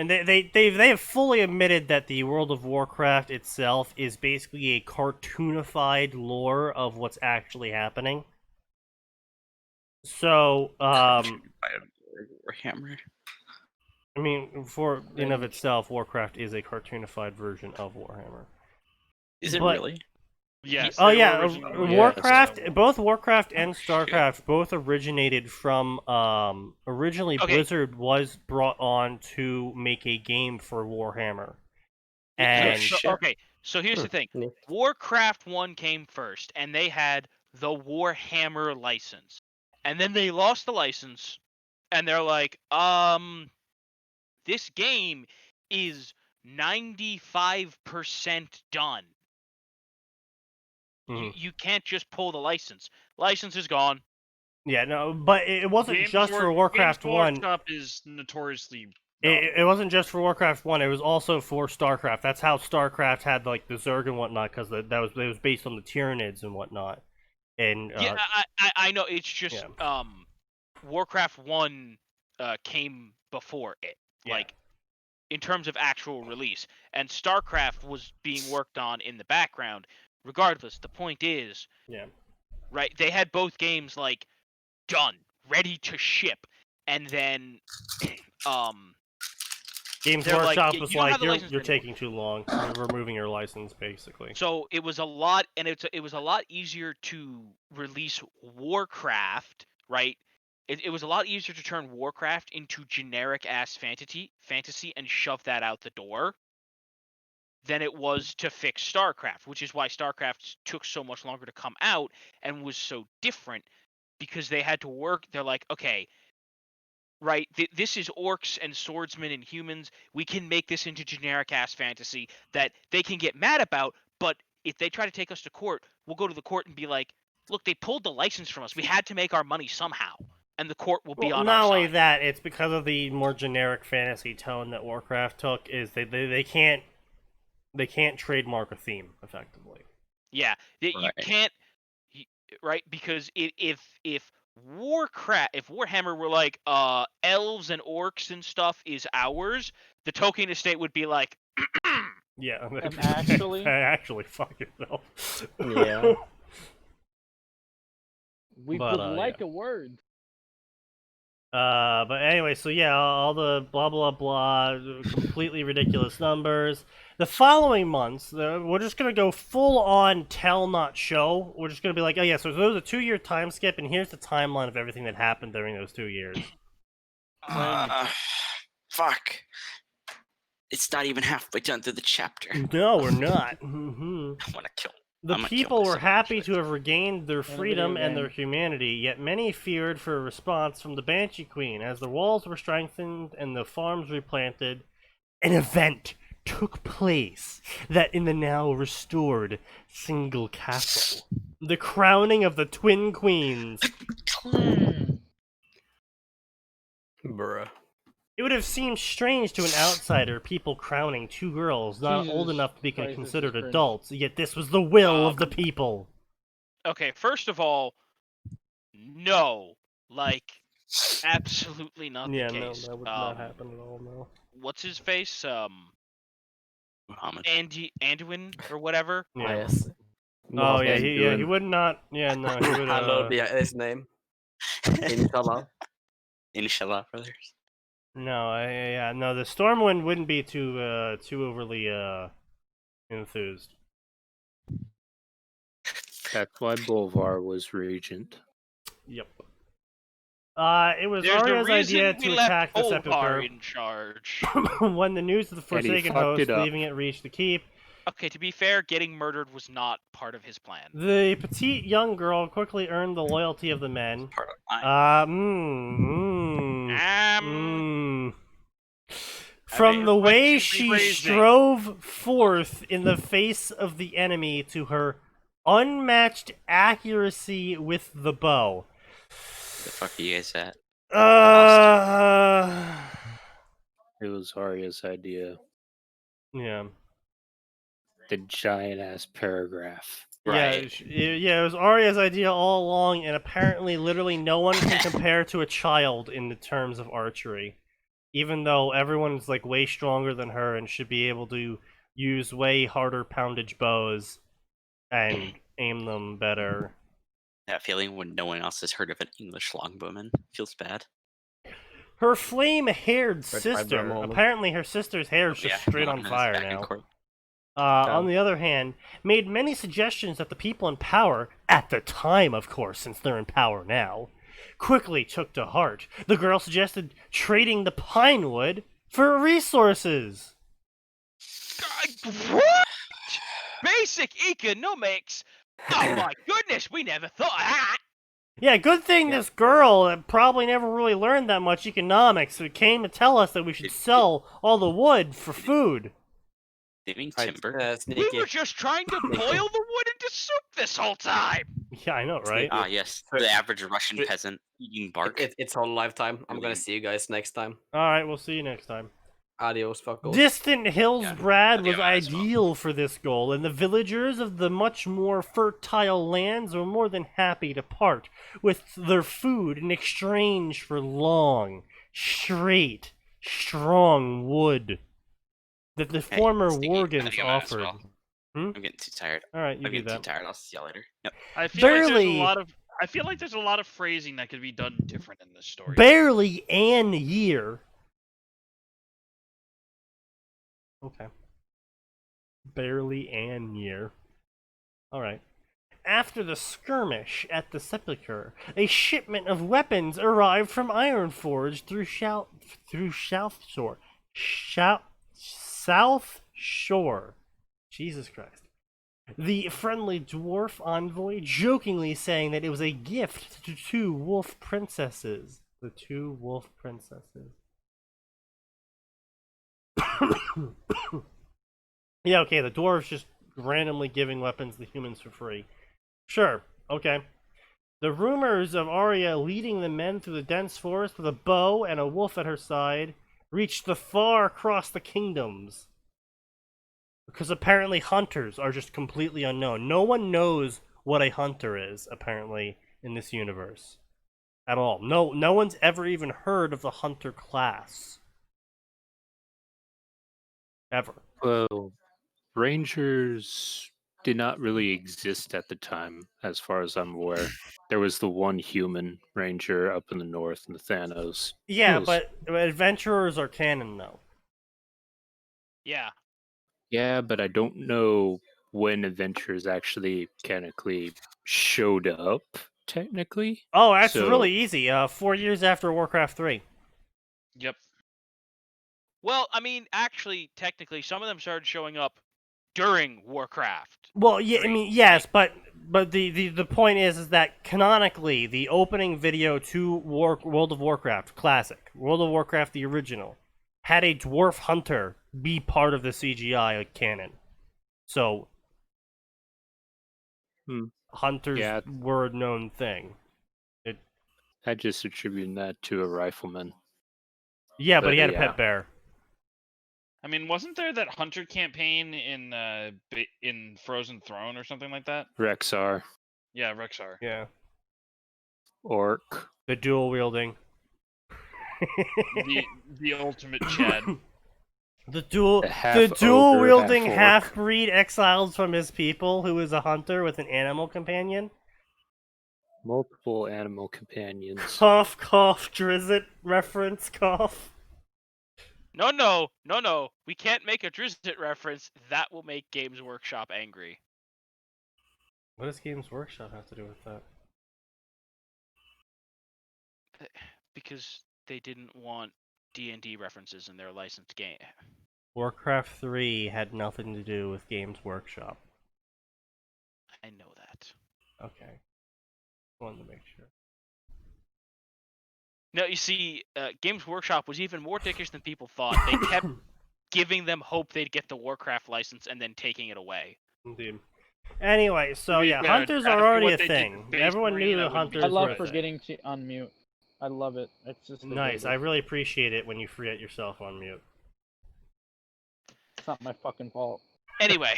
they have fully admitted that the World of Warcraft itself is basically a cartoonified lore of what's actually happening. So, Warhammer. I mean, for in of itself, Warcraft is a cartoonified version of Warhammer. Is it really? Yes. Oh yeah, Warcraft. Both Warcraft and StarCraft both originated from. Originally, Blizzard was brought on to make a game for Warhammer. And so here's the thing: Warcraft 1 came first, and they had the Warhammer license, and then they lost the license, and they're like, this game is 95% done. You can't just pull the license. License is gone. Yeah, no, but it wasn't just for Warcraft 1. Workshop is notoriously... It wasn't just for Warcraft 1, it was also for StarCraft. That's how StarCraft had, like, the Zerg and whatnot, because it was based on the Tyranids and whatnot. And, yeah, I know, it's just, Warcraft 1 came before it, like, in terms of actual release. And StarCraft was being worked on in the background. Regardless, the point is, right, they had both games, like, done, ready to ship, and then, Games Workshop was like, you're taking too long, we're removing your license, basically. So it was a lot, and it was a lot easier to release Warcraft, right? It was a lot easier to turn Warcraft into generic-ass fantasy and shove that out the door than it was to fix StarCraft, which is why StarCraft took so much longer to come out and was so different, because they had to work. They're like, okay, right, this is orcs and swordsmen and humans. We can make this into generic-ass fantasy that they can get mad about, but if they try to take us to court, we'll go to the court and be like, look, they pulled the license from us. We had to make our money somehow, and the court will be on our side. Not only that, it's because of the more generic fantasy tone that Warcraft took, is they can't trademark a theme effectively. Yeah, you can't, right? Because if Warhammer were like elves and orcs and stuff is ours, the Tolkien estate would be like, yeah, actually fuck yourself. Yeah. We would like a word. But anyway, so yeah, all the blah blah blah, completely ridiculous numbers. The following months, we're just gonna go full on tell not show. We're just gonna be like, oh yeah, so there was a 2-year time skip, and here's the timeline of everything that happened during those 2 years. Fuck. It's not even halfway done through the chapter. No, we're not. I want to kill. The people were happy to have regained their freedom and their humanity, yet many feared for a response from the Banshee Queen. As the walls were strengthened and the farms replanted, an event took place that in the now restored single castle. The crowning of the twin queens. Bruh. It would have seemed strange to an outsider, people crowning 2 girls not old enough to be considered adults, yet this was the will of the people. Okay, first of all, no. Like, absolutely not the case. No, that would not happen at all, no. What's his face? Muhammad. Anduin, or whatever? Yeah. Yes. Oh, yeah, he would not, he would, I love his name. Inshallah. Inshallah, brothers. No, no, the Stormwind wouldn't be too overly enthused. That's why Bolvar was regent. Yep. It was Arya's idea to attack the Sepulchre in charge. when the news of the Forsaken host leaving it reached the keep. Okay, to be fair, getting murdered was not part of his plan. The petite young girl quickly earned the loyalty of the men. Part of From the way she strove forth in the face of the enemy to her unmatched accuracy with the bow. The fuck are you guys at? It was Arya's idea. Yeah. The giant ass paragraph. Right. Yeah, it was Arya's idea all along, and apparently literally no one can compare to a child in the terms of archery. Even though everyone's like way stronger than her and should be able to use way harder poundage bows and aim them better. That feeling when no one else has heard of an English longbowman feels bad. Her flame-haired sister, apparently her sister's hair is just straight on fire now. On the other hand, made many suggestions that the people in power, at the time of course, since they're in power now, quickly took to heart. The girl suggested trading the pine wood for resources. What? Basic economics? Oh my goodness, we never thought of that! Yeah, good thing this girl probably never really learned that much economics, so came to tell us that we should sell all the wood for food. They mean timber? We were just trying to boil the wood into soup this whole time! Yeah, I know, right? Ah, yes. The average Russian peasant eating bark. It's whole lifetime. I'm gonna see you guys next time. Alright, we'll see you next time. Adios, fuckos. Distant Hillsbrad was ideal for this goal, and the villagers of the much more fertile lands were more than happy to part with their food in exchange for long, straight, strong wood that the former Worgans offered. I'm getting too tired. Alright, you I'm do getting that. too tired. I'll see y'all later. Yep. I feel like there's a lot of phrasing that could be done different in this story. Barely an year. Okay. Barely an year. Alright. After the skirmish at the Sepulchre, a shipment of weapons arrived from Ironforge through South Shore. South Shore. Jesus Christ. The friendly dwarf envoy jokingly saying that it was a gift to 2 wolf princesses. The 2 wolf princesses. Yeah, okay, the dwarves just randomly giving weapons to humans for free. Sure, okay. The rumors of Arya leading the men through the dense forest with a bow and a wolf at her side reached far across the kingdoms. Because apparently hunters are just completely unknown. No one knows what a hunter is, apparently, in this universe. At all. No one's ever even heard of the hunter class. Ever. Well, Rangers did not really exist at the time, as far as I'm aware. There was the one human ranger up in the north, and the Thanos. Yeah, but adventurers are canon, though. Yeah. Yeah, but I don't know when adventurers actually canonically showed up, technically. Oh, that's really easy. 4 years after Warcraft 3. Yep. Well, I mean, actually, technically, some of them started showing up during Warcraft. Well, yeah, I mean, yes, but the point is that canonically, the opening video to World of Warcraft Classic, World of Warcraft the original, had a dwarf hunter be part of the CGI canon. So, hunters were a known thing. I just attribute that to a rifleman. Yeah, but he had a pet bear. I mean, wasn't there that hunter campaign in Frozen Throne or something like that? Rexar. Yeah, Rexar. Yeah. Orc. The dual wielding. the ultimate Chad. The dual wielding half breed exiled from his people, who is a hunter with an animal companion. Multiple animal companions. Cough, cough, Drizzt reference, cough. No. We can't make a Drizzt reference. That will make Games Workshop angry. What does Games Workshop have to do with that? Because they didn't want D&D references in their licensed game. Warcraft 3 had nothing to do with Games Workshop. I know that. Okay. Wanted to make sure. No, you see, Games Workshop was even more dickish than people thought. They kept giving them hope they'd get the Warcraft license and then taking it away. Indeed. Anyway, so yeah, hunters are already a thing. Everyone knew the hunters were a thing. I love forgetting to unmute. I love it. It's just nice. I really appreciate it when you forget yourself on mute. It's not my fucking fault. Anyway.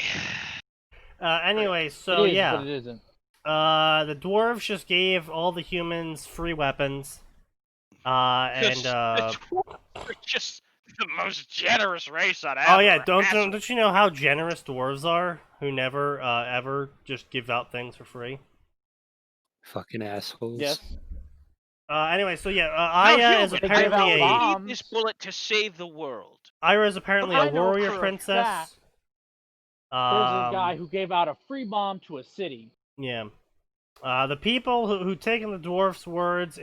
So it is, yeah. But it isn't. The dwarves just gave all the humans free weapons. We're just the most generous race on earth. Oh yeah, don't you know how generous dwarves are? Who never ever just give out things for free. Fucking assholes. Yes. Anyway, so yeah, Aya is apparently a need this bullet to save the world. Aya is apparently a warrior princess. There's a guy who gave out a free bomb to a city. Yeah. The people who taken the dwarf's words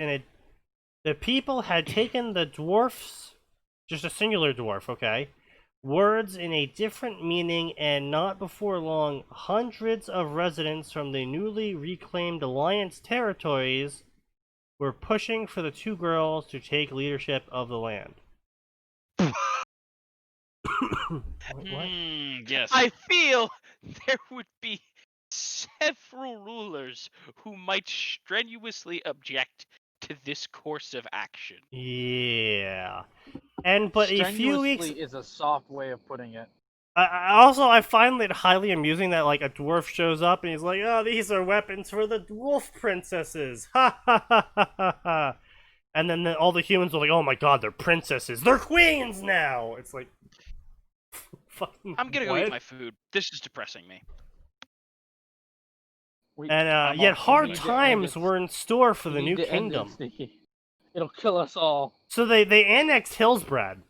the people had taken the dwarf's, just a singular dwarf, okay, words in a different meaning, and not before long, hundreds of residents from the newly reclaimed Alliance territories were pushing for the two girls to take leadership of the land. What? Yes. I feel there would be several rulers who might strenuously object to this course of action. Yeah. But a few weeks is a soft way of putting it. I find it highly amusing that like a dwarf shows up and he's like, "Oh, these are weapons for the dwarf princesses." Ha ha ha ha ha. And then all the humans are like, "Oh my god, they're princesses. They're queens now." It's like fucking I'm going to go eat my food. This is depressing me. And yet hard times were in store for the new kingdom. It'll kill us all. So they annexed Hillsbrad.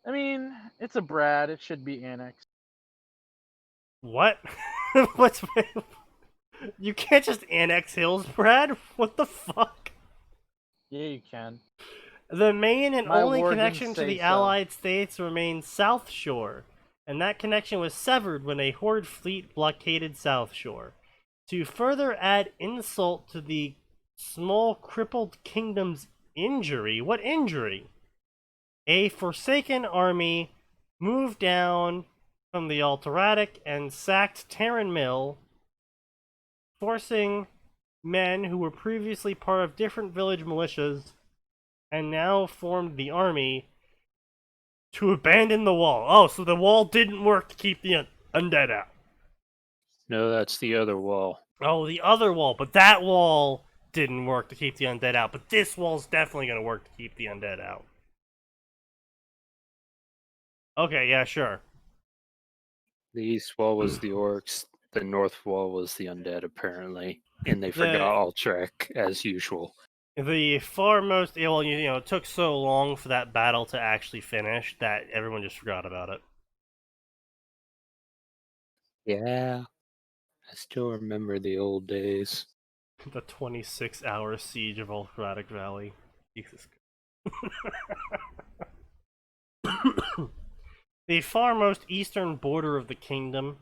I mean, it's a Brad. It should be annexed. What? You can't just annex Hillsbrad? What the fuck? Yeah, you can. The main and only war connection didn't to say the so. Allied states remains South Shore, and that connection was severed when a Horde fleet blockaded South Shore. To further add insult to the small crippled kingdom's injury, what injury? A Forsaken army moved down from the Alteratic and sacked Terran Mill, forcing men who were previously part of different village militias and now formed the army to abandon the wall. Oh, so the wall didn't work to keep the undead out. No, that's the other wall. Oh, the other wall, but that wall didn't work to keep the undead out. But this wall's definitely going to work to keep the undead out. Okay, yeah, sure. The east wall was the orcs. The north wall was the undead, apparently, and they forgot Altreich as usual. The farmost, well, it took so long for that battle to actually finish that everyone just forgot about it. Yeah, I still remember the old days. The 26-hour siege of Ulthratic Valley. Jesus. The farmost eastern border of the kingdom,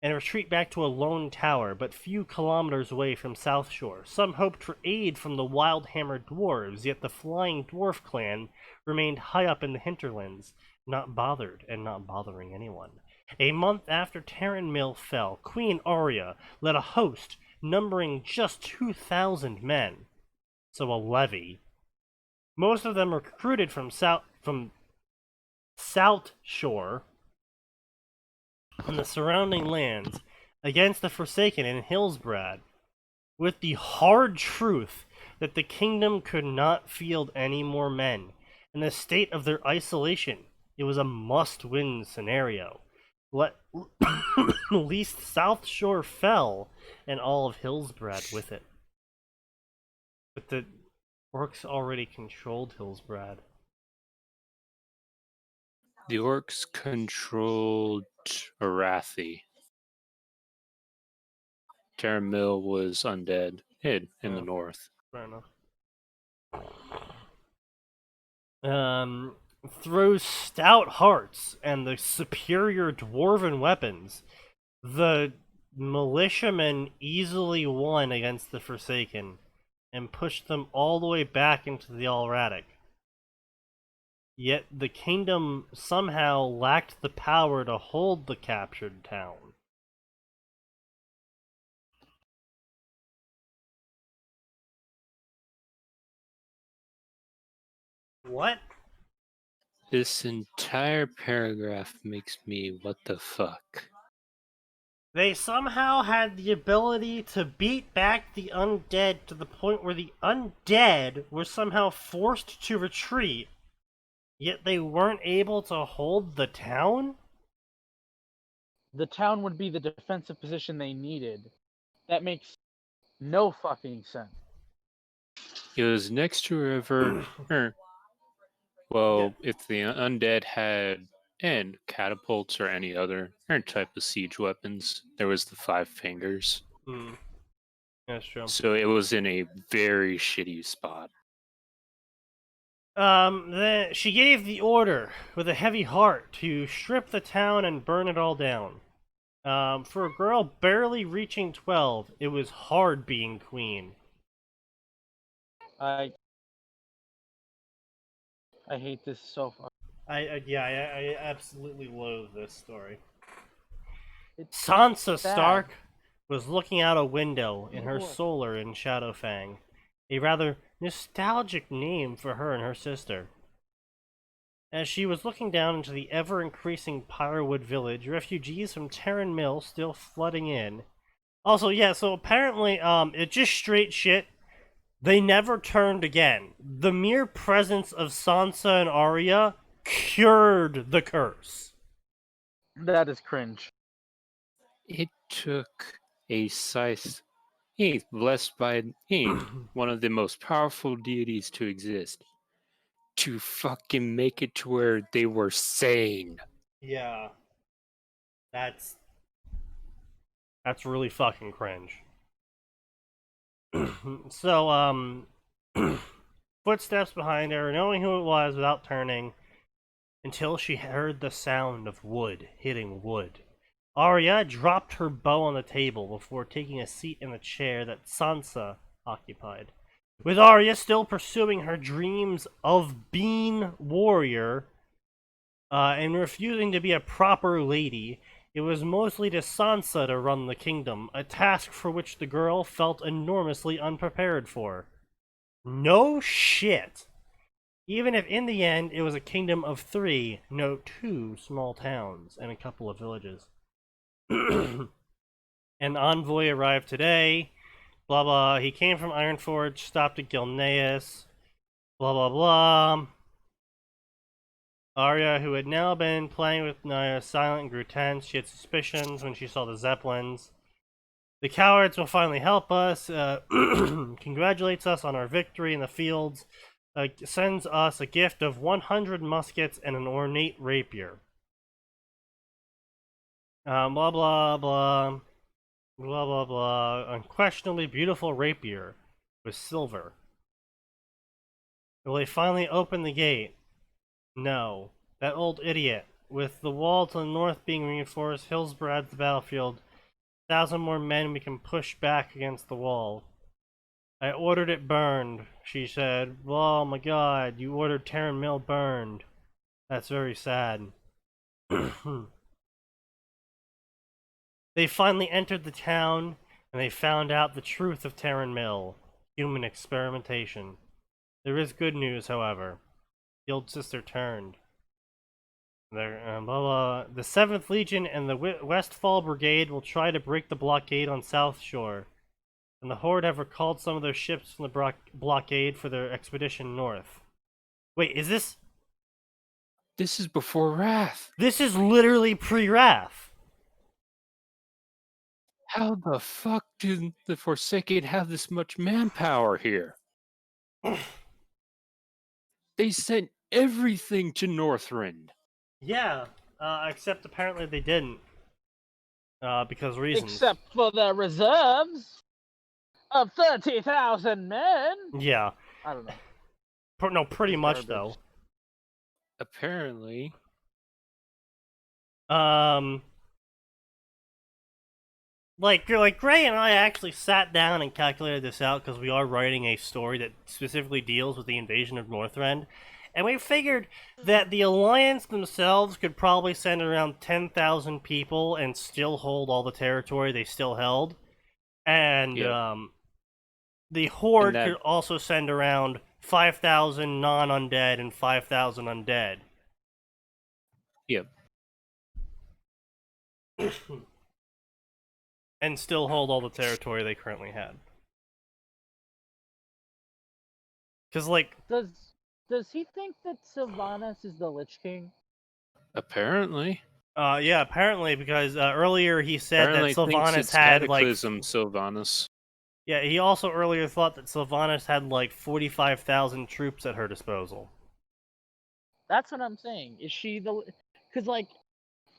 and retreat back to a lone tower, but few kilometers away from South Shore. Some hoped for aid from the Wildhammer dwarves, yet the Flying Dwarf clan remained high up in the hinterlands, not bothered and not bothering anyone. A month after Terran Mill fell, Queen Arya led a host numbering just 2,000 men, so a levy. Most of them recruited from South Shore and the surrounding lands against the Forsaken in Hillsbrad, with the hard truth that the kingdom could not field any more men. In the state of their isolation, it was a must-win scenario. Least South Shore fell, and all of Hillsbrad with it. But the orcs already controlled Hillsbrad. The orcs controlled Arathi. Terran Mill was undead, hid in the north. Fair enough. Through stout hearts and the superior dwarven weapons, the militiamen easily won against the Forsaken and pushed them all the way back into the Alratic. Yet the kingdom somehow lacked the power to hold the captured town. What? This entire paragraph makes me what the fuck. They somehow had the ability to beat back the undead to the point where the undead were somehow forced to retreat, yet they weren't able to hold the town? The town would be the defensive position they needed. That makes no fucking sense. It was next to a river. Well, if the undead had catapults or any other type of siege weapons, there was the 5 fingers. That's true. So it was in a very shitty spot. Then she gave the order with a heavy heart to strip the town and burn it all down. For a girl barely reaching 12, it was hard being queen. I hate this so far. I absolutely loathe this story. Sansa Stark was looking out a window in her solar in Shadowfang, a rather nostalgic name for her and her sister. As she was looking down into the ever-increasing Pyrewood village, refugees from Terran Mill still flooding in. Also, yeah, so apparently, it's just straight shit. They never turned again. The mere presence of Sansa and Arya cured the curse. That is cringe. It took a Scythe, blessed by one of the most powerful deities to exist, to fucking make it to where they were sane. Yeah. That's really fucking cringe. So, footsteps behind her, knowing who it was without turning, until she heard the sound of wood hitting wood. Arya dropped her bow on the table before taking a seat in the chair that Sansa occupied. With Arya still pursuing her dreams of being warrior, and refusing to be a proper lady, it was mostly to Sansa to run the kingdom, a task for which the girl felt enormously unprepared for. No shit! Even if in the end it was a kingdom of 3, no 2 small towns, and a couple of villages. An envoy arrived today, blah blah, he came from Ironforge, stopped at Gilneas, blah blah blah. Arya, who had now been playing with Naya, silent and grew tense. She had suspicions when she saw the Zeppelins. The cowards will finally help us, congratulates us on our victory in the fields, sends us a gift of 100 muskets and an ornate rapier. Blah, blah, blah. Blah, blah, blah. Unquestionably beautiful rapier with silver. Will they finally open the gate? No. That old idiot. With the wall to the north being reinforced, Hillsborough at the battlefield. 1,000 more men we can push back against the wall. I ordered it burned, she said. Oh my god, you ordered Terran Mill burned. That's very sad. They finally entered the town, and they found out the truth of Terran Mill. Human experimentation. There is good news, however. The old sister turned. Blah, blah. The 7th Legion and the Westfall Brigade will try to break the blockade on South Shore. And the Horde have recalled some of their ships from the blockade for their expedition north. Wait, is this... This is before Wrath. This is literally pre-Wrath. How the fuck did the Forsaken have this much manpower here? They sent everything to Northrend. Yeah, except apparently they didn't. Because reasons. Except for the reserves of 30,000 men. Yeah. I don't know. No, pretty much though. Apparently. Like Gray and I actually sat down and calculated this out because we are writing a story that specifically deals with the invasion of Northrend. And we figured that the Alliance themselves could probably send around 10,000 people and still hold all the territory they still held. And the Horde could also send around 5,000 non-undead and 5,000 undead. Yep. And still hold all the territory they currently had. Because, like... Does he think that Sylvanas is the Lich King? Apparently. Yeah, apparently, because earlier he said apparently that Sylvanas it's had, Cataclysm, Sylvanas. Yeah, he also earlier thought that Sylvanas had, 45,000 troops at her disposal. That's what I'm saying. Is she the... Because,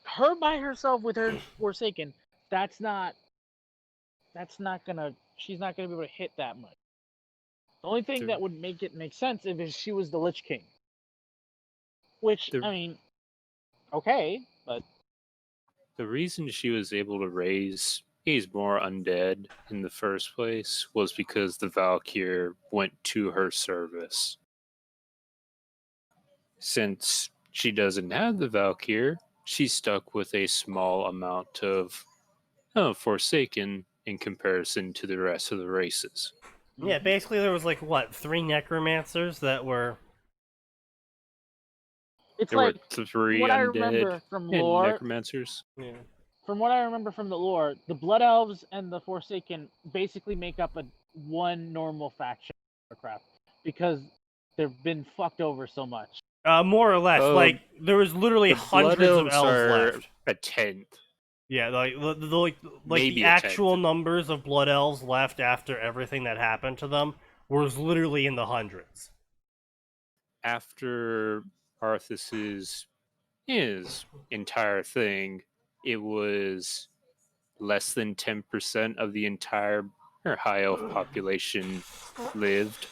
her by herself with her Forsaken, that's not gonna... She's not gonna be able to hit that much. The only thing that would make it make sense if she was the Lich King. Which, I mean, okay, but... The reason she was able to raise more undead in the first place was because the Valkyr went to her service. Since she doesn't have the Valkyr, she's stuck with a small amount of Forsaken in comparison to the rest of the races. Yeah, basically there was 3 necromancers that were... It's there were 3 what undead I remember from lore, necromancers. Yeah. From what I remember from the lore, the Blood Elves and the Forsaken basically make up one normal faction of Warcraft because they've been fucked over so much. More or less. There was literally hundreds of elves left. A tenth. Yeah, the actual numbers of Blood Elves left after everything that happened to them was literally in the hundreds. After Arthas's entire thing, it was less than 10% of the entire High Elf population lived,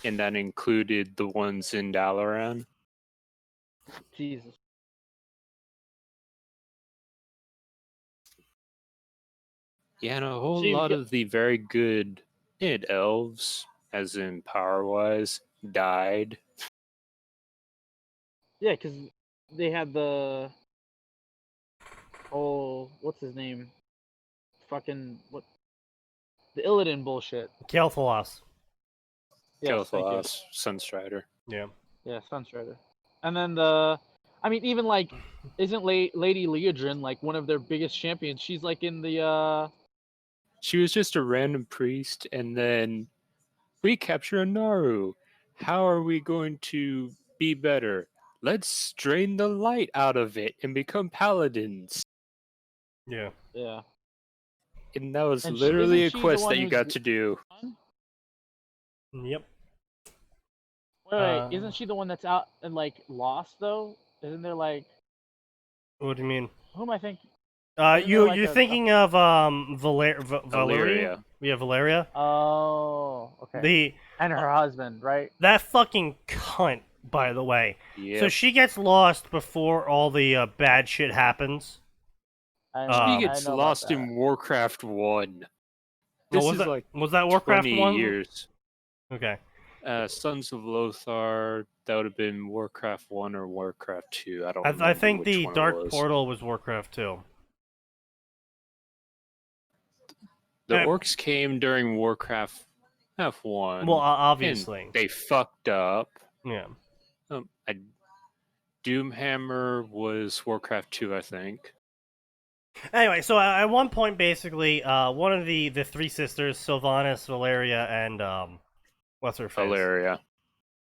and that included the ones in Dalaran. Jesus. Yeah, and a whole lot of the very good elves, as in power-wise, died. Yeah, because they had the whole... What's his name? Fucking... What? The Illidan bullshit. Kel'Thas. Yes, Kel'Thas, Sunstrider. Yeah. Yeah, Sunstrider. And then even isn't Lady Leodrin one of their biggest champions? She's in the She was just a random priest, and then we capture a Naru. How are we going to be better? let's drain the light out of it and become paladins. Yeah. Yeah. And that was And literally a isn't she the quest one that you who's got to do. Yep. Wait, isn't she the one that's out and like lost though? Isn't there like? What do you mean? Who am I thinking? You're thinking of Valeria. Valeria. Yeah, Valeria. Oh, okay. And her husband, right? That fucking cunt, by the way. Yep. So she gets lost before all the bad shit happens. She gets lost in Warcraft 1. This is like was that Warcraft 20 1? years. Okay. Sons of Lothar, that would have been Warcraft 1 or Warcraft 2. I don't remember I think which the one Dark it was. Portal was Warcraft 2. The orcs came during Warcraft F1. Well, obviously. They fucked up. Yeah. Doomhammer was Warcraft 2, I think. Anyway, so at one point, basically, one of the three sisters, Sylvanas, Valeria, and what's her face? Valeria.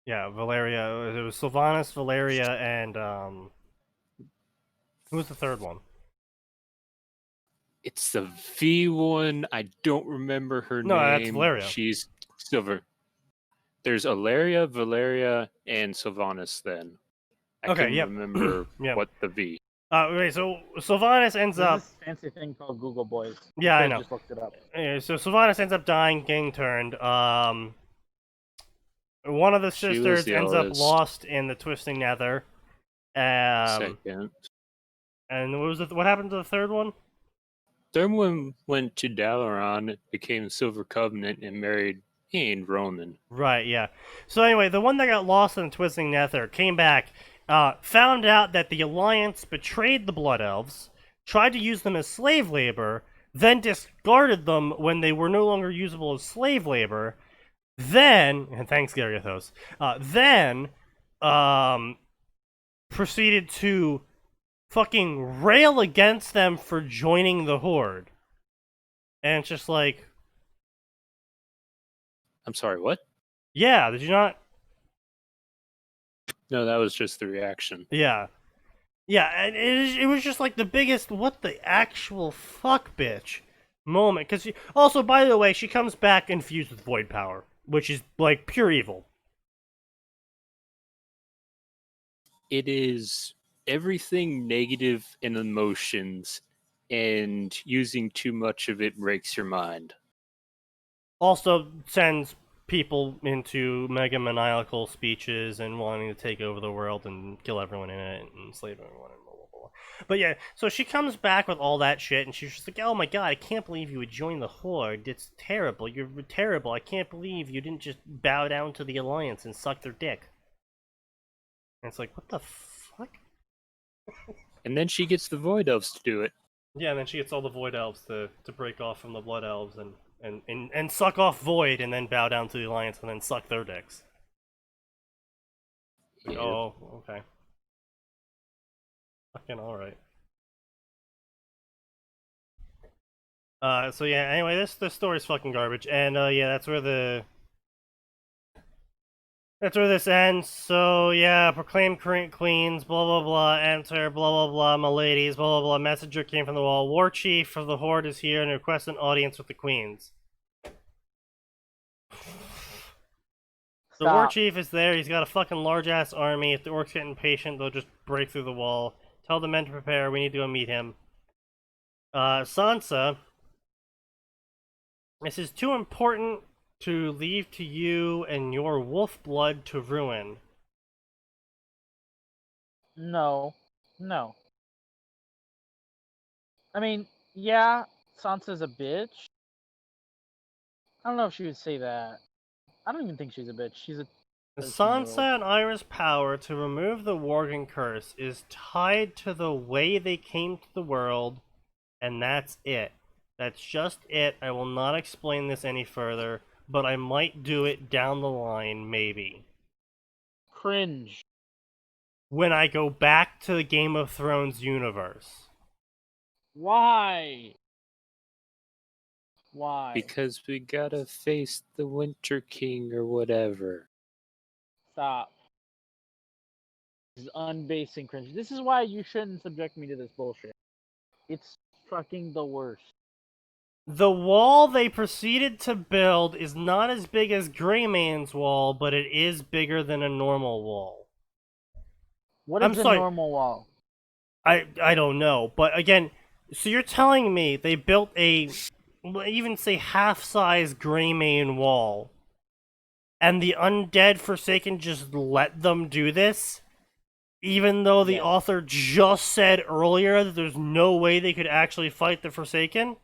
Yeah, Valeria. It was Sylvanas, Valeria, and who was the third one? It's the V one. I don't remember her name. No, that's Valeria. She's silver. There's Alaria, Valeria, and Sylvanas then. I Okay, can't remember what the V. Wait, so Sylvanas ends up... This fancy thing called Google Boys. Yeah, I know. Just looked it up. Anyway, so Sylvanas ends up dying, getting turned. One of the sisters ends up lost in the Twisting Nether. Second. And what happened to the third one? Third one went to Dalaran, became Silver Covenant, and married Ronan. Right, yeah. So anyway, the one that got lost in the Twisting Nether came back, found out that the Alliance betrayed the Blood Elves, tried to use them as slave labor, then discarded them when they were no longer usable as slave labor, then, and thanks Gargathos, then proceeded to fucking rail against them for joining the Horde. And it's just like... I'm sorry, what? Yeah, did you not? No, that was just the reaction. Yeah. Yeah, and it was just like the biggest what the actual fuck bitch moment. Because also, by the way, she comes back infused with void power, which is like pure evil. It is everything negative in emotions, and using too much of it breaks your mind. Also sends people into mega maniacal speeches and wanting to take over the world and kill everyone in it and enslave everyone and blah, blah, blah. But yeah, so she comes back with all that shit and she's just like, oh my god, I can't believe you would join the Horde. It's terrible. You're terrible. I can't believe you didn't just bow down to the Alliance and suck their dick. And it's like, what the fuck? And then she gets the Void Elves to do it. Yeah, and then she gets all the Void Elves to break off from the Blood Elves and suck off Void and then bow down to the Alliance and then suck their dicks. Like, oh, okay. Fucking alright. So yeah, anyway, this story's fucking garbage, and yeah, that's where this ends. So yeah, proclaim queens, blah blah blah, enter, blah blah blah, my ladies, blah blah blah. Messenger came from the wall. War chief of the Horde is here and requests an audience with the queens. The war chief is there. He's got a fucking large ass army. If the orcs get impatient, they'll just break through the wall. Tell the men to prepare. We need to go meet him. Sansa, this is too important to leave to you and your wolf blood to ruin. No. I mean, yeah, Sansa's a bitch. I don't know if she would say that. I don't even think she's a bitch. She's a... Sansa and Yra's power to remove the Worgen curse is tied to the way they came to the world, and that's it. That's just it. I will not explain this any further, but I might do it down the line, maybe. Cringe. When I go back to the Game of Thrones universe. Why? Why? Because we gotta face the Winter King or whatever. Stop. This is unbased and cringe. This is why you shouldn't subject me to this bullshit. It's fucking the worst. The wall they proceeded to build is not as big as Greyman's wall, but it is bigger than a normal wall. What is a normal wall? I don't know, but again, so you're telling me they built a, even say half-size Greymane wall, and the undead Forsaken just let them do this? Even though the author just said earlier that there's no way they could actually fight the Forsaken?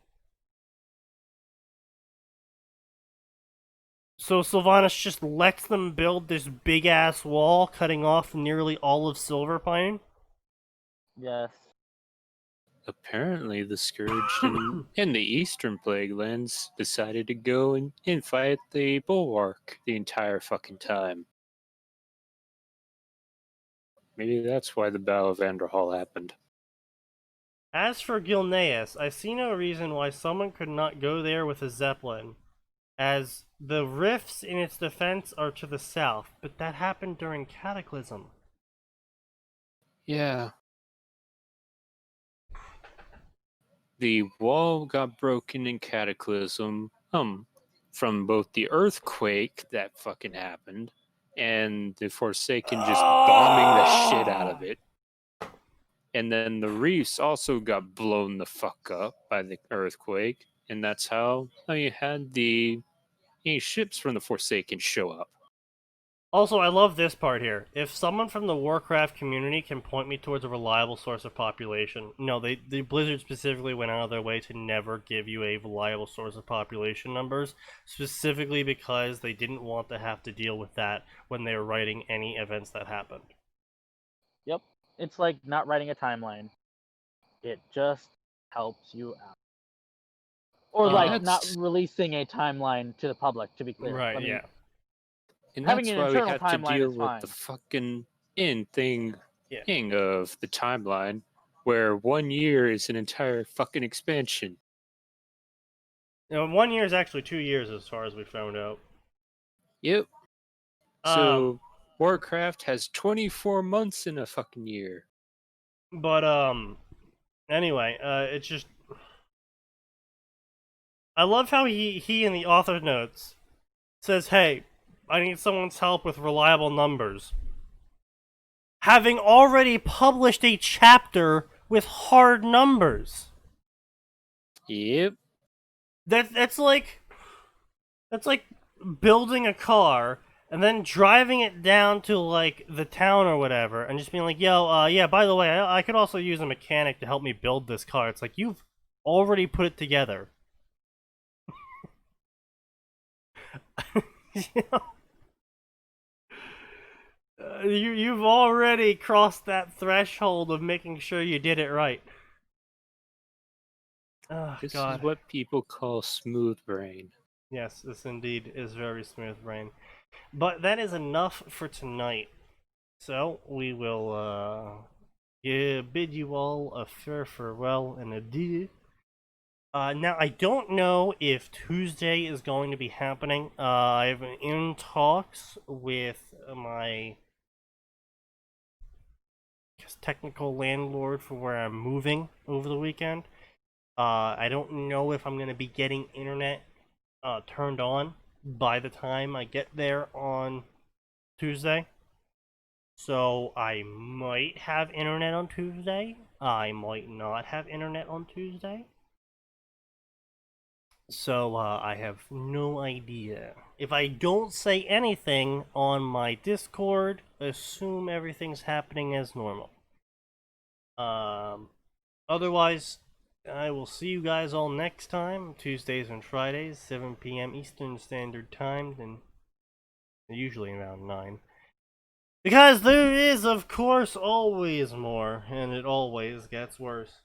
So Sylvanas just lets them build this big-ass wall, cutting off nearly all of Silverpine? Yes. Apparently, the Scourge in the Eastern Plague Lands decided to go and fight the Bulwark the entire fucking time. Maybe that's why the Battle of Vanderhall happened. As for Gilneas, I see no reason why someone could not go there with a Zeppelin, as the rifts in its defense are to the south, but that happened during Cataclysm. Yeah. The wall got broken in Cataclysm, from both the earthquake that fucking happened and the Forsaken just bombing the shit out of it. And then the reefs also got blown the fuck up by the earthquake, and that's how you had the ships from the Forsaken show up. Also, I love this part here. If someone from the Warcraft community can point me towards a reliable source of population... No, the Blizzard specifically went out of their way to never give you a reliable source of population numbers, specifically because they didn't want to have to deal with that when they were writing any events that happened. Yep. It's like not writing a timeline. It just helps you out. Or like not releasing a timeline to the public, to be clear. Right, yeah. And having that's an why we internal have to timeline deal is with fine. the fucking thing of the timeline, where 1 year is an entire fucking expansion. You know, 1 year is actually 2 years as far as we found out. Yep. So, Warcraft has 24 months in a fucking year. But, anyway, it's just... I love how he in the author notes says, hey, I need someone's help with reliable numbers. Having already published a chapter with hard numbers. Yep. That's like building a car and then driving it down to like the town or whatever and just being like, yo, yeah, by the way, I could also use a mechanic to help me build this car. It's like, you've already put it together. You know? You've already crossed that threshold of making sure you did it right. Oh, this God. is what people call smooth brain. Yes, this indeed is very smooth brain. But that is enough for tonight. So, we will bid you all a fair farewell and adieu. Now, I don't know if Tuesday is going to be happening. I'm in talks with my technical landlord for where I'm moving over the weekend. I don't know if I'm going to be getting internet turned on by the time I get there on Tuesday. So I might have internet on Tuesday. I might not have internet on Tuesday. So I have no idea. If I don't say anything on my Discord, assume everything's happening as normal. Otherwise, I will see you guys all next time, Tuesdays and Fridays, 7 p.m. Eastern Standard Time, and usually around 9. Because there is, of course, always more, and it always gets worse.